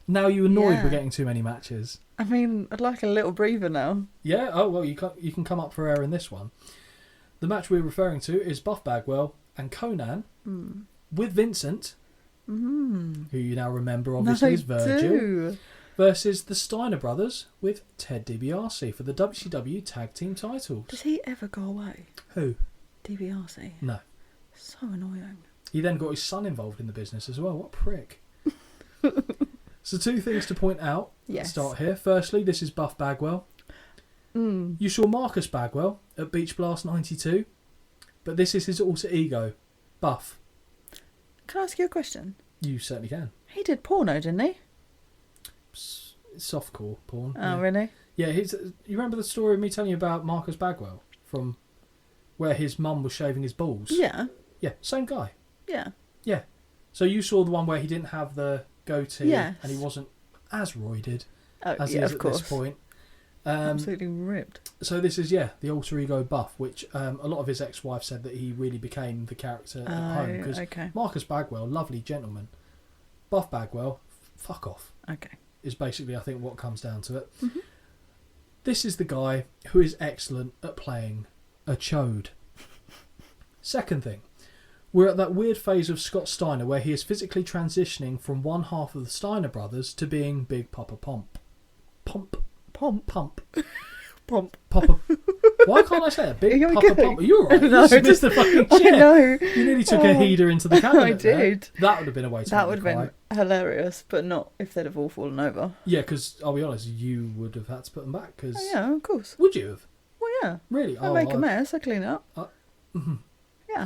Now you annoyed we're getting too many matches. I mean, I'd like a little breather now. Yeah? Oh, well, you can come up for air in this one. The match we're referring to is Buff Bagwell and Conan with Vincent, who you now remember obviously is Virgil, versus the Steiner brothers with Ted DiBiase for the WCW Tag Team titles. Does he ever go away? Who? DiBiase. No. So annoying. He then got his son involved in the business as well. What a prick. So 2 things to point out. Yes. Let's start here. Firstly, this is Buff Bagwell. You saw Marcus Bagwell at Beach Blast 92, but this is his alter ego, Buff. Can I ask you a question? You certainly can. He did porno, didn't he? Softcore porn. Oh, really? Yeah, you remember the story of me telling you about Marcus Bagwell from where his mum was shaving his balls? Yeah. Yeah, same guy. Yeah. Yeah. So you saw the one where he didn't have the goatee Yes. and he wasn't as roided as he yeah, is of at course. this point. Absolutely ripped. So this is, the alter ego Buff, which a lot of his ex-wife said that he really became the character at home. Because Marcus Bagwell, lovely gentleman. Buff Bagwell, fuck off. Okay. Is basically, I think, what comes down to it. Mm-hmm. This is the guy who is excellent at playing a chode. Second thing, we're at that weird phase of Scott Steiner where he is physically transitioning from one half of the Steiner brothers to being Big Papa Pump. Pump. Papa. Why can't I say it? Big Papa Pump. Are you alright? No, you missed the fucking chair. I know. You nearly took a heater into the cabinet. I did. There. That would have been a way to That would have cry. been hilarious, but not if they'd have all fallen over. Yeah, because I'll be honest, you would have had to put them back. Cause yeah, of course. Would you have? Well, yeah. Really? I make a mess, I clean it up. Yeah.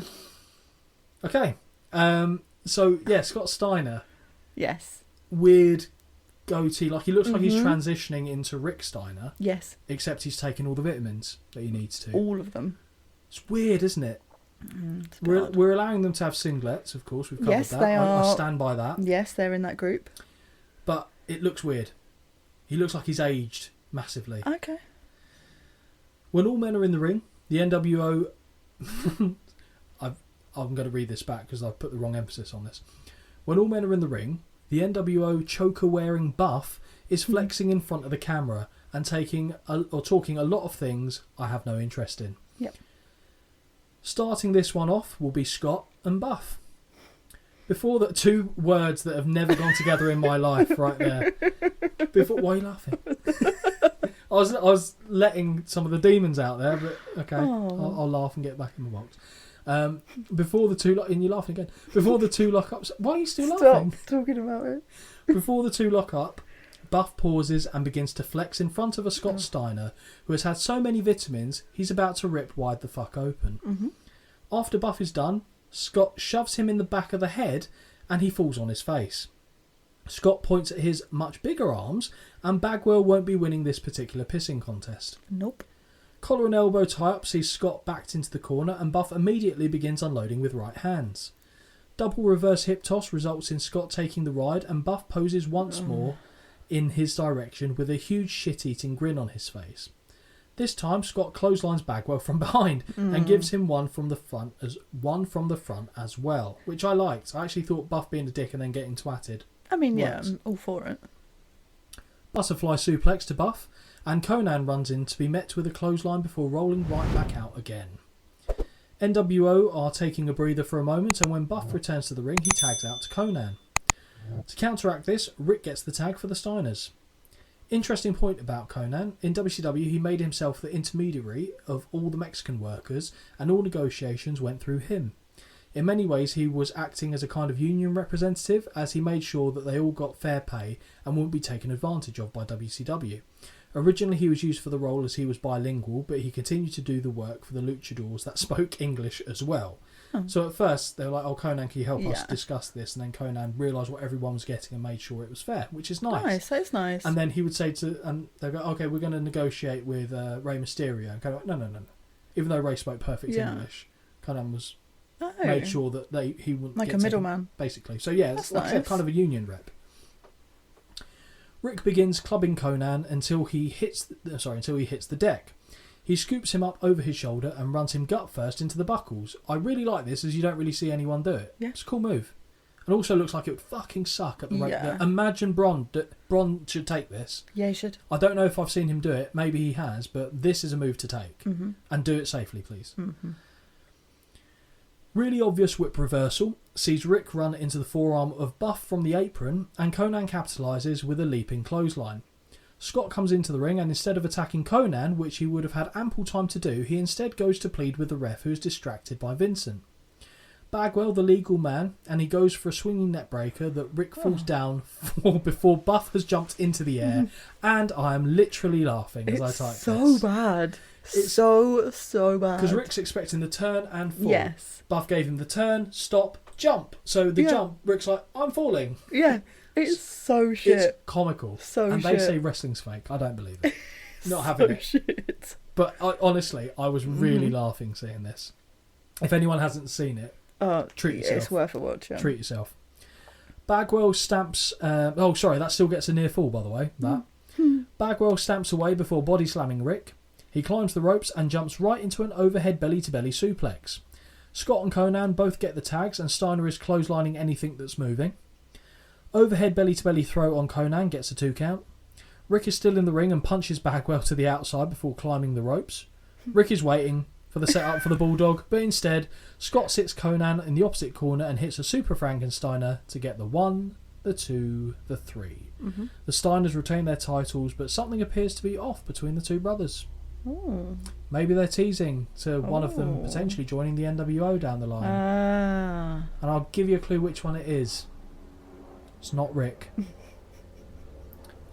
Okay. So, yeah, Scott Steiner. Yes. Weird goatee. Like, he looks like he's transitioning into Rick Steiner. Yes. Except he's taking all the vitamins that he needs to. All of them. It's weird, isn't it? We're allowing them to have singlets, of course. We've covered Yes, that. they are. I stand by that. Yes, they're in that group. But it looks weird. He looks like he's aged massively. Okay. When all men are in the ring, the NWO... I'm going to read this back because I've put the wrong emphasis on this. When all men are in the ring, the NWO choker-wearing Buff is flexing in front of the camera and talking a lot of things I have no interest in. Yep. Starting this one off will be Scott and Buff. Before that, two words that have never gone together in my life, right there. Why are you laughing? I was letting some of the demons out there, but okay, I'll laugh and get back in the box. Before the two, and you're laughing again. Before the two lock ups, why are you still laughing? Stop talking about it. Before the two lock up, Buff pauses and begins to flex in front of a Scott Steiner who has had so many vitamins he's about to rip wide the fuck open. Mm-hmm. After Buff is done, Scott shoves him in the back of the head and he falls on his face. Scott points at his much bigger arms and Bagwell won't be winning this particular pissing contest. Nope. Collar and elbow tie-up sees Scott backed into the corner and Buff immediately begins unloading with right hands. Double reverse hip toss results in Scott taking the ride and Buff poses once more in his direction with a huge shit-eating grin on his face. This time Scott clotheslines Bagwell from behind and gives him one from the front as well, which I liked. I actually thought Buff being a dick and then getting twatted. I mean, yeah, works. I'm all for it. Butterfly suplex to Buff, and Conan runs in to be met with a clothesline before rolling right back out again. NWO are taking a breather for a moment, and when Buff returns to the ring, he tags out to Conan. To counteract this, Rick gets the tag for the Steiners. Interesting point about Conan. In WCW, he made himself the intermediary of all the Mexican workers, and all negotiations went through him. In many ways, he was acting as a kind of union representative, as he made sure that they all got fair pay and wouldn't be taken advantage of by WCW. Originally, he was used for the role as he was bilingual, but he continued to do the work for the luchadors that spoke English as well. So at first, they were like, oh, Conan, can you help us discuss this? And then Conan realised what everyone was getting and made sure it was fair, which is nice. Nice, that's nice. And then he would say and they'd go, okay, we're going to negotiate with Rey Mysterio. And Conan went, no. Even though Rey spoke perfect English, Conan was made sure that he wouldn't like get a middleman, basically. So yeah, it's like I said, nice. kind of a union rep. Rick begins clubbing Conan until he hits the deck. He scoops him up over his shoulder and runs him gut first into the buckles. I really like this as you don't really see anyone do it. Yeah. It's a cool move. And also looks like it would fucking suck at the rate Yeah. that... Imagine Bron should take this. Yeah, he should. I don't know if I've seen him do it. Maybe he has, but this is a move to take. Mm-hmm. And do it safely, please. Mm-hmm. Really obvious whip reversal sees Rick run into the forearm of Buff from the apron, and Conan capitalises with a leaping clothesline. Scott comes into the ring, and instead of attacking Conan, which he would have had ample time to do, he instead goes to plead with the ref, who is distracted by Vincent. Bagwell, the legal man, and he goes for a swinging neckbreaker that Rick falls down for before Buff has jumped into the air, and I am literally laughing as I type It's so this. bad. It's so bad. Because Rick's expecting the turn and fall. Yes. Buff gave him the turn, stop, jump. So the jump, Rick's like, I'm falling. Yeah. It's so shit. It's comical. So and shit. they say wrestling's fake. I don't believe it. Not having it. Shit. But honestly, I was really laughing seeing this. If anyone hasn't seen it, treat yourself. It's worth a watch. Yeah. Treat yourself. Bagwell stamps... that still gets a near fall, by the way. That. Bagwell stamps away before body slamming Rick. He climbs the ropes and jumps right into an overhead belly-to-belly suplex. Scott and Conan both get the tags, and Steiner is clotheslining anything that's moving. Overhead belly-to-belly throw on Conan gets a 2 count. Rick is still in the ring and punches Bagwell to the outside before climbing the ropes. Rick is waiting for the setup for the Bulldog, but instead, Scott sits Conan in the opposite corner and hits a Super Frankensteiner to get the 1, the 2, the 3. Mm-hmm. The Steiners retain their titles, but something appears to be off between the two brothers. Ooh. Maybe they're teasing to one of them potentially joining the NWO down the line. And I'll give you a clue which one it is. It's not Rick.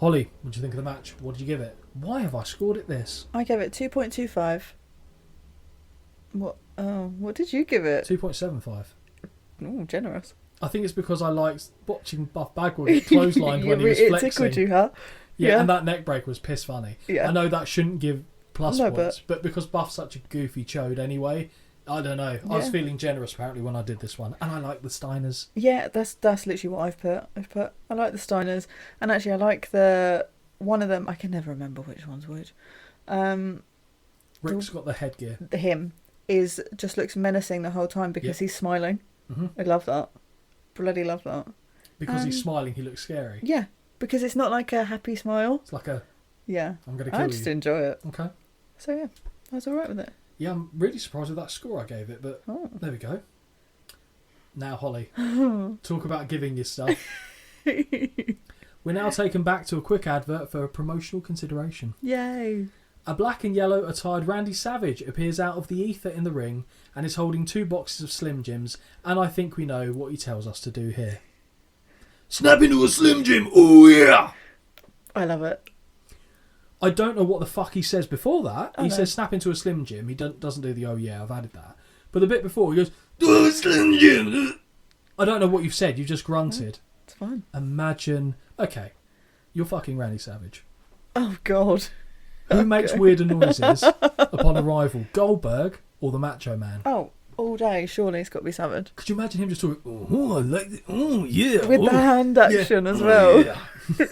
Holly, what do you think of the match? What did you give it? Why have I scored it this? I gave it 2.25. What did you give it? 2.75. Oh, generous. I think it's because I liked watching Buff Bagwell get clotheslined when he was flexing. It tickled you, huh? Yeah, and that neck break was piss funny. Yeah. I know that shouldn't give plus No, points, but because Buff's such a goofy chode anyway, I don't know. I was feeling generous apparently when I did this one, and I like the Steiners. Yeah, that's literally what I've put. I like the Steiners, and actually I like one of them. I can never remember which one's which. Rick's got the headgear. Him just looks menacing the whole time because he's smiling. Mm-hmm. I love that. Bloody love that. Because he's smiling, he looks scary. Yeah, because it's not like a happy smile. It's like a Yeah. I'm going to kill you. I just enjoy it. Okay. So yeah, I was alright with it. Yeah, I'm really surprised with that score I gave it, but there we go. Now, Holly, talk about giving your stuff. We're now taken back to a quick advert for a promotional consideration. Yay. A black and yellow attired Randy Savage appears out of the ether in the ring and is holding 2 boxes of Slim Jims, and I think we know what he tells us to do here. Snap into a Slim Jim! Oh yeah! I love it. I don't know what the fuck he says before that. Oh, He no. says snap into a Slim Jim. He doesn't do the oh yeah, I've added that. But the bit before, he goes, oh, Slim Jim! I don't know what you've said, you've just grunted. It's fine. Imagine... Okay, you're fucking Randy Savage. Oh, God. Who makes weirder noises upon arrival, Goldberg or the Macho Man? Oh, all day, surely it's got to be Savage. Could you imagine him just talking, oh, I like it, oh, yeah. With oh, the hand action as oh, well. yeah.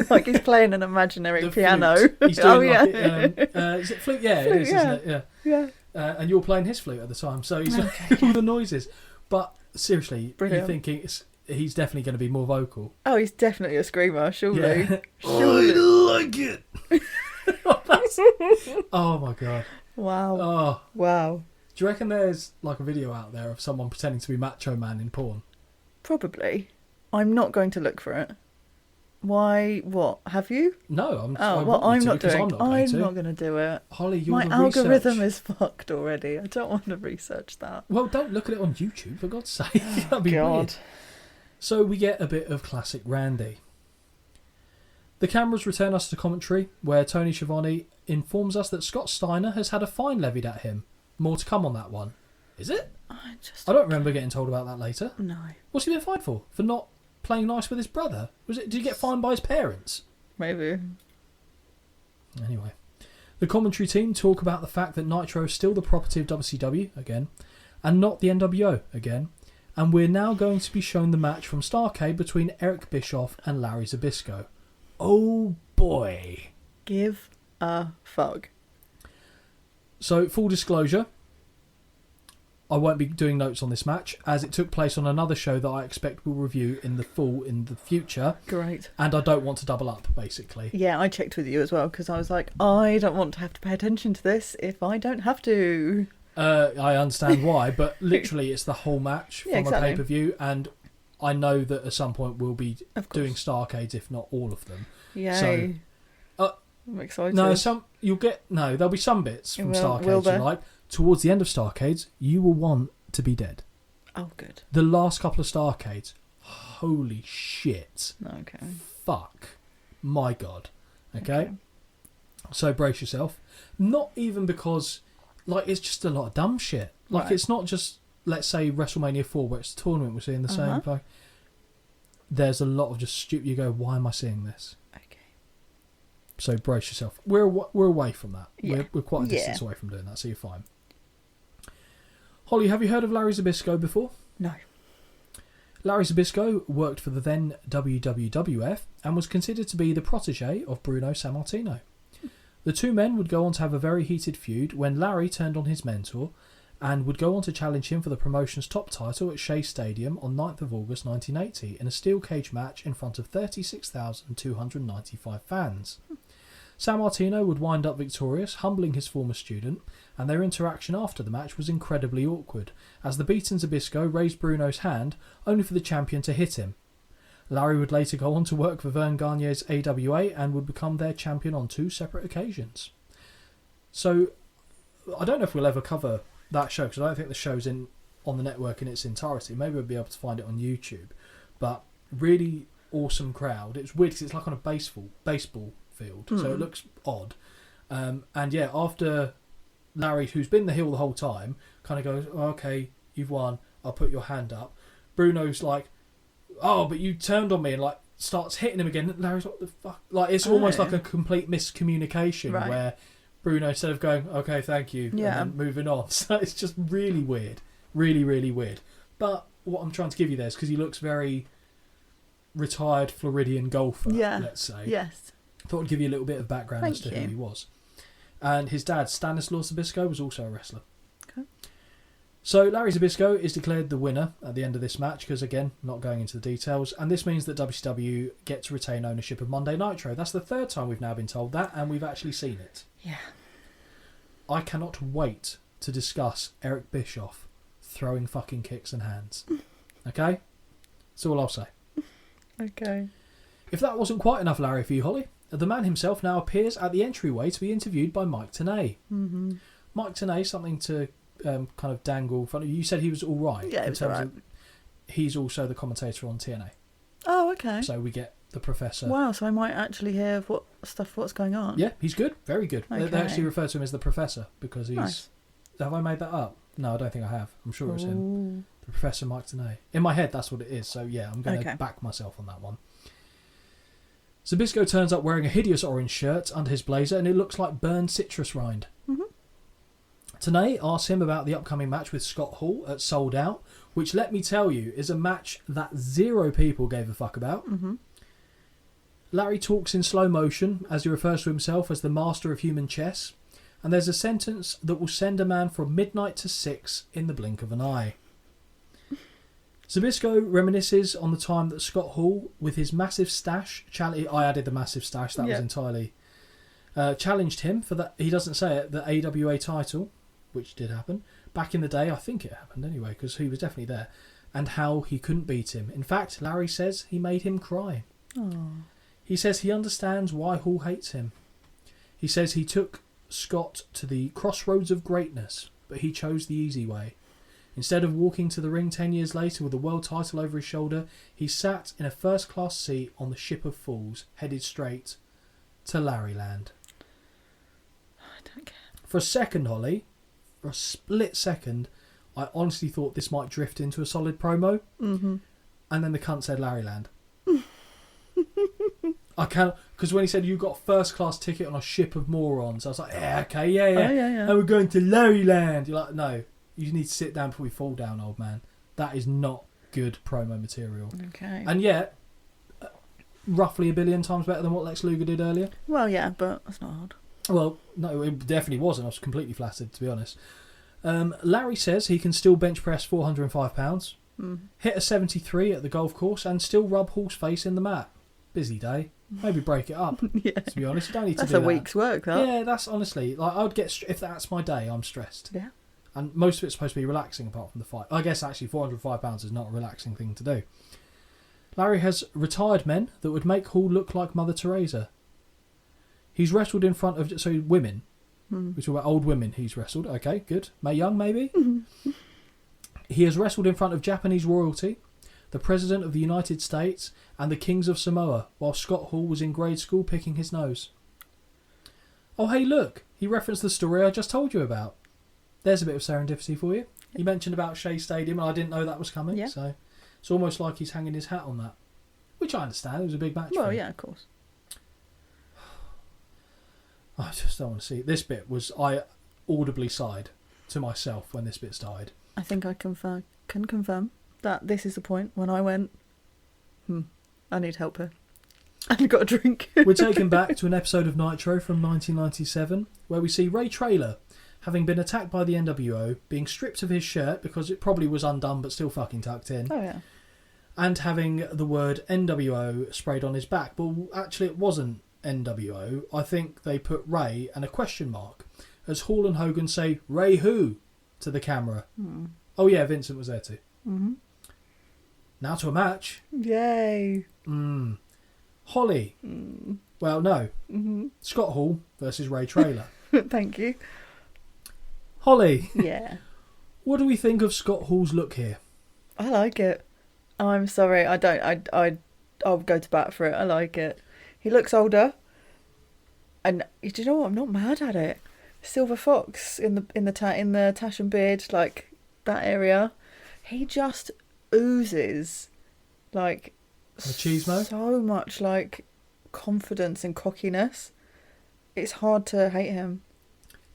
Like he's playing an imaginary The piano. flute. He's doing oh, like yeah. it, is it flute? Yeah, it is, yeah. isn't it? Yeah. Yeah. And you're playing his flute at the time, so he's doing all the noises. But seriously, Brilliant. you're thinking he's definitely going to be more vocal. Oh, he's definitely a screamer, surely. Yeah. Surely. I like it. Oh my god. Wow. Oh, Wow. do you reckon there's like a video out there of someone pretending to be Macho Man in porn? Probably. I'm not going to look for it. Why? What? Have you? No, I'm. Oh, I well, want you I'm to, not because doing. I'm not going to. not going to do it. Holly, you're My the algorithm research. is fucked already. I don't want to research that. Well, don't look at it on YouTube, for God's sake. That'd be God. weird. So we get a bit of classic Randy. The cameras return us to commentary, where Tony Schiavone informs us that Scott Steiner has had a fine levied at him. More to come on that one. Is it? I don't remember getting told about that later. No. What's he been fined for? For not playing nice with his brother? Did he get fined by his parents? Maybe. Anyway. The commentary team talk about the fact that Nitro is still the property of WCW, again, and not the NWO, again. And we're now going to be shown the match from Starrcade between Eric Bischoff and Larry Zbyszko. Oh boy. Give a fuck. So, full disclosure, I won't be doing notes on this match, as it took place on another show that I expect we'll review in the future. Great. And I don't want to double up, basically. Yeah, I checked with you as well, because I was like, I don't want to have to pay attention to this if I don't have to. I understand why, but literally it's the whole match from Yeah, exactly. a pay-per-view, and I know that at some point we'll be Of course. doing Starrcades, if not all of them. Yay. So, I'm excited. no, there'll be some bits from Will Starrcades there? you like. Towards the end of Starrcades, you will want to be dead. Oh, good. The last couple of Starrcades, holy shit. Okay. Fuck. My God. Okay? So brace yourself. Not even because, like, it's just a lot of dumb shit. Like, Right. it's not just, let's say, WrestleMania 4, where it's a tournament, we're seeing the same. Like, there's a lot of just stupid, you go, why am I seeing this? Okay. So brace yourself. We're away from that. Yeah. We're quite a distance away from doing that, so you're fine. Holly, have you heard of Larry Zbyszko before? No. Larry Zbyszko worked for the then WWF and was considered to be the protege of Bruno Sammartino. The two men would go on to have a very heated feud when Larry turned on his mentor and would go on to challenge him for the promotion's top title at Shea Stadium on 9th of August 1980 in a steel cage match in front of 36,295 fans. Sammartino would wind up victorious, humbling his former student, and their interaction after the match was incredibly awkward, as the beaten Zbyszko raised Bruno's hand, only for the champion to hit him. Larry would later go on to work for Vern Gagne's AWA and would become their champion on 2 separate occasions. So, I don't know if we'll ever cover that show, because I don't think the show's on the network in its entirety. Maybe we'll be able to find it on YouTube. But really awesome crowd. It's weird because it's like on a baseball field, so it looks odd. And yeah, after Larry, who's been the heel the whole time, kind of goes, oh, okay, you've won, I'll put your hand up. Bruno's like, oh, but you turned on me, and like starts hitting him again. Larry's like, what the fuck? Like, it's almost like a complete miscommunication where Bruno, instead of going, okay, thank you, and then moving on. So it's just really weird. Really, really weird. But what I'm trying to give you there is because he looks very retired Floridian golfer, let's say. Yes. Thought I'd give you a little bit of background as to who he was. And his dad, Stanislaus Zbyszko, was also a wrestler. Okay. So Larry Zbyszko is declared the winner at the end of this match because, again, not going into the details. And this means that WCW get to retain ownership of Monday Nitro. That's the third time we've now been told that, and we've actually seen it. Yeah. I cannot wait to discuss Eric Bischoff throwing fucking kicks and hands. Okay? That's all I'll say. Okay. If that wasn't quite enough, Larry, for you, Holly, the man himself now appears at the entryway to be interviewed by Mike Tenay. Mm-hmm. Mike Tenay, something to kind of dangle in front of you. You said he was all right. Yeah, he was all right. He's also the commentator on TNA. Oh, okay. So we get the Professor. Wow, so I might actually hear what's going on. Yeah, he's good. Very good. Okay. They actually refer to him as the Professor because he's... Nice. Have I made that up? No, I don't think I have. I'm sure it was him. Ooh. The Professor Mike Tenay. In my head, that's what it is. So yeah, I'm going to Okay. back myself on that one. Zbyszko turns up wearing a hideous orange shirt under his blazer and it looks like burned citrus rind. Mm-hmm. Tenay asks him about the upcoming match with Scott Hall at Sold Out, which, let me tell you, is a match that 0 people gave a fuck about. Mm-hmm. Larry talks in slow motion as he refers to himself as the master of human chess, and there's a sentence that will send a man from midnight to 6 in the blink of an eye. Zbyszko reminisces on the time that Scott Hall, with his massive stash, I added the massive stash, that was entirely, challenged him for that, he doesn't say it, the AWA title, which did happen, back in the day. I think it happened anyway, because he was definitely there, and how he couldn't beat him. In fact, Larry says he made him cry. Oh. He says he understands why Hall hates him. He says he took Scott to the crossroads of greatness, but he chose the easy way. Instead of walking to the ring 10 years later with a world title over his shoulder, he sat in a first-class seat on the ship of fools, headed straight to Larryland. I don't care. For a second, Holly, for a split second, I honestly thought this might drift into a solid promo. Mm-hmm. And then the cunt said Larryland. I can't, because when he said you got a first-class ticket on a ship of morons, I was like, yeah, okay, yeah. Oh, yeah. And we're going to Larryland. You're like, no, you need to sit down before we fall down, old man. That is not good promo material. Okay. And yet, roughly 1 billion times better than what Lex Luger did earlier. Well, yeah, but that's not hard. Well, no, it definitely wasn't. I was completely flattered, to be honest. Larry says he can still bench press 405 pounds, hit a 73 at the golf course, and still rub Hall's face in the mat. Busy day. Maybe break it up. Yeah. To be honest, you don't need to That's do a that. week's work, that. Yeah, that's honestly, like, I would get if that's my day, I'm stressed. Yeah. And most of it's supposed to be relaxing apart from the fight. I guess actually 405 pounds is not a relaxing thing to do. Larry has retired men that would make Hall look like Mother Teresa. He's wrestled in front of women. We talk about old women he's wrestled. Okay, good. Mae Young, maybe. He has wrestled in front of Japanese royalty, the President of the United States, and the Kings of Samoa, while Scott Hall was in grade school picking his nose. Oh, hey, look. He referenced the story I just told you about. There's a bit of serendipity for you. He mentioned about Shea Stadium, and I didn't know that was coming. Yeah. So it's almost like he's hanging his hat on that, which I understand. It was a big match. Well, for him. yeah, of course. I just don't want to see it. This bit was, I audibly sighed to myself when this bit started. I think I can confirm that this is the point when I went, I need help here. I've got a drink. We're taken back to an episode of Nitro from 1997 where we see Ray Traylor, having been attacked by the NWO, being stripped of his shirt because it probably was undone but still fucking tucked in. Oh, yeah. And having the word NWO sprayed on his back. But actually it wasn't NWO. I think they put Ray and a question mark as Hall and Hogan say, Ray who? To the camera. Oh yeah, Vincent was there too. Now to a match. Yay. Holly. Well, no. Scott Hall versus Ray Traylor. Thank you. Holly. Yeah. What do we think of Scott Hall's look here? I like it. I'm sorry, I'll go to bat for it. I like it. He looks older. And do you know what? I'm not mad at it. Silver Fox in the tash and beard, like that area. He just oozes like Machismo? so much like confidence and cockiness. It's hard to hate him.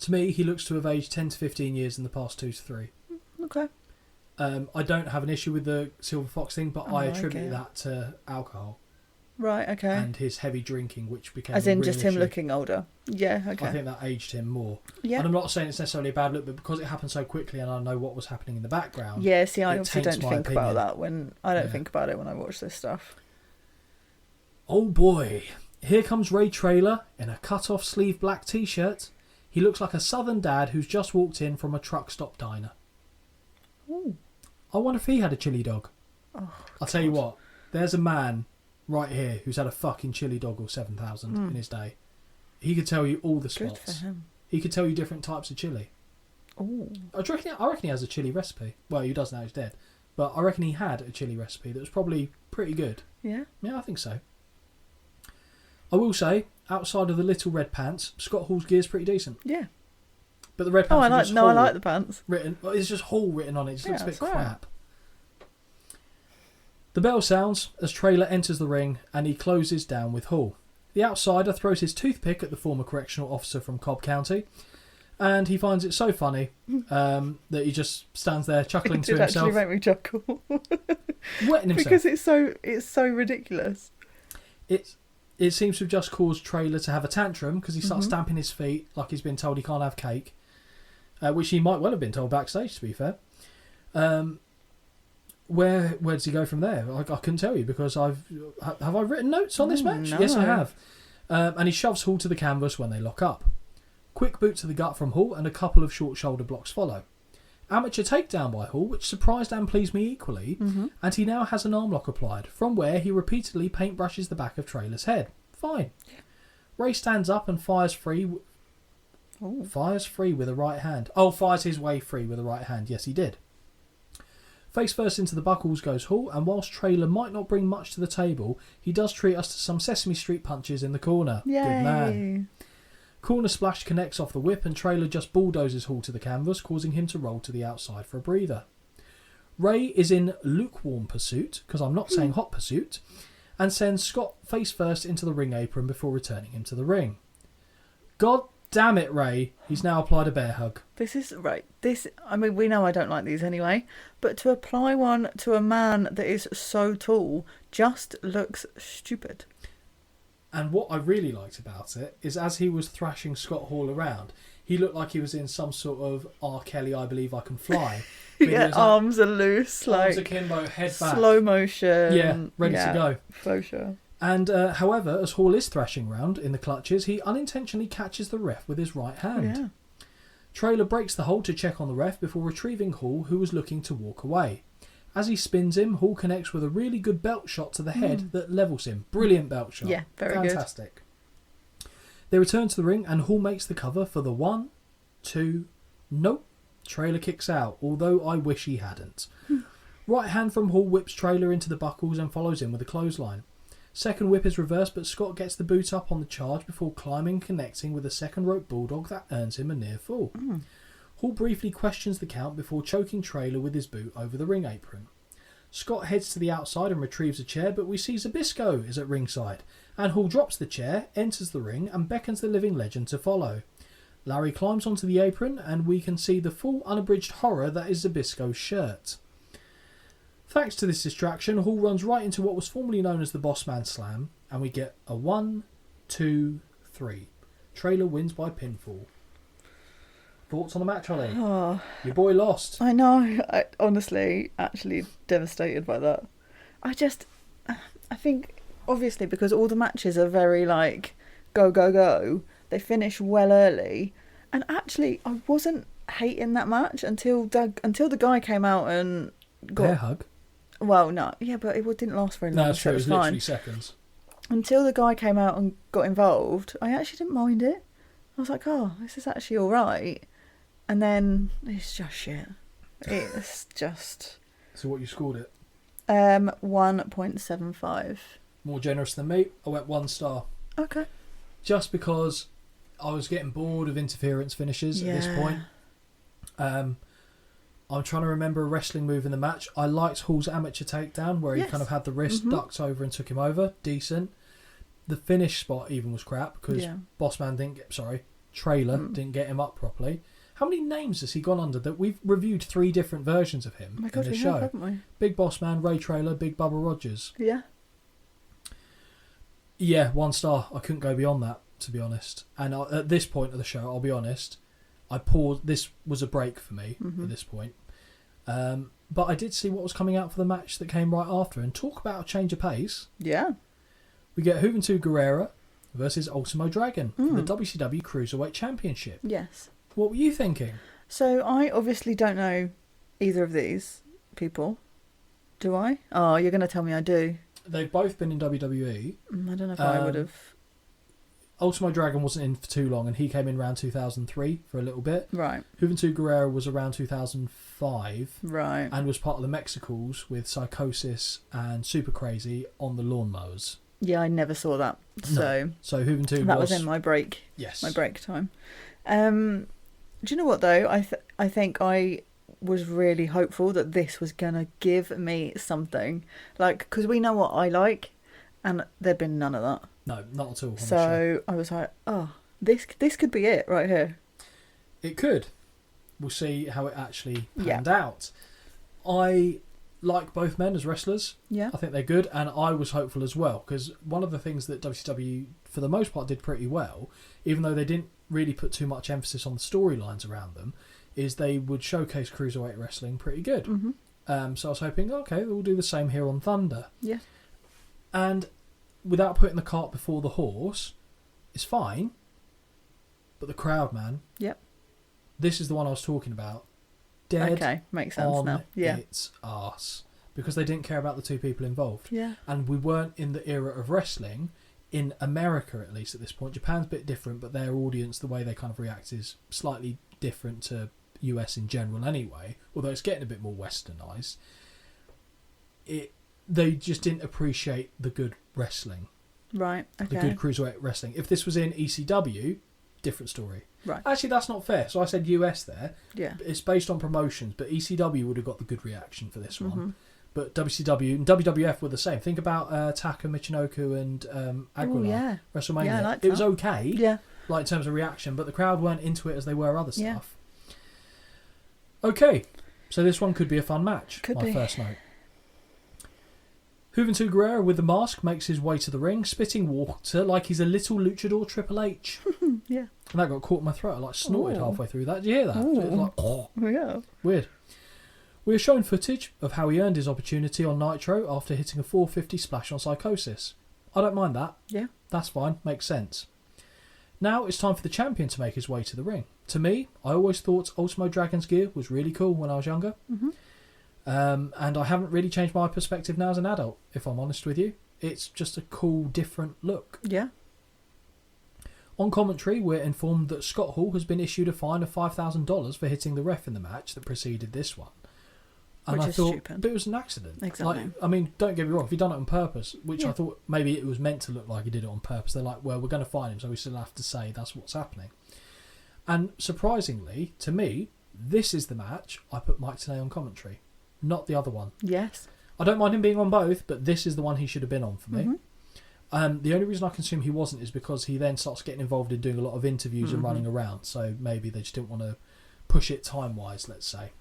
To me, he looks to have aged 10 to 15 years in the past 2 to 3. Okay. I don't have an issue with the Silver Fox thing, but I like attribute it. that to alcohol Right, okay. and his heavy drinking, which became As a in real just him issue. looking older. Yeah, okay. I think that aged him more. Yeah. And I'm not saying it's necessarily a bad look, but because it happened so quickly and I know what was happening in the background. Yeah, see, I it obviously taints don't my think about opinion. that when I don't Yeah. think about it when I watch this stuff. Oh boy, here comes Ray Traylor in a cut-off sleeve black t-shirt. He looks like a southern dad who's just walked in from a truck stop diner. Ooh. I wonder if he had a chili dog. Oh, I'll tell you what, there's a man right here who's had a fucking chili dog or 7,000 in his day. He could tell you all the good spots. for him. He could tell you different types of chili. Ooh. I reckon he has a chili recipe. Well, he does now, he's dead. But I reckon he had a chili recipe that was probably pretty good. Yeah. Yeah, I think so. I will say, outside of the little red pants, Scott Hall's gear's pretty decent. Yeah. But the red Oh, pants I like. No, I like the pants. written. Well, it's just Hall written on it. It just looks a bit that's all crap. right. The bell sounds as Trailer enters the ring and he closes down with Hall. The outsider throws his toothpick at the former correctional officer from Cobb County, and he finds it so funny that he just stands there chuckling It to did himself, actually make me chuckle wetting himself. because it's so ridiculous. It seems to have just caused Trailer to have a tantrum because he starts stamping his feet like he's been told he can't have cake, which he might well have been told backstage, to be fair. Where does he go from there? I couldn't tell you because have I written notes on this match? No. Yes, I have. And he shoves Hall to the canvas when they lock up. Quick boot to the gut from Hall and a couple of short shoulder blocks follow. Amateur takedown by Hall, which surprised and pleased me equally, and he now has an arm lock applied, from where he repeatedly paintbrushes the back of Trailer's head. Fine. Ray stands up and fires free with a right hand. Oh, fires his way free with a right hand. Yes, he did. Face first into the buckles goes Hall, and whilst Trailer might not bring much to the table, he does treat us to some Sesame Street punches in the corner. Yay. Good man. Corner splash connects off the whip, and Trailer just bulldozes Hall to the canvas, causing him to roll to the outside for a breather. Ray is in lukewarm pursuit, because I'm not saying hot pursuit, and sends Scott face first into the ring apron before returning him to the ring. God damn it, Ray. He's now applied a bear hug. This is right. I mean, we know I don't like these anyway, but to apply one to a man that is so tall just looks stupid. And what I really liked about it is as he was thrashing Scott Hall around, he looked like he was in some sort of R. Kelly, I Believe I Can Fly. Yeah, arms are loose, arms like akimbo, head back. slow motion. Yeah, ready to go. For sure. And however, as Hall is thrashing round in the clutches, he unintentionally catches the ref with his right hand. Yeah. Trailer breaks the hold to check on the ref before retrieving Hall, who was looking to walk away. As he spins him, Hall connects with a really good belt shot to the head that levels him. Brilliant belt shot. Yeah, very good. Fantastic. They return to the ring and Hall makes the cover for the 1, 2... Nope. Trailer kicks out, although I wish he hadn't. Right hand from Hall whips Trailer into the buckles and follows in with a clothesline. Second whip is reversed, but Scott gets the boot up on the charge before climbing and connecting with a second rope bulldog that earns him a near fall. Hall briefly questions the count before choking Trailer with his boot over the ring apron. Scott heads to the outside and retrieves a chair, but we see Zbyszko is at ringside, and Hall drops the chair, enters the ring, and beckons the living legend to follow. Larry climbs onto the apron, and we can see the full unabridged horror that is Zbyszko's shirt. Thanks to this distraction, Hall runs right into what was formerly known as the Bossman Slam, and we get a 1, 2, 3. Trailer wins by pinfall. Thoughts on the match, Holly? Oh, Your boy lost. I know. I honestly, actually devastated by that. I think, obviously, because all the matches are very like go, go, go, they finish well early. And actually, I wasn't hating that match until the guy came out and got... Bear hug? Well, no. Yeah, but it didn't last very long. No, it's true. So It was fine. literally seconds. Until the guy came out and got involved, I actually didn't mind it. I was like, oh, this is actually all right. And then it's just shit. It's just... So what you scored it? 1.75. More generous than me. I went 1 star. Okay. Just because I was getting bored of interference finishes at this point. I'm trying to remember a wrestling move in the match. I liked Hall's amateur takedown where he kind of had the wrist ducked over and took him over. Decent. The finish spot even was crap because Trailer didn't get him up properly. How many names has he gone under? That we've reviewed 3 different versions of him Oh my God, in the we show. have, haven't we? Big Boss Man, Ray Trailer, Big Bubba Rogers. Yeah. Yeah, 1 star. I couldn't go beyond that, to be honest. And at this point of the show, I'll be honest, I paused. This was a break for me at this point. But I did see what was coming out for the match that came right after. And talk about a change of pace. Yeah. We get Juventud Guerrera versus Ultimo Dragon for the WCW Cruiserweight Championship. Yes. What were you thinking? So I obviously don't know either of these people. Do I? Oh, you're going to tell me I do. They've both been in WWE. I don't know if I would have. Ultimo Dragon wasn't in for too long, and he came in around 2003 for a little bit. Right. Juventud Guerrera was around 2005. Right. And was part of the Mexicals with Psychosis and Super Crazy on the Lawnmowers. Yeah, I never saw that. So So Juventud that was in my break. Yes. My break time. Do you know what though? I think I was really hopeful that this was gonna give me something, like, because we know what I like, and there'd been none of that. No, not at all. So I was like, oh, this could be it right here. It could. We'll see how it actually panned out. I like both men as wrestlers. Yeah. I think they're good, and I was hopeful as well, because one of the things that WCW, for the most part, did pretty well, even though they didn't really put too much emphasis on the storylines around them, is they would showcase Cruiserweight wrestling pretty good. Mm-hmm. So I was hoping, okay, we'll do the same here on Thunder. Yeah. And without putting the cart before the horse, it's fine. But the crowd, man. Yep. This is the one I was talking about. Dead. Okay, makes sense on now. Yeah. its arse. Because they didn't care about the two people involved. Yeah. And we weren't in the era of wrestling, in America at least at this point. Japan's a bit different, but their audience, the way they kind of react is slightly different to US in general anyway, although it's getting a bit more westernised. They just didn't appreciate the good wrestling. Right, okay. The good cruiserweight wrestling. If this was in ECW, different story. Right. Actually, that's not fair. So I said US there. Yeah. It's based on promotions, but ECW would have got the good reaction for this one. Mm-hmm. But WCW and WWF were the same. Think about Taka Michinoku and Aguilar. yeah. WrestleMania. Yeah, I like it was that. okay. Yeah. Like in terms of reaction, but the crowd weren't into it as they were other Yeah. stuff. Okay, so this one could be a fun match. Could my be. first note. Juventud Guerrera with the mask makes his way to the ring, spitting water like he's a little luchador Triple H. Yeah. And that got caught in my throat. I like snorted Ooh. halfway through that. Did you hear that? Ooh. It was like, oh, Yeah. weird. We are shown footage of how he earned his opportunity on Nitro after hitting a 450 splash on Psychosis. I don't mind that. Yeah. That's fine. Makes sense. Now it's time for the champion to make his way to the ring. To me, I always thought Ultimo Dragon's gear was really cool when I was younger. Mm-hmm. And I haven't really changed my perspective now as an adult, if I'm honest with you. It's just a cool, different look. Yeah. On commentary, we're informed that Scott Hall has been issued a fine of $5,000 for hitting the ref in the match that preceded this one. And Which I is thought, stupid. but it was an accident. Exactly. Like, I mean, don't get me wrong, if he'd done it on purpose, which Yeah. I thought maybe it was meant to look like he did it on purpose, they're like, well, we're going to fine him, so we still have to say that's what's happening. And surprisingly, to me, this is the match I put Mike Tenay on commentary, not the other one. Yes. I don't mind him being on both, but this is the one he should have been on for me. Mm-hmm. The only reason I can assume he wasn't is because he then starts getting involved in doing a lot of interviews and running around, so maybe they just didn't want to push it time-wise, let's say.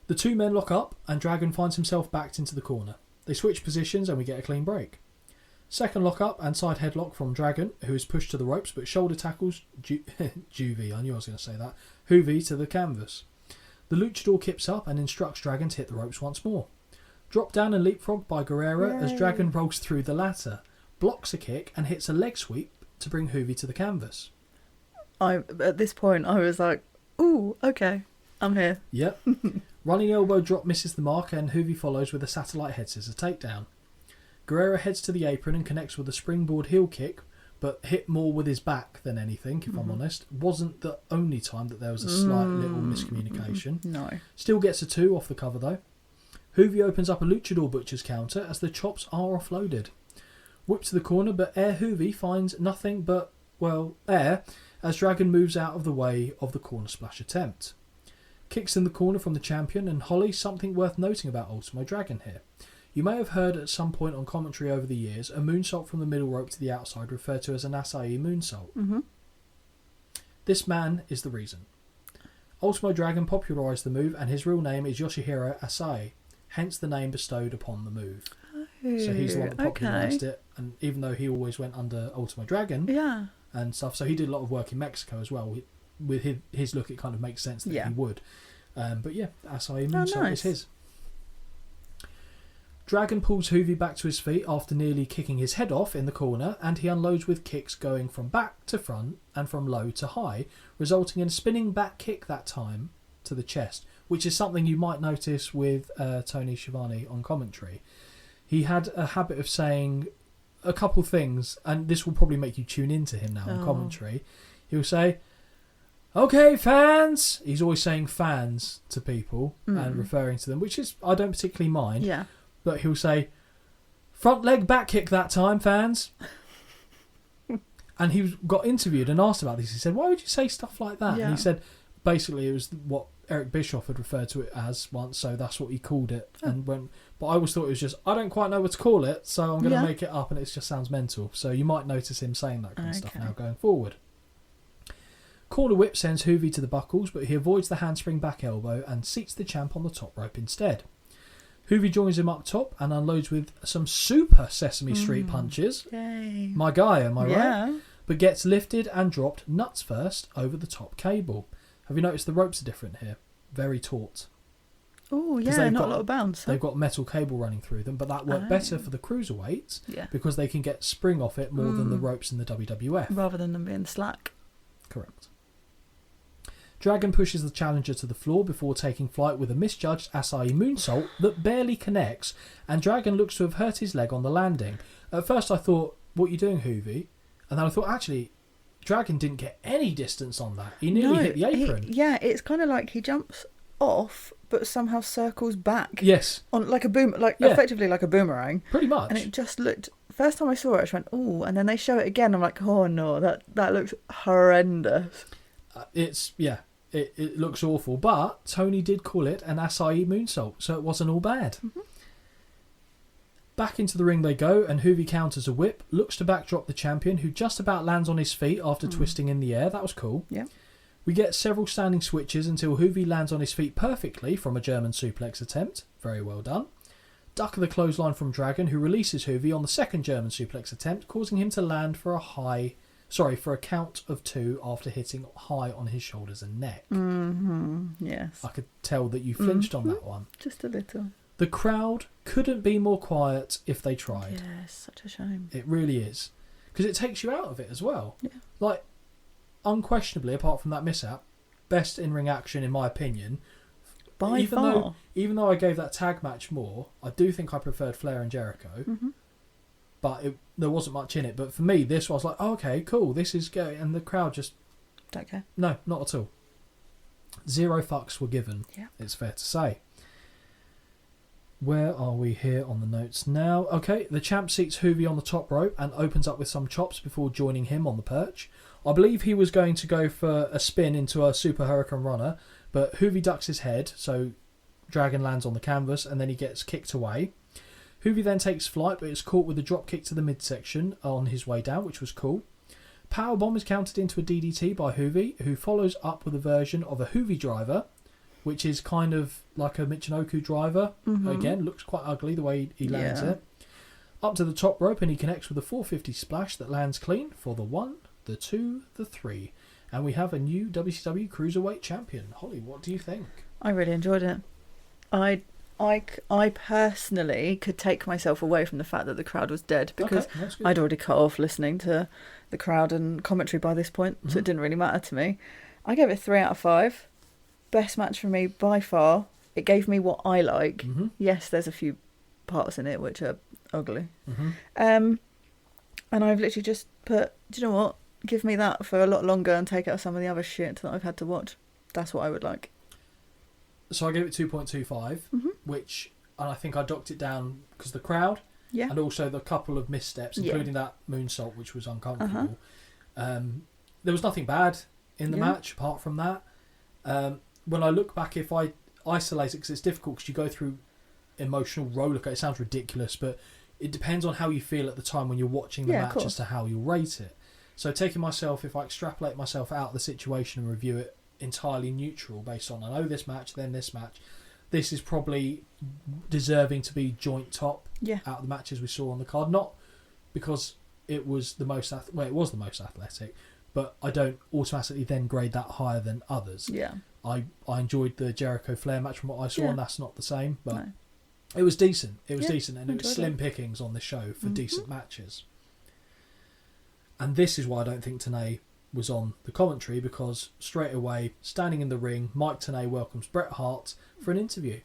The two men lock up, and Dragon finds himself backed into the corner. They switch positions, and we get a clean break. Second lock up and side headlock from Dragon, who is pushed to the ropes, but shoulder tackles Juvie, I knew I was going to say that, Hoovy to the canvas. The luchador kips up and instructs Dragon to hit the ropes once more. Drop down and leapfrog by Guerrera as Dragon rolls through the ladder, blocks a kick and hits a leg sweep to bring Hoovy to the canvas. At this point, I was like, ooh, okay, I'm here. Yep. Running elbow drop misses the mark and Hoovy follows with a satellite head scissor takedown. Guerrera heads to the apron and connects with a springboard heel kick, but hit more with his back than anything, if I'm honest. Wasn't the only time that there was a slight little miscommunication. No. Still gets a 2 off the cover though. Hoovy opens up a luchador butcher's counter as the chops are offloaded. Whip to the corner, but Air Hoovy finds nothing but, well, air as Dragon moves out of the way of the corner splash attempt. Kicks in the corner from the champion, and Holly, something worth noting about Ultimo Dragon here. You may have heard at some point on commentary over the years a moonsault from the middle rope to the outside referred to as an acai moonsault. Mm-hmm. This man is the reason. Ultimo Dragon popularised the move, and his real name is Yoshihiro Asai, hence the name bestowed upon the move. So he's the one that popularised it, and even though he always went under Ultimo Dragon Yeah. and stuff, so he did a lot of work in Mexico as well. With his look, it kind of makes sense that he would. But yeah, Asai Moonsault is his. Dragon pulls Hoovy back to his feet after nearly kicking his head off in the corner, and he unloads with kicks going from back to front and from low to high, resulting in a spinning back kick that time to the chest, which is something you might notice with Tony Schiavone on commentary. He had a habit of saying a couple things, and this will probably make you tune into him now on commentary. He'll say, "Okay, fans." He's always saying fans to people and referring to them, which is I don't particularly mind. Yeah. But he'll say, "Front leg back kick that time, fans." And he got interviewed and asked about this. He said, "Why would you say stuff like that?" Yeah. And he said, basically, it was what Eric Bischoff had referred to it as once, so that's what he called it. But I always thought it was just, I don't quite know what to call it, so I'm going to make it up, and it just sounds mental. So you might notice him saying that kind of stuff now going forward. Corner whip sends Hoovy to the buckles, but he avoids the handspring back elbow and seats the champ on the top rope instead. Hoovy joins him up top and unloads with some super Sesame Street punches. Yay. My guy, am I Yeah. right? But gets lifted and dropped nuts first over the top cable. Have you noticed the ropes are different here? Very taut. Oh, 'Cause yeah, they've not got- a lot of bounce. Huh? They've got metal cable running through them, but that worked better for the cruiserweights because they can get spring off it more than the ropes in the WWF. Rather than them being slack. Correct. Dragon pushes the challenger to the floor before taking flight with a misjudged Asai moonsault that barely connects, and Dragon looks to have hurt his leg on the landing. At first I thought, what are you doing, Hoovy? And then I thought, actually, Dragon didn't get any distance on that. He nearly hit the apron. It's kind of like he jumps off, but somehow circles back. Yes. On like a boom, effectively like a boomerang. Pretty much. And it just looked. First time I saw it, I just went, "Oh!" And then they show it again. I'm like, "Oh no, that looks horrendous." It looks awful, but Tony did call it an Asai moonsault, so it wasn't all bad. Mm-hmm. Back into the ring they go, and Hoovy counters a whip, looks to backdrop the champion, who just about lands on his feet after twisting in the air. That was cool. Yeah. We get several standing switches until Hoovy lands on his feet perfectly from a German suplex attempt. Very well done. Duck of the clothesline from Dragon, who releases Hoovy on the second German suplex attempt, causing him to land for a count of 2 after hitting high on his shoulders and neck. Mm-hmm. Yes. I could tell that you flinched on that one. Just a little. The crowd couldn't be more quiet if they tried. Yeah, it's such a shame. It really is. Because it takes you out of it as well. Yeah. Like, unquestionably, apart from that mishap, best in-ring action in my opinion. By far. Even though I gave that tag match more, I do think I preferred Flair and Jericho. Mm-hmm. But there wasn't much in it. But for me, this was like, oh, okay, cool, this is going. And the crowd just... Don't care. No, not at all. 0 fucks were given, it's fair to say. Where are we here on the notes now? Okay, the champ seats Hoovy on the top rope and opens up with some chops before joining him on the perch. I believe he was going to go for a spin into a Super Hurricane Runner, but Hoovy ducks his head, so Dragon lands on the canvas and then he gets kicked away. Hoovy then takes flight, but is caught with a drop kick to the midsection on his way down, which was cool. Powerbomb is countered into a DDT by Hoovy, who follows up with a version of a Hoovy driver, which is kind of like a Michinoku driver. Mm-hmm. Again, looks quite ugly the way he lands it. Up to the top rope, and he connects with a 450 splash that lands clean for the 1, the 2, the 3. And we have a new WCW Cruiserweight champion. Holly, what do you think? I really enjoyed it. I personally could take myself away from the fact that the crowd was dead, because I'd already cut off listening to the crowd and commentary by this point, so it didn't really matter to me. I gave it 3 out of 5. Best match for me by far. It gave me what I like. Mm-hmm. Yes, there's a few parts in it which are ugly. Mm-hmm. And I've literally just put, do you know what? Give me that for a lot longer and take out some of the other shit that I've had to watch. That's what I would like. So I gave it 2.25, which, and I think I docked it down because the crowd, and also the couple of missteps, including that moonsault, which was uncomfortable. There was nothing bad in the match apart from that. When I look back, if I isolate it, because it's difficult because you go through emotional rollercoaster. It sounds ridiculous, but it depends on how you feel at the time when you're watching the match as to how you'll rate it. So taking myself, if I extrapolate myself out of the situation and review it entirely neutral based on, I know this match, then this match, this is probably deserving to be joint top out of the matches we saw on the card. Not because it was the most, it was the most athletic, but I don't automatically then grade that higher than others. Yeah. I enjoyed the Jericho Flair match from what I saw, and that's not the same. But It was decent. It was Yeah, decent, and it was enjoyed slim it. pickings on the show for decent matches. And this is why I don't think Tenay was on the commentary, because straight away, standing in the ring, Mike Tenay welcomes Bret Hart for an interview.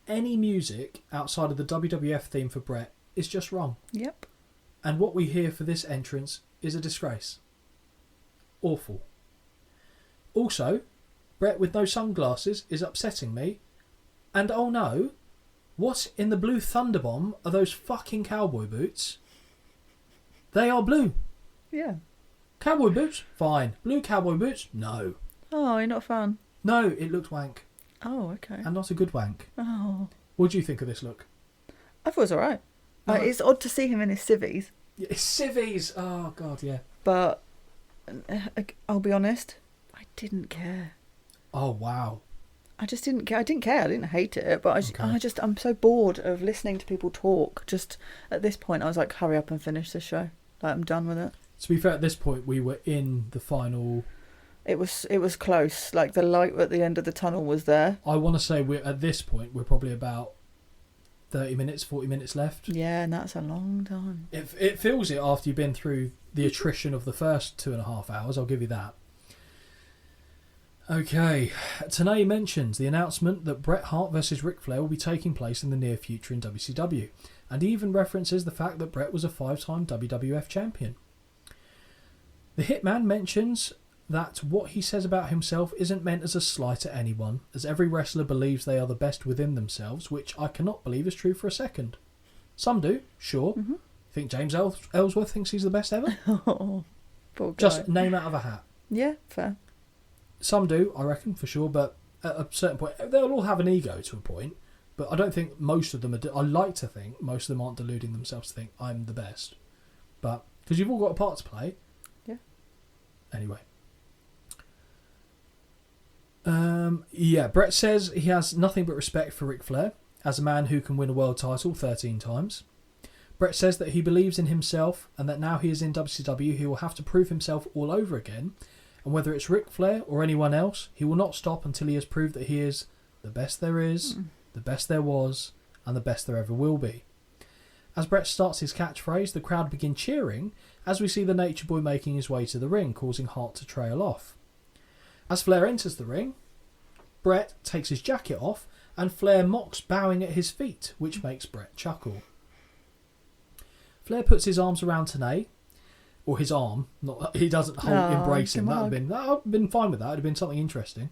Any music outside of the WWF theme for Bret is just wrong. Yep. And what we hear for this entrance is a disgrace. Awful. Also, Bret with no sunglasses is upsetting me. And oh no, what in the blue Thunderbomb are those fucking cowboy boots? They are blue. Yeah. Cowboy boots? Fine. Blue cowboy boots? No. Oh, you're not a fan? No, it looked wank. Oh, okay. And not a good wank. Oh. What do you think of this look? I thought it was alright. Like, it's odd to see him in his civvies, Yeah, it's civvies. Oh, God, yeah. but I'll be honest, I didn't care. Oh, wow. I just didn't care. I didn't care. I didn't hate it, but I'm so bored of listening to people talk. Just at this point, I was like, hurry up and finish this show. Like, I'm done with it. To be fair, at this point, we were in the final... It was close. Like, the light at the end of the tunnel was there. I want to say at this point, we're probably about 30 minutes, 40 minutes left. Yeah, and that's a long time. It feels it after you've been through the attrition of the first 2.5 hours, I'll give you that. Okay, Tenay mentions the announcement that Bret Hart vs Ric Flair will be taking place in the near future in WCW, and he even references the fact that Bret was a 5-time WWF champion. The Hitman mentions that what he says about himself isn't meant as a slight at anyone, as every wrestler believes they are the best within themselves, which I cannot believe is true for a second. Some do, sure. Mm-hmm. Think James Ellsworth thinks he's the best ever? Oh, poor guy. Just name out of a hat. Yeah, fair. Some do, I reckon, for sure, but at a certain point, they'll all have an ego to a point, but I don't think most of them are... I like to think most of them aren't deluding themselves to think I'm the best. But, because you've all got a part to play. Yeah. Anyway. Yeah, Bret says he has nothing but respect for Ric Flair, as a man who can win a world title 13 times. Bret says that he believes in himself, and that now he is in WCW, he will have to prove himself all over again. And whether it's Ric Flair or anyone else, he will not stop until he has proved that he is the best there is, the best there was, and the best there ever will be. As Bret starts his catchphrase, the crowd begin cheering as we see the Nature Boy making his way to the ring, causing Hart to trail off. As Flair enters the ring, Bret takes his jacket off and Flair mocks bowing at his feet, which makes Bret chuckle. Flair puts his arms around Tenay, or his arm, he doesn't embrace him. That would have been fine with that. It would have been something interesting.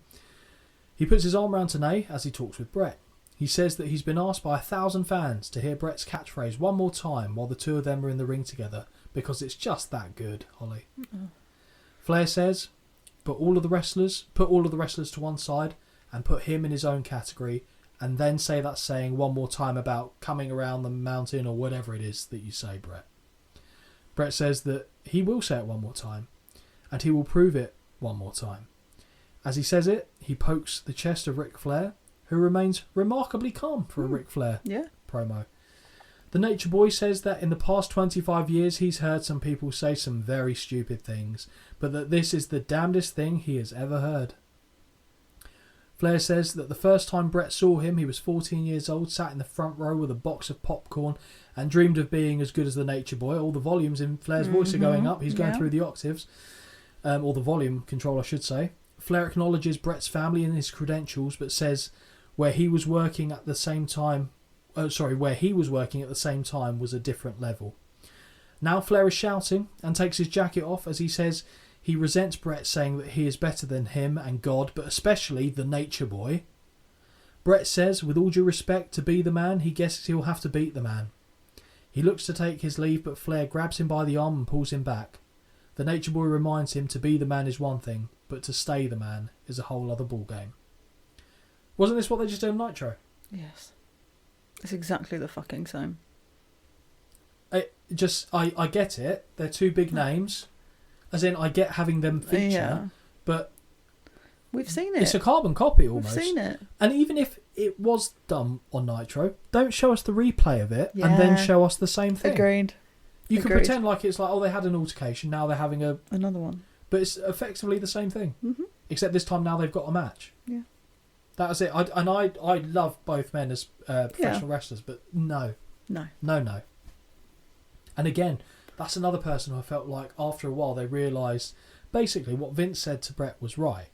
He puts his arm around Tenay as he talks with Bret. He says that he's been asked by 1,000 fans to hear Bret's catchphrase one more time while the two of them are in the ring together, because it's just that good, Holly. Flair says, put all of the wrestlers to one side and put him in his own category, and then say that saying one more time about coming around the mountain or whatever it is that you say, Bret. Bret says that he will say it one more time, and he will prove it one more time. As he says it, he pokes the chest of Ric Flair, who remains remarkably calm for a Ric Flair promo. The Nature Boy says that in the past 25 years he's heard some people say some very stupid things, but that this is the damnedest thing he has ever heard. Flair says that the first time Bret saw him, he was 14 years old, sat in the front row with a box of popcorn and dreamed of being as good as the Nature Boy. All the volumes in Flair's voice are going up. He's going through the octaves, or the volume control, I should say. Flair acknowledges Bret's family and his credentials, but says where he was working at the same time was a different level. Now Flair is shouting and takes his jacket off as he says he resents Bret saying that he is better than him and God, but especially the Nature Boy. Bret says, with all due respect, to be the man, he guesses he'll have to beat the man. He looks to take his leave, but Flair grabs him by the arm and pulls him back. The Nature Boy reminds him to be the man is one thing, but to stay the man is a whole other ballgame. Wasn't this what they just did on Nitro? Yes. It's exactly the fucking same. I get it. They're two big names. As in, I get having them feature, but we've seen it. It's a carbon copy almost. We've seen it. And even if it was done on Nitro, don't show us the replay of it and then show us the same thing. Agreed. You can pretend like it's like, oh, they had an altercation, now they're having another one. But it's effectively the same thing. Mm-hmm. Except this time now they've got a match. Yeah. That was it. I love both men as professional wrestlers, but no. And again, that's another person who I felt like after a while they realised basically what Vince said to Bret was right.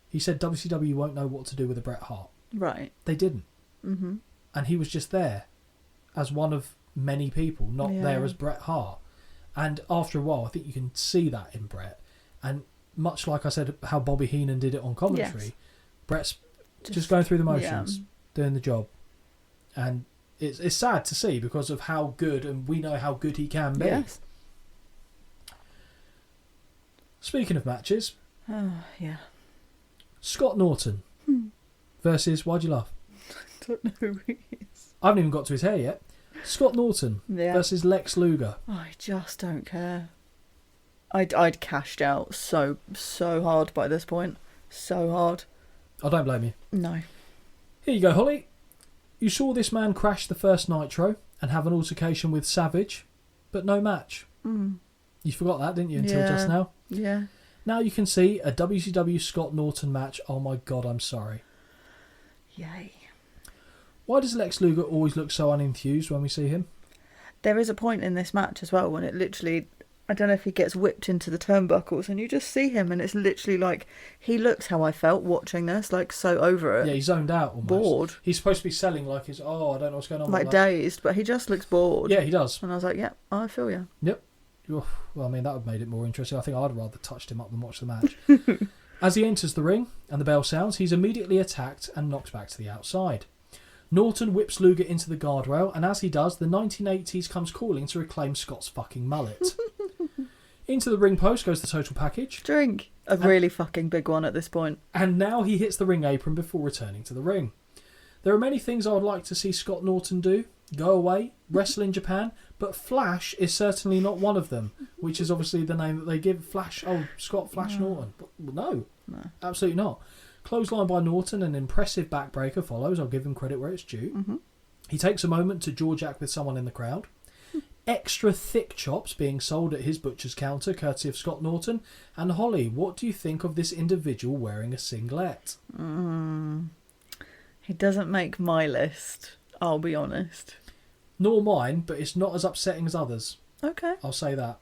He said WCW won't know what to do with a Bret Hart. Right. They didn't. Mm-hmm. And he was just there as one of many people, not there as Bret Hart. And after a while, I think you can see that in Bret. And much like I said, how Bobby Heenan did it on commentary, Bret's just going through the motions, doing the job. And it's sad to see because of how good, and we know how good he can be. Yes. Speaking of matches, Scott Norton versus, why'd you laugh? Don't know who he is. I haven't even got to his hair yet. Scott Norton versus Lex Luger. I just don't care. I'd cashed out so hard by this point. So hard. I don't blame you. No. Here you go, Holly. You saw this man crash the first Nitro and have an altercation with Savage, but no match. You forgot that, didn't you, until just now? Yeah. Now you can see a WCW Scott Norton match. Oh my God, I'm sorry. Yay. Why does Lex Luger always look so unenthused when we see him? There is a point in this match as well when it literally, I don't know if he gets whipped into the turnbuckles and you just see him and it's literally like, he looks how I felt watching this, like so over it. Yeah, he's zoned out almost. Bored. He's supposed to be selling like his, I don't know what's going on. Like dazed, but he just looks bored. Yeah, he does. And I was like, yeah, I feel you. Yep. Well, I mean, that would have made it more interesting. I think I'd rather touched him up than watched the match. As he enters the ring and the bell sounds, he's immediately attacked and knocked back to the outside. Norton whips Luger into the guardrail, and as he does, the 1980s comes calling to reclaim Scott's fucking mullet. Into the ring post goes the total package. Drink. A really fucking big one at this point. And now he hits the ring apron before returning to the ring. There are many things I would like to see Scott Norton do. Go away, wrestle in Japan, but Flash is certainly not one of them, which is obviously the name that they give Flash. Oh, Scott Flash Norton. But no, absolutely not. Clothesline by Norton, an impressive backbreaker follows. I'll give him credit where it's due. Mm-hmm. He takes a moment to jaw jack with someone in the crowd. Extra thick chops being sold at his butcher's counter, courtesy of Scott Norton. And Holly, what do you think of this individual wearing a singlet? He doesn't make my list, I'll be honest. Nor mine, but it's not as upsetting as others. Okay. I'll say that.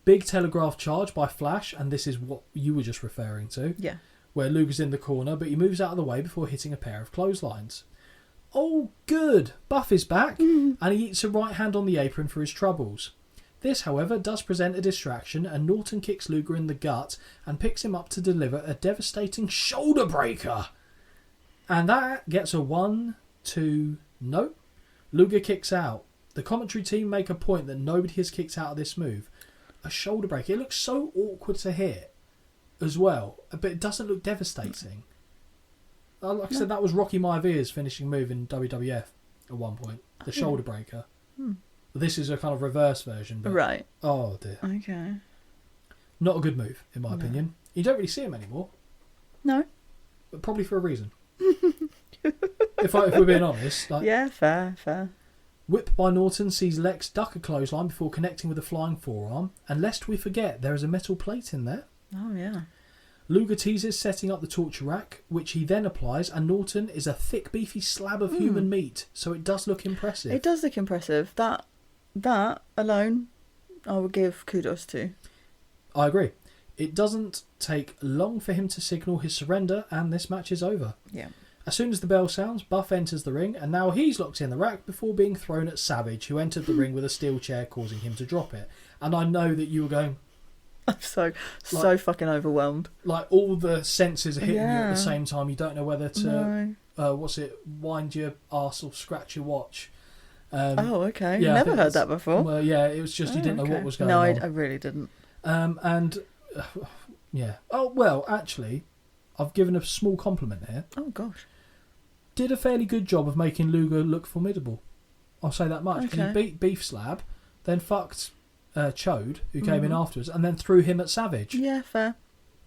Big telegraph charge by Flash, and this is what you were just referring to. Yeah. Where Luger's in the corner, but he moves out of the way before hitting a pair of clotheslines. Oh, good! Buff is back, and he eats a right hand on the apron for his troubles. This, however, does present a distraction, and Norton kicks Luger in the gut and picks him up to deliver a devastating shoulder breaker. And that gets a 1, 2, nope. Luger kicks out. The commentary team make a point that nobody has kicked out of this move. A shoulder breaker. It looks so awkward to hit as well, but it doesn't look devastating. Like I said, that was Rocky Maivia's finishing move in WWF at one point. The shoulder breaker. This is a kind of reverse version. But, right. Oh dear. Okay. Not a good move, in my opinion. You don't really see him anymore. No. But probably for a reason. if we're being honest. Yeah, fair. Whip by Norton sees Lex duck a clothesline before connecting with a flying forearm. And lest we forget, there is a metal plate in there. Oh, yeah. Luger teases setting up the torture rack, which he then applies, and Norton is a thick, beefy slab of human meat, so it does look impressive. It does look impressive. That alone, I would give kudos to. I agree. It doesn't take long for him to signal his surrender, and this match is over. Yeah. As soon as the bell sounds, Buff enters the ring, and now he's locked in the rack before being thrown at Savage, who entered the ring with a steel chair, causing him to drop it. And I know that you were going... I'm so fucking overwhelmed. Like, all the senses are hitting you at the same time. You don't know whether to... wind your arse or scratch your watch. Okay. Yeah, Never heard that before. Well, yeah, it was just you didn't know what was going on. No, I really didn't. Yeah. Oh, well, actually, I've given a small compliment here. Oh, gosh. Did a fairly good job of making Luger look formidable. I'll say that much. Okay. He beat Beef Slab, then fucked Chode, who came in afterwards, and then threw him at Savage. Yeah, fair.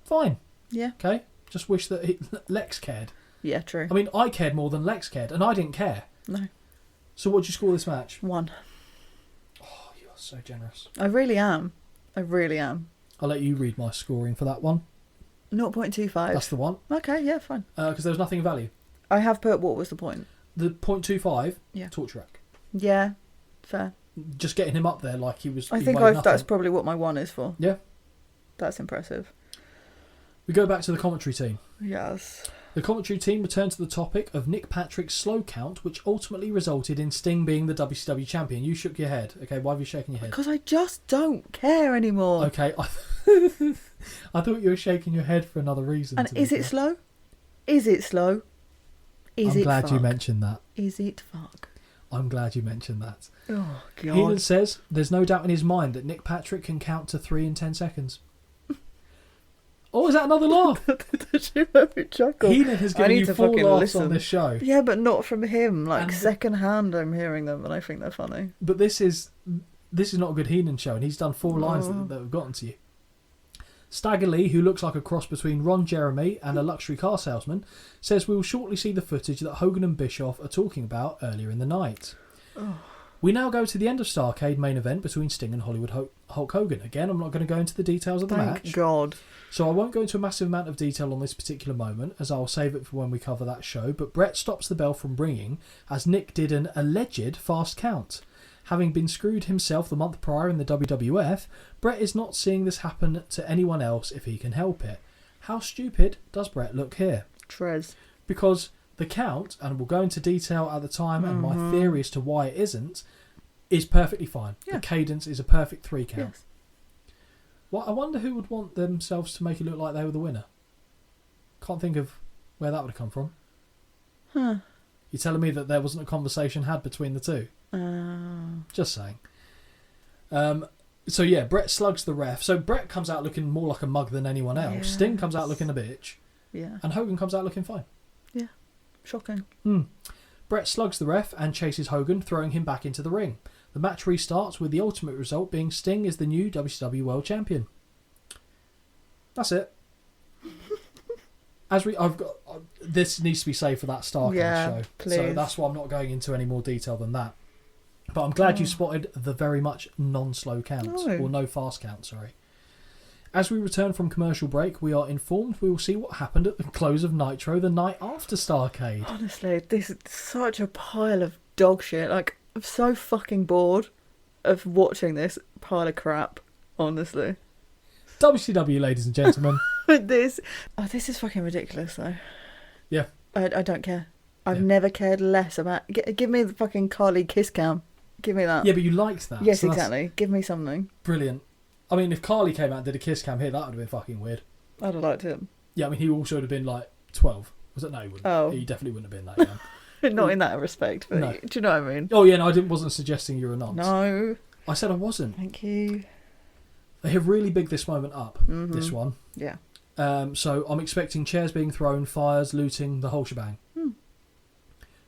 Fine. Yeah. Okay. Just wish that Lex cared. Yeah, true. I mean, I cared more than Lex cared, and I didn't care. No. So what'd you score this match? 1. Oh, you are so generous. I really am. I'll let you read my scoring for that one. 0.25. That's the one. Okay, yeah, fine. Because there was nothing of value. I have put what was the point. The 0.25, Yeah. torture rack. Yeah, fair. Just getting him up there like he was. I he think weighed that's nothing. probably what my 1 is for. Yeah. That's impressive. We go back to the commentary team. Yes. The commentary team returned to the topic of Nick Patrick's slow count, which ultimately resulted in Sting being the WCW champion. You shook your head. Okay, why have you shaking your head? Because I just don't care anymore. Okay, I thought you were shaking your head for another reason. And is it slow? Is it slow? Is I'm it glad fuck? you mentioned that. Is it fuck? I'm glad you mentioned that. Oh, God. Heenan says there's no doubt in his mind that Nick Patrick can count to 3 in 10 seconds. Oh, is that another laugh? Did you make me chuckle? Heenan has given you 4 laughs on this show. Yeah, but not from him. Like, And- second hand I'm hearing them and I think they're funny. But this is not a good Heenan show, and he's done 4 lines that have gotten to you. Stagger Lee, who looks like a cross between Ron Jeremy and a luxury car salesman, says we will shortly see the footage that Hogan and Bischoff are talking about earlier in the night. We now go to the end of Starrcade main event between Sting and Hollywood Hulk Hogan. Again, I'm not going to go into the details of the Thank match. God. So I won't go into a massive amount of detail on this particular moment, as I'll save it for when we cover that show, but Brett stops the bell from ringing, as Nick did an alleged fast count. Having been screwed himself the month prior in the WWF, Brett is not seeing this happen to anyone else if he can help it. How stupid does Brett look here? Trez. Because the count, and we'll go into detail at the time, and my theory as to why it isn't, is perfectly fine. Yeah. The cadence is a perfect 3 count. Yes. Well, I wonder who would want themselves to make it look like they were the winner. Can't think of where that would have come from. Huh. You're telling me that there wasn't a conversation had between the two? Just saying. So yeah, Brett slugs the ref. So Brett comes out looking more like a mug than anyone else. Yes. Sting comes out looking a bitch. Yeah. And Hogan comes out looking fine. Yeah. Shocking. Brett slugs the ref and chases Hogan, throwing him back into the ring. The match restarts with the ultimate result being Sting is the new WCW World Champion. That's it. This needs to be saved for that Starrcade show. Please. So that's why I'm not going into any more detail than that. But I'm glad you spotted the very much non-slow count. No. Or no fast count, sorry. As we return from commercial break, we are informed we will see what happened at the close of Nitro the night after Starrcade. Honestly, this is such a pile of dog shit. Like, I'm so fucking bored of watching this pile of crap, honestly. WCW, ladies and gentlemen. This is fucking ridiculous, though. Yeah. I don't care. I've Yeah. never cared less about... Give me the fucking Carly kiss cam. Give me that. Yeah, but you liked that. Yes, so that's exactly. Give me something. brilliant. I mean, if Carly came out and did a kiss cam here, that would have been fucking weird. I'd have liked him. Yeah, I mean, he also would have been like 12. Was it? No, he wouldn't. Oh. He definitely wouldn't have been that young. Not in that respect, but No. do you know what I mean? Oh, yeah, no, wasn't suggesting you were not. No. I said I wasn't. Thank you. They have really bigged this moment up, this one. Yeah. So I'm expecting chairs being thrown, fires, looting, the whole shebang.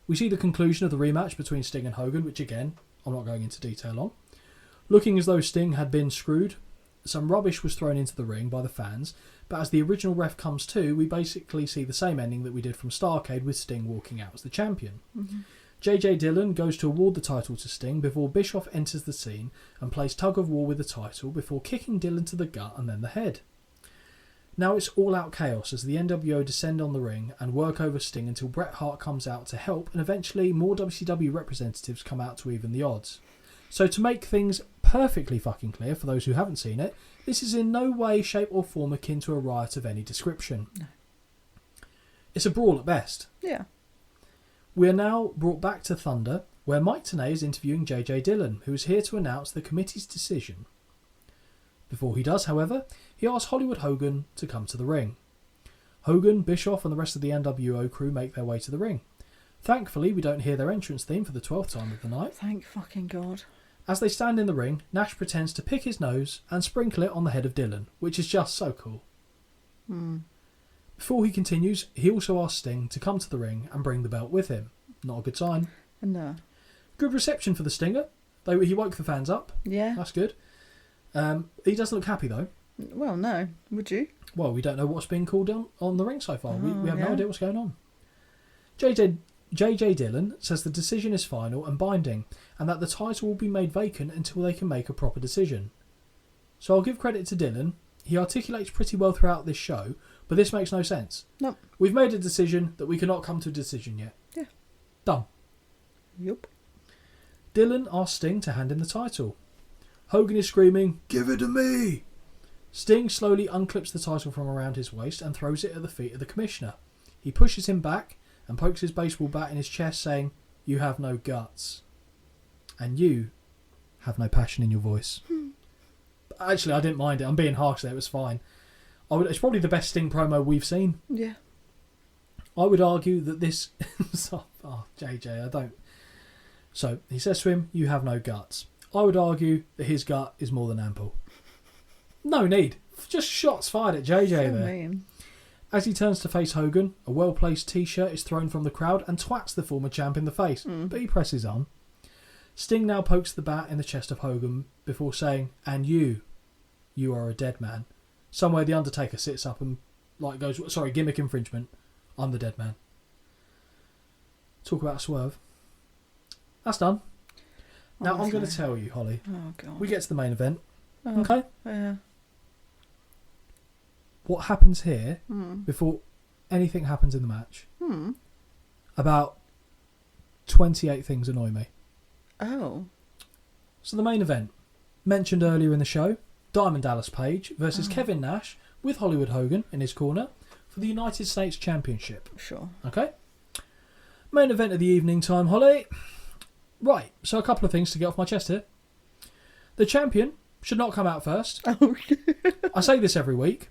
We see the conclusion of the rematch between Sting and Hogan, which again, I'm not going into detail on. Looking as though Sting had been screwed, some rubbish was thrown into the ring by the fans, but as the original ref comes to, we basically see the same ending that we did from Starrcade with Sting walking out as the champion. JJ Dillon goes to award the title to Sting before Bischoff enters the scene and plays tug of war with the title before kicking Dillon to the gut and then the head. Now it's all-out chaos as the NWO descend on the ring and work over Sting until Bret Hart comes out to help, and eventually more WCW representatives come out to even the odds. So to make things perfectly fucking clear for those who haven't seen it, this is in no way, shape or form akin to a riot of any description. No. It's a brawl at best. Yeah. We are now brought back to Thunder, where Mike Tenay is interviewing JJ Dillon, who is here to announce the committee's decision. Before he does, however, he asks Hollywood Hogan to come to the ring. Hogan, Bischoff and the rest of the NWO crew make their way to the ring. Thankfully, we don't hear their entrance theme for the 12th time of the night. Thank fucking God. As they stand in the ring, Nash pretends to pick his nose and sprinkle it on the head of Dillon, which is just so cool. Before he continues, he also asks Sting to come to the ring and bring the belt with him. Not a good sign. No. Good reception for the Stinger. He woke the fans up. Yeah. That's good. He doesn't look happy though. Well, no. Would you? Well, we don't know what's being called on the ring so far. We have no yeah. idea what's going on. JJ Dillon says the decision is final and binding, and that the title will be made vacant until they can make a proper decision. So I'll give credit to Dillon. He articulates pretty well throughout this show But this makes no sense. Nope. We've made a decision that we cannot come to a decision yet. Yeah. Done. Yup. Dylan asks Sting to hand him the title. Hogan is screaming, "Give it to me!" Sting slowly unclips the title from around his waist and throws it at the feet of the commissioner. He pushes him back and pokes his baseball bat in his chest, saying, "You have no guts. And you have no passion in your voice." Actually, I didn't mind it. I'm being harsh there. It was fine. It's probably the best Sting promo we've seen. Yeah. I would argue that this... JJ, I don't... So, he says to him, "You have no guts." I would argue that his gut is more than ample. No need. Just shots fired at JJ So there. mean. As he turns to face Hogan, a well-placed t-shirt is thrown from the crowd and twats the former champ in the face, but he presses on. Sting now pokes the bat in the chest of Hogan before saying, "And you are a dead man." Somewhere the Undertaker sits up and goes, "Sorry, gimmick infringement. I'm the dead man." Talk about a swerve. That's done. Now I'm Honestly. going to tell you, Holly. Oh, God. We get to the main event. Oh, Okay? Yeah. What happens here before anything happens in the match? About 28 things annoy me. Oh. So the main event, mentioned earlier in the show, Diamond Dallas Page versus Kevin Nash with Hollywood Hogan in his corner for the United States Championship. Sure. Okay? Main event of the evening time, Holly. Right, so a couple of things to get off my chest here. The champion should not come out first. Oh, I say this every week,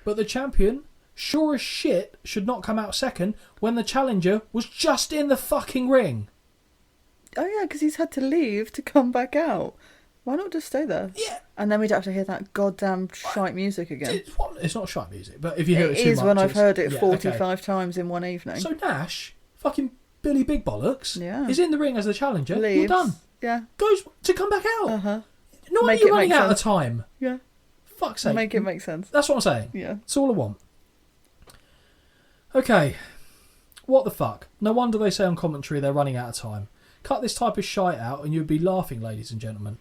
but the champion, sure as shit, should not come out second when the challenger was just in the fucking ring. oh yeah, because he's had to leave to come back out. Why not just stay there? Yeah. And then we'd have to hear that goddamn shite music again. It's not shite music, but if you hear it, It too is much, when I've it's- heard it yeah, 45 okay. times in one evening. So Nash, fucking Billy Big Bollocks, Yeah. is in the ring as the challenger. Leaves. You're done. Yeah. Goes to come back out. Uh-huh. No, Make you're it running make out of sense. time. Yeah. Fuck's sake. Make it make sense. That's what I'm saying. Yeah. That's all I want. Okay. What the fuck? No wonder they say on commentary they're running out of time. Cut this type of shite out and you'd be laughing, ladies and gentlemen.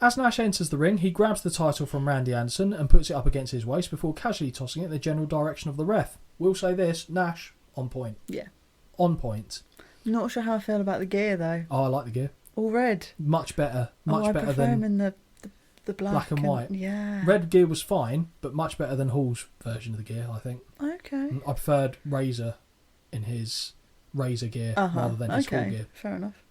As Nash enters the ring, he grabs the title from Randy Anderson and puts it up against his waist before casually tossing it in the general direction of the ref. We'll say this, Nash, on point. Yeah. On point. Not sure how I feel about the gear though. Oh, I like the gear. All red. Much better. Much I better prefer than... him in the black and white. Yeah. Red gear was fine, but much better than Hall's version of the gear, I think. Okay. I preferred Razor in his Razor gear rather than his Hall gear. Fair enough.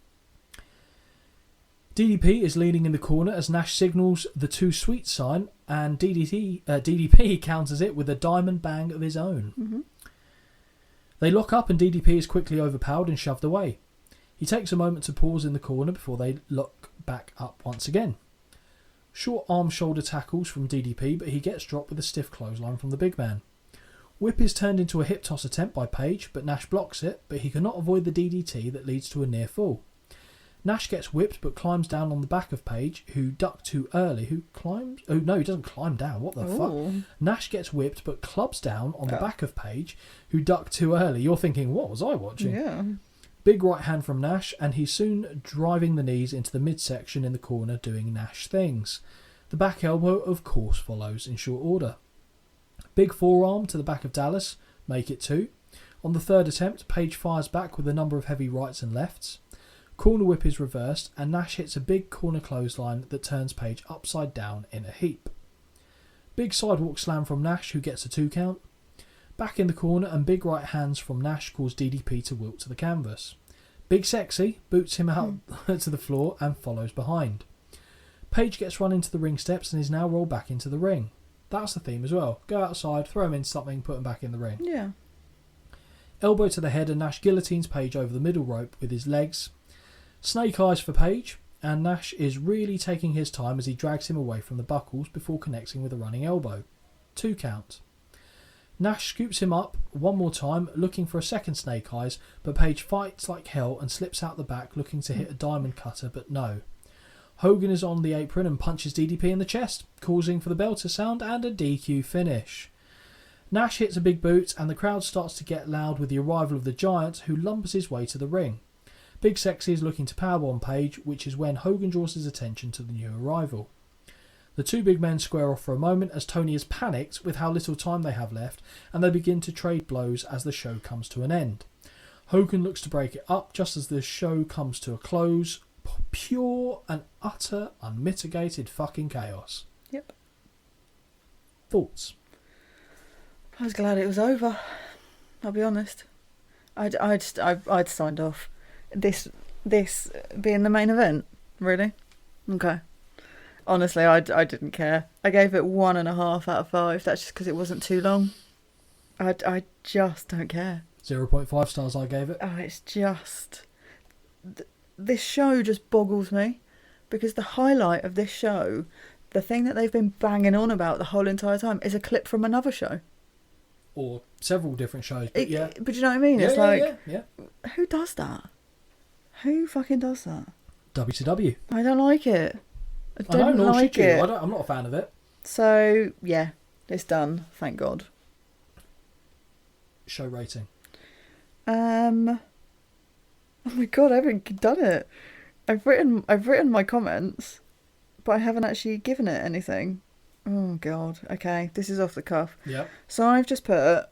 DDP is leaning in the corner as Nash signals the too sweet sign, and DDP counters it with a diamond bang of his own. Mm-hmm. They lock up and DDP is quickly overpowered and shoved away. He takes a moment to pause in the corner before they lock back up once again. Short arm shoulder tackles from DDP, but he gets dropped with a stiff clothesline from the big man. Whip is turned into a hip toss attempt by Page, but Nash blocks it, but he cannot avoid the DDT that leads to a near fall. Nash gets whipped but climbs down on the back of Page, who ducked too early. Who climbs? Oh no, he doesn't climb down. What the fuck? Nash gets whipped but clubs down on the back of Page, who ducked too early. You're thinking, what was I watching? Yeah. Big right hand from Nash, and he's soon driving the knees into the midsection in the corner doing Nash things. The back elbow, of course, follows in short order. Big forearm to the back of Dallas, make it 2. On the third attempt, Page fires back with a number of heavy rights and lefts. Corner whip is reversed, and Nash hits a big corner clothesline that turns Page upside down in a heap. Big sidewalk slam from Nash, who gets a 2 count. Back in the corner, and big right hands from Nash cause DDP to wilt to the canvas. Big Sexy boots him out to the floor and follows behind. Page gets run into the ring steps and is now rolled back into the ring. That's the theme as well. Go outside, throw him in something, put him back in the ring. Yeah. Elbow to the head, and Nash guillotines Page over the middle rope with his legs. Snake eyes for Page, and Nash is really taking his time as he drags him away from the buckles before connecting with a running elbow. 2 count. Nash scoops him up one more time, looking for a second snake eyes, but Page fights like hell and slips out the back, looking to hit a diamond cutter, but no. Hogan is on the apron and punches DDP in the chest, causing for the bell to sound and a DQ finish. Nash hits a big boot, and the crowd starts to get loud with the arrival of the Giant, who lumbers his way to the ring. Big Sexy is looking to powerbomb Page, which is when Hogan draws his attention to the new arrival. The two big men square off for a moment as Tony is panicked with how little time they have left, and they begin to trade blows as the show comes to an end. Hogan looks to break it up just as the show comes to a close. Pure and utter unmitigated fucking chaos. Yep. Thoughts? I was glad it was over. I'll be honest. I'd signed off. This being the main event, really? Okay. Honestly, I didn't care. I gave it 1.5 out of 5. That's just because it wasn't too long. I just don't care. 0.5 stars I gave it. Oh, it's just... This show just boggles me. Because the highlight of this show, the thing that they've been banging on about the whole entire time, is a clip from another show. Or several different shows, but yeah. But you know what I mean? Yeah, It's yeah, like... yeah. Who does that? Who fucking does that? WCW. I don't like it. I know, nor like should you. it. I'm not a fan of it. So, yeah, it's done. Thank God. Show rating. Oh my God, I haven't done it. I've written my comments, but I haven't actually given it anything. Oh God. Okay, this is off the cuff. Yep. So I've just put,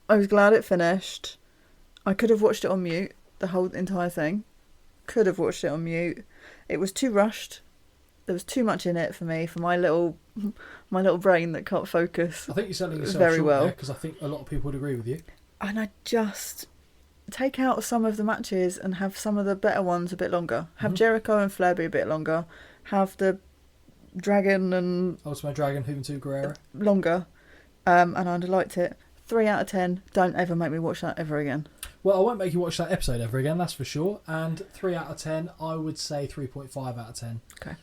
I was glad it finished. I could have watched it on mute, the whole entire thing. Could have watched it on mute. It was too rushed. There was too much in it for me, for my little brain that can't focus. I think you're selling yourself very short well there, because I think a lot of people would agree with you. And I just take out some of the matches and have some of the better ones a bit longer. Have Jericho and Flair be a bit longer. Have the Dragon and Ultimate Dragon, Juventud Guerrera. longer. And I'd have liked it. 3 out of 10. Don't ever make me watch that ever again. Well, I won't make you watch that episode ever again, that's for sure. And 3 out of 10, I would say 3.5 out of 10. Okay.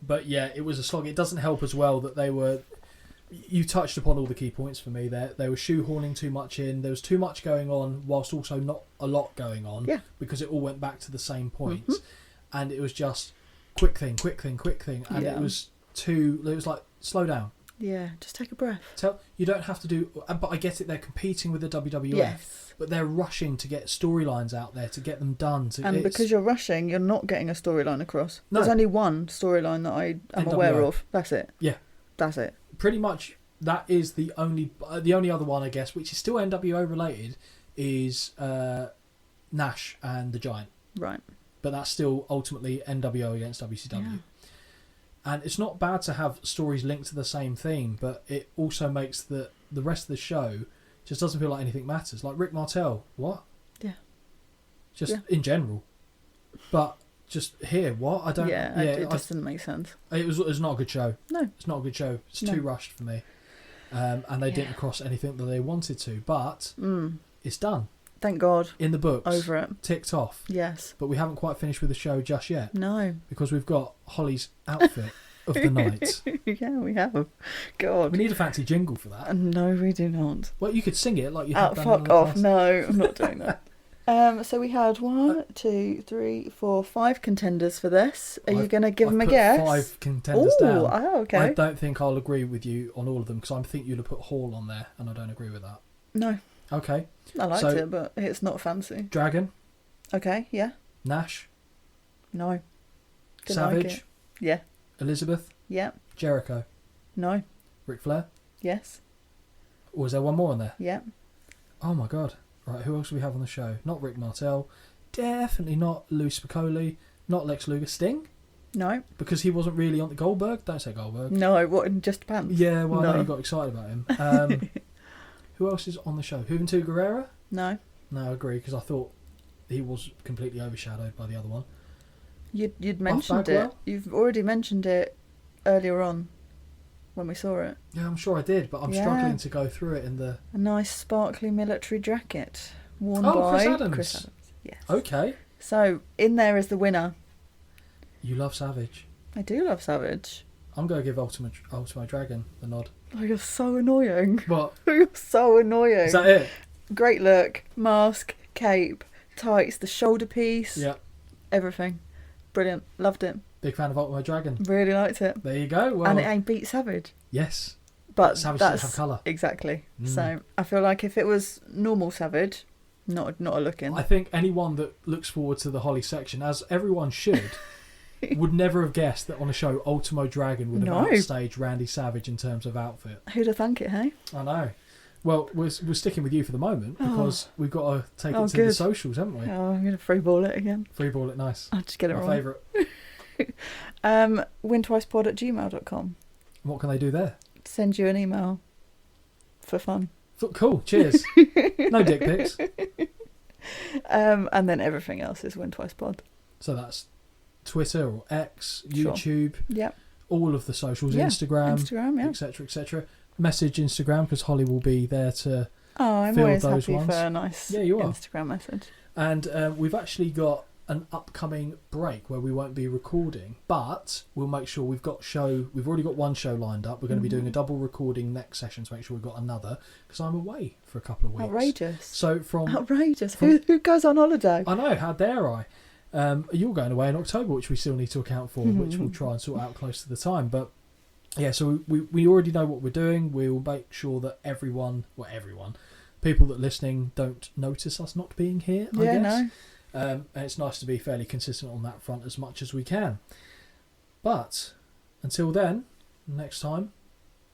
But yeah, it was a slog. It doesn't help as well that they were... You touched upon all the key points for me there. They were shoehorning too much in. There was too much going on whilst also not a lot going on. Yeah. Because it all went back to the same points. And it was just quick thing. And it was like, slow down. Yeah, just take a breath. You don't have to do... But I get it, they're competing with the WWF. Yes. But they're rushing to get storylines out there, to get them done. And because you're rushing, you're not getting a storyline across. No. There's only one storyline that I am NWO. aware of. That's it. Yeah. That's it. Pretty much, that is the only other one, I guess, which is still NWO related, is Nash and the Giant. Right. But that's still ultimately NWO against WCW. Yeah. And it's not bad to have stories linked to the same thing, but it also makes the rest of the show just doesn't feel like anything matters. Like Rick Martel, what? Yeah. Just in general. But just here, what? I don't... Yeah, it just didn't make sense. It was not a good show. No. It's not a good show. It's too rushed for me. And they didn't cross anything that they wanted to. But it's done. Thank God. In the books. Over it. Ticked off. Yes. But we haven't quite finished with the show just yet. No. Because we've got Holly's outfit of the night. Yeah, we have. God. We need a fancy jingle for that. No, we do not. Well, you could sing it like you have done in fuck the off. past. No, I'm not doing that. So we had 1, 2, 3, 4, 5 contenders for this. Are you going to give them a put guess? 5 contenders down. Oh, okay. I don't think I'll agree with you on all of them because I think you'd have put Hall on there and I don't agree with that. No. Okay. I liked it, but it's not fancy. Dragon. Okay, yeah. Nash. No. Didn't Savage. like it. Yeah. Elizabeth. Yeah. Jericho. No. Ric Flair. Yes. Or is there one more in there? Yeah. Oh my God. Right, who else do we have on the show? Not Rick Martel. Definitely not Louis Spicolli. Not Lex Luger. Sting? No. Because he wasn't really on the Goldberg. Don't say Goldberg. No, what, in just pants? Yeah, well, no. I know you got excited about him. Who else is on the show? Juventud Guerrera? No. No, I agree, because I thought he was completely overshadowed by the other one. You'd mentioned it. Bagwell? You've already mentioned it earlier on when we saw it. Yeah, I'm sure I did, but I'm struggling to go through it in the... A nice sparkly military jacket worn Chris by Adams. Chris Adams. Yes. Okay. So, in there is the winner. You love Savage. I do love Savage. I'm going to give Ultimate Dragon the nod. Oh, you're so annoying. What? You're so annoying. Is that it? Great look. Mask, cape, tights, the shoulder piece. Yeah. Everything. Brilliant. Loved it. Big fan of Ultimate Dragon. Really liked it. There you go. Well, And it ain't beat Savage. yes. But Savage that's doesn't have colour. Exactly. So I feel like if it was normal Savage, not a look in. I think anyone that looks forward to the Holly section, as everyone should, Would never have guessed that on a show Ultimo Dragon would have No. outstaged Randy Savage in terms of outfit. Who'd have thunk it, hey? I know. Well, we're sticking with you for the moment because we've got to take it to the good. socials, haven't we? Oh, I'm going to free ball it again. Free ball it nice. I'll just get it My wrong. favourite. Wintwicepod@gmail.com. What can they do there? Send you an email for fun. Cool. Cheers. No dick pics. And then everything else is WinTwicePod. So that's Twitter or X, Sure. YouTube, Yep. all of the socials, Yeah, Instagram, Instagram, yeah. etc., etc. Message Instagram because Holly will be there to. Oh, I'm Fill always those happy ones. for a nice Yeah, you are. Instagram message. And we've actually got an upcoming break where we won't be recording, but we'll make sure we've already got one show lined up. We're going to be doing a double recording next session to make sure we've got another because I'm away for a couple of weeks. Outrageous. So Outrageous. Who goes on holiday? I know, how dare I? You're going away in October, which we still need to account for, which we'll try and sort out close to the time. But yeah, so we already know what we're doing. We'll make sure that everyone, people that are listening don't notice us not being here, I Yeah, guess. no. And it's nice to be fairly consistent on that front as much as we can. But until then, next time,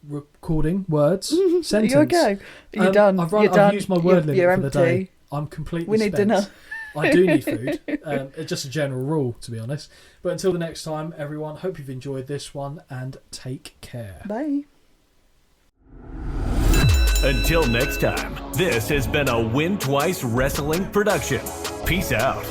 recording words, sentence. You're okay. You're done. I've You're done. used my word You're limit for the empty. day. I'm completely We need spent. dinner. I do need food. It's just a general rule, to be honest. But until the next time, everyone, hope you've enjoyed this one and take care. Bye. Until next time, this has been a Win Twice Wrestling production. Peace out.